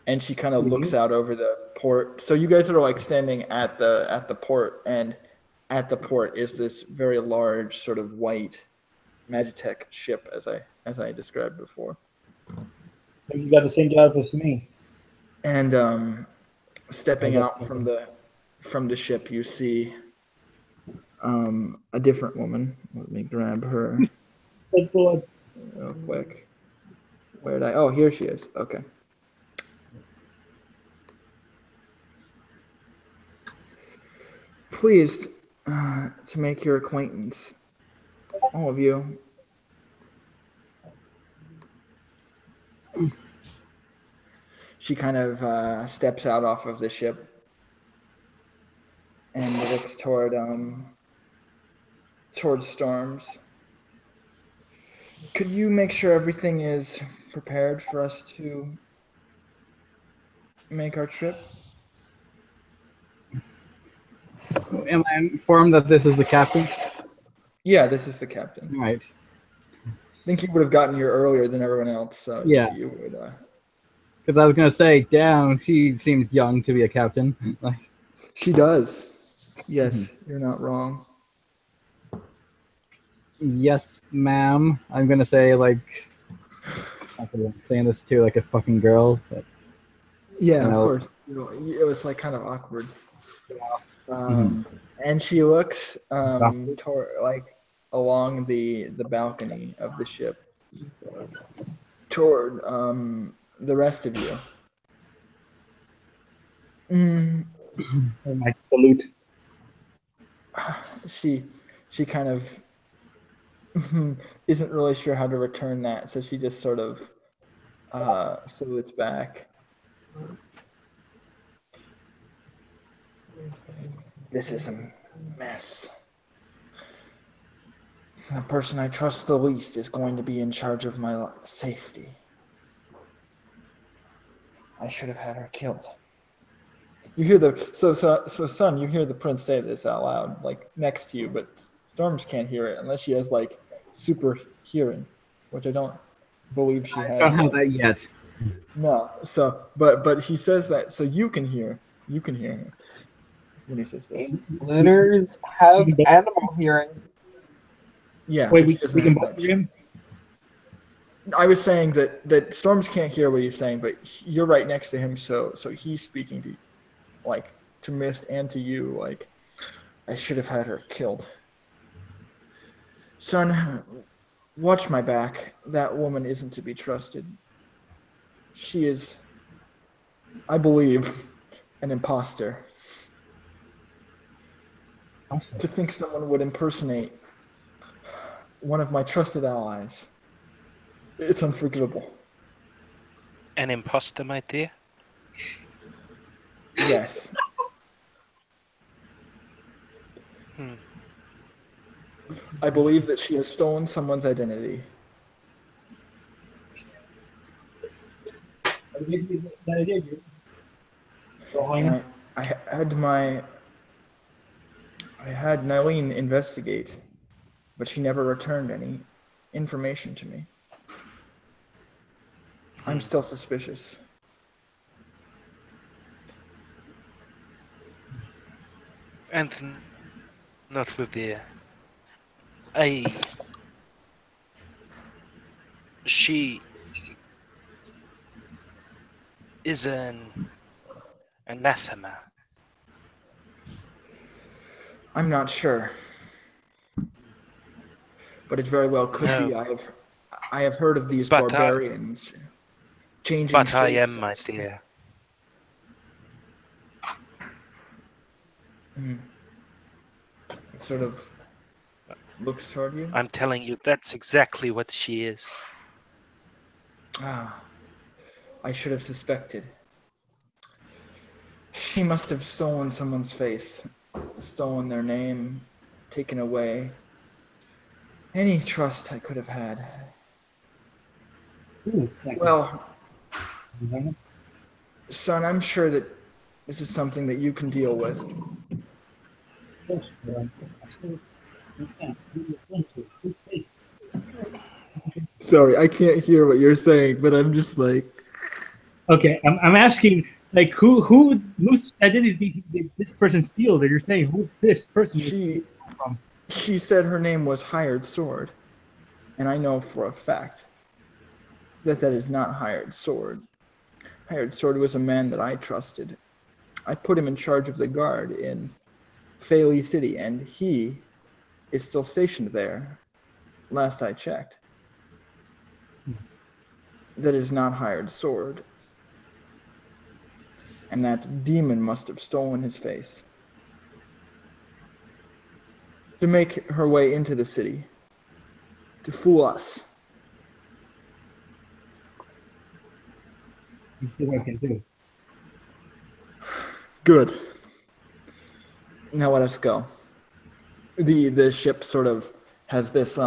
S1: And she kind of looks out over the port. So you guys are like standing at the port, and at the port is this very large sort of white Magitech ship, as I described before.
S2: You got the same job as me.
S1: And stepping out from the ship, you see a different woman. Let me grab her real quick. Where did I? Oh, here she is. Okay. Pleased to make your acquaintance, all of you. She kind of steps out off of the ship and looks towards Storms. Could you make sure everything is prepared for us to make our trip?
S3: Am I informed that this is the captain?
S1: Yeah, this is the captain.
S3: Right.
S1: I think you would have gotten here earlier than everyone else, so
S3: yeah,
S1: you would.
S3: Because I was gonna say, damn, she seems young to be a captain. Like,
S1: she does. Yes, you're not wrong.
S3: Yes, ma'am. I'm gonna say like, I'm saying this to like a fucking girl. But,
S1: yeah, of course. It was like kind of awkward. And she looks toward like along the balcony of the ship toward the rest of you.
S2: My salute.
S1: She kind of isn't really sure how to return that, so she just sort of salutes back. This is a mess. The person I trust the least is going to be in charge of my safety. I should have had her killed. You hear so son, you hear the prince say this out loud, like next to you, but Storms can't hear it unless she has like super hearing, which I don't believe she has.
S3: I don't have that yet.
S1: No, so but he says that so you can hear him when he says this.
S4: Lunars have animal hearing.
S1: Yeah.
S2: Wait, we can both hear him?
S1: I was saying that Storms can't hear what he's saying, but you're right next to him, so he's speaking to you, like to Mist and to you, like I should have had her killed. Son, watch my back. That woman isn't to be trusted. She is, I believe, an imposter. To think someone would impersonate one of my trusted allies, it's unforgivable.
S5: An imposter, my dear?
S1: Yes. I believe that she has stolen someone's identity. I had Nylene investigate, but she never returned any information to me. I'm still suspicious.
S5: And not with the... She is an anathema.
S1: I'm not sure, but it very well could be. I have heard of these barbarians changing.
S5: But I am, my dear.
S1: It sort of looks toward you.
S5: I'm telling you, that's exactly what she is.
S1: I should have suspected. She must have stolen someone's face, stolen their name, taken away any trust I could have had.
S2: Ooh,
S1: well, son, I'm sure that this is something that you can deal with. Sorry, I can't hear what you're saying, but I'm just like.
S2: Okay, I'm asking, like, whose identity did this person steal? That you're saying, who's this person?
S1: She said her name was Hired Sword, and I know for a fact that is not Hired Sword. Hired Sword was a man that I trusted. I put him in charge of the guard in Faley City, and he is still stationed there. Last I checked. That is not Hired Sword. And that demon must have stolen his face to make her way into the city, to fool us.
S2: What I can do.
S1: Good. Now let us go. The ship sort of has this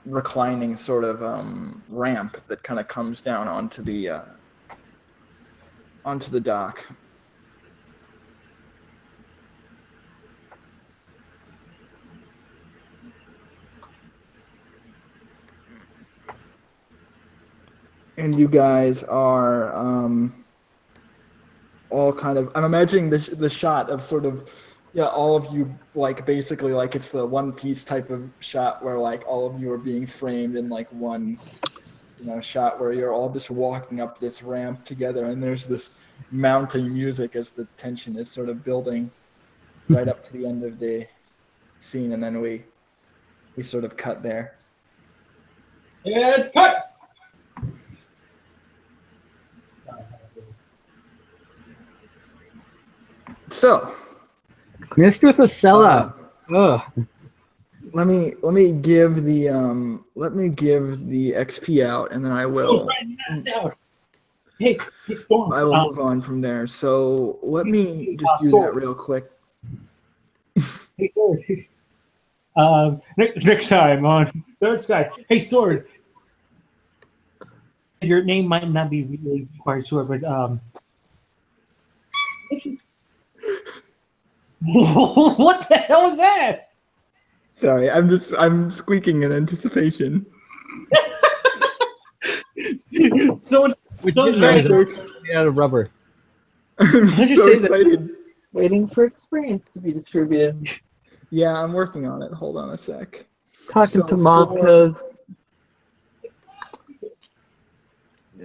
S1: reclining sort of ramp that kind of comes down onto the dock. And you guys are all kind of. I'm imagining the shot of sort of, yeah, all of you like basically like it's the One Piece type of shot where like all of you are being framed in like one, shot where you're all just walking up this ramp together, and there's this mounting music as the tension is sort of building right up to the end of the scene, and then we sort of cut there.
S2: And cut.
S1: So,
S3: missed with a sellout. Ugh.
S1: Let me give the XP out, and then I will.
S2: Hey,
S1: I will move on from there. So let me just do that real quick.
S2: Hey, Sword. Next time on Third Sky. Hey, Sword. Your name might not be really quite Sword, but what the hell is that?
S1: Sorry, I'm squeaking in anticipation.
S2: Someone's
S3: out of rubber.
S1: I'm
S2: Why did you
S1: so
S2: say that?
S1: excited.
S4: Waiting for experience to be distributed.
S1: Yeah, I'm working on it. Hold on a sec.
S4: Talking
S1: So
S4: to mom
S1: for-
S4: because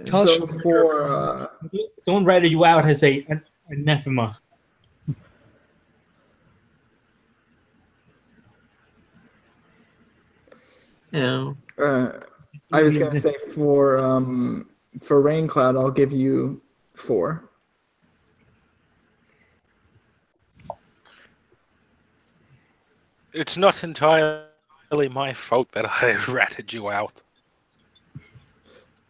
S1: So for
S2: Someone ratted you out as an anathema.
S4: yeah.
S1: I was gonna say for Rain Cloud, I'll give you 4.
S5: It's not entirely my fault that I ratted you out.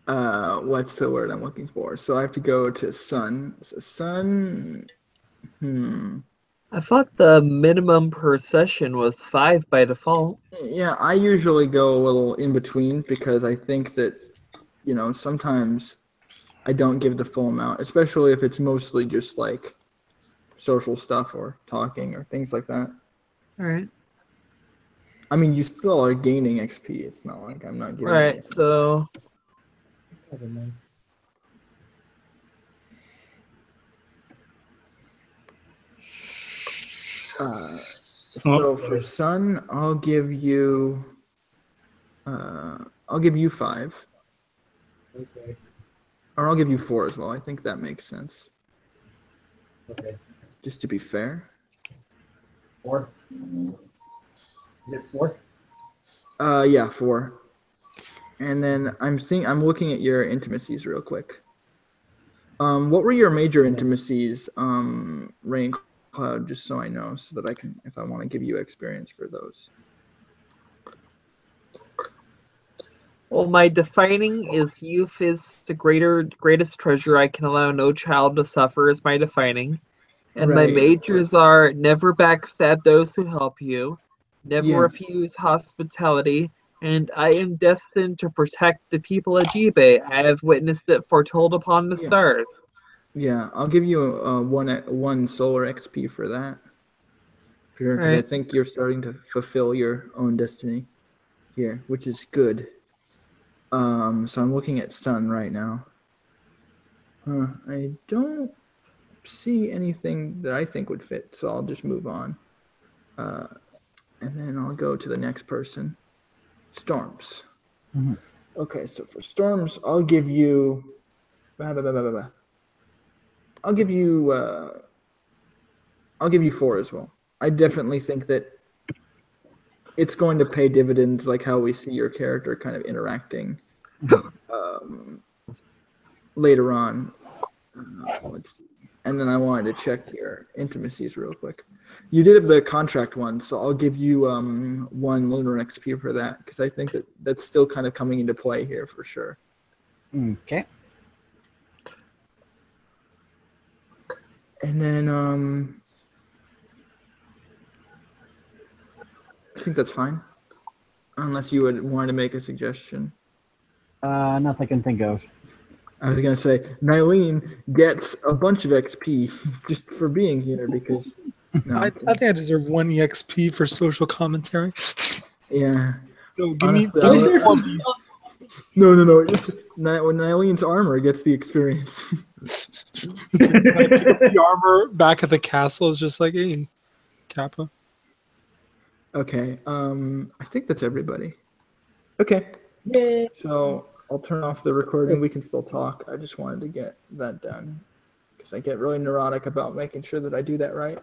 S1: What's the word I'm looking for? So I have to go to Sun. So Sun.
S4: I thought the minimum per session was 5 by default.
S1: Yeah, I usually go a little in between because I think that, sometimes I don't give the full amount, especially if it's mostly just like social stuff or talking or things like that.
S4: All right.
S1: I mean, you still are gaining XP. It's not like I'm not giving.
S4: Right. So.
S1: So for Sun, I'll give you 5.
S2: Okay.
S1: Or I'll give you 4 as well. I think that makes sense.
S2: Okay.
S1: Just to be fair.
S2: 4. Is it 4?
S1: Yeah, 4. And then I'm looking at your intimacies real quick. What were your major intimacies, Rain Cloud, just so I know, so that I can, if I want to give you experience for those.
S4: Well, my defining is youth is the greatest treasure. I can allow no child to suffer is my defining. And my majors are never backstab those who help you, never refuse hospitality, and I am destined to protect the people of Jibe. I have witnessed it foretold upon the stars.
S1: Yeah, I'll give you one solar XP for that. Sure, because I think you're starting to fulfill your own destiny here, which is good. So I'm looking at Sun right now. I don't see anything that I think would fit, so I'll just move on. And then I'll go to the next person. Storms.
S3: Mm-hmm.
S1: Okay, so for Storms, I'll give you. I'll give you 4 as well. I definitely think that it's going to pay dividends, like how we see your character kind of interacting later on. Let's see. And then I wanted to check your intimacies real quick. You did have the contract one, so I'll give you 1 lunar XP for that, because I think that that's still kind of coming into play here for sure.
S3: Okay.
S1: And then I think that's fine, unless you would want to make a suggestion.
S3: Nothing I can think of.
S1: I was gonna say Nylene gets a bunch of XP just for being here because. No,
S6: I think I deserve 1 EXP for social commentary.
S1: Yeah.
S6: So give
S1: Honestly,
S6: me
S1: No. When Nylene's armor gets the experience.
S6: the armor back at the castle is just like, hey, Kappa.
S1: Okay. I think that's everybody. Okay.
S3: Yay.
S1: So I'll turn off the recording. We can still talk. I just wanted to get that done because I get really neurotic about making sure that I do that right.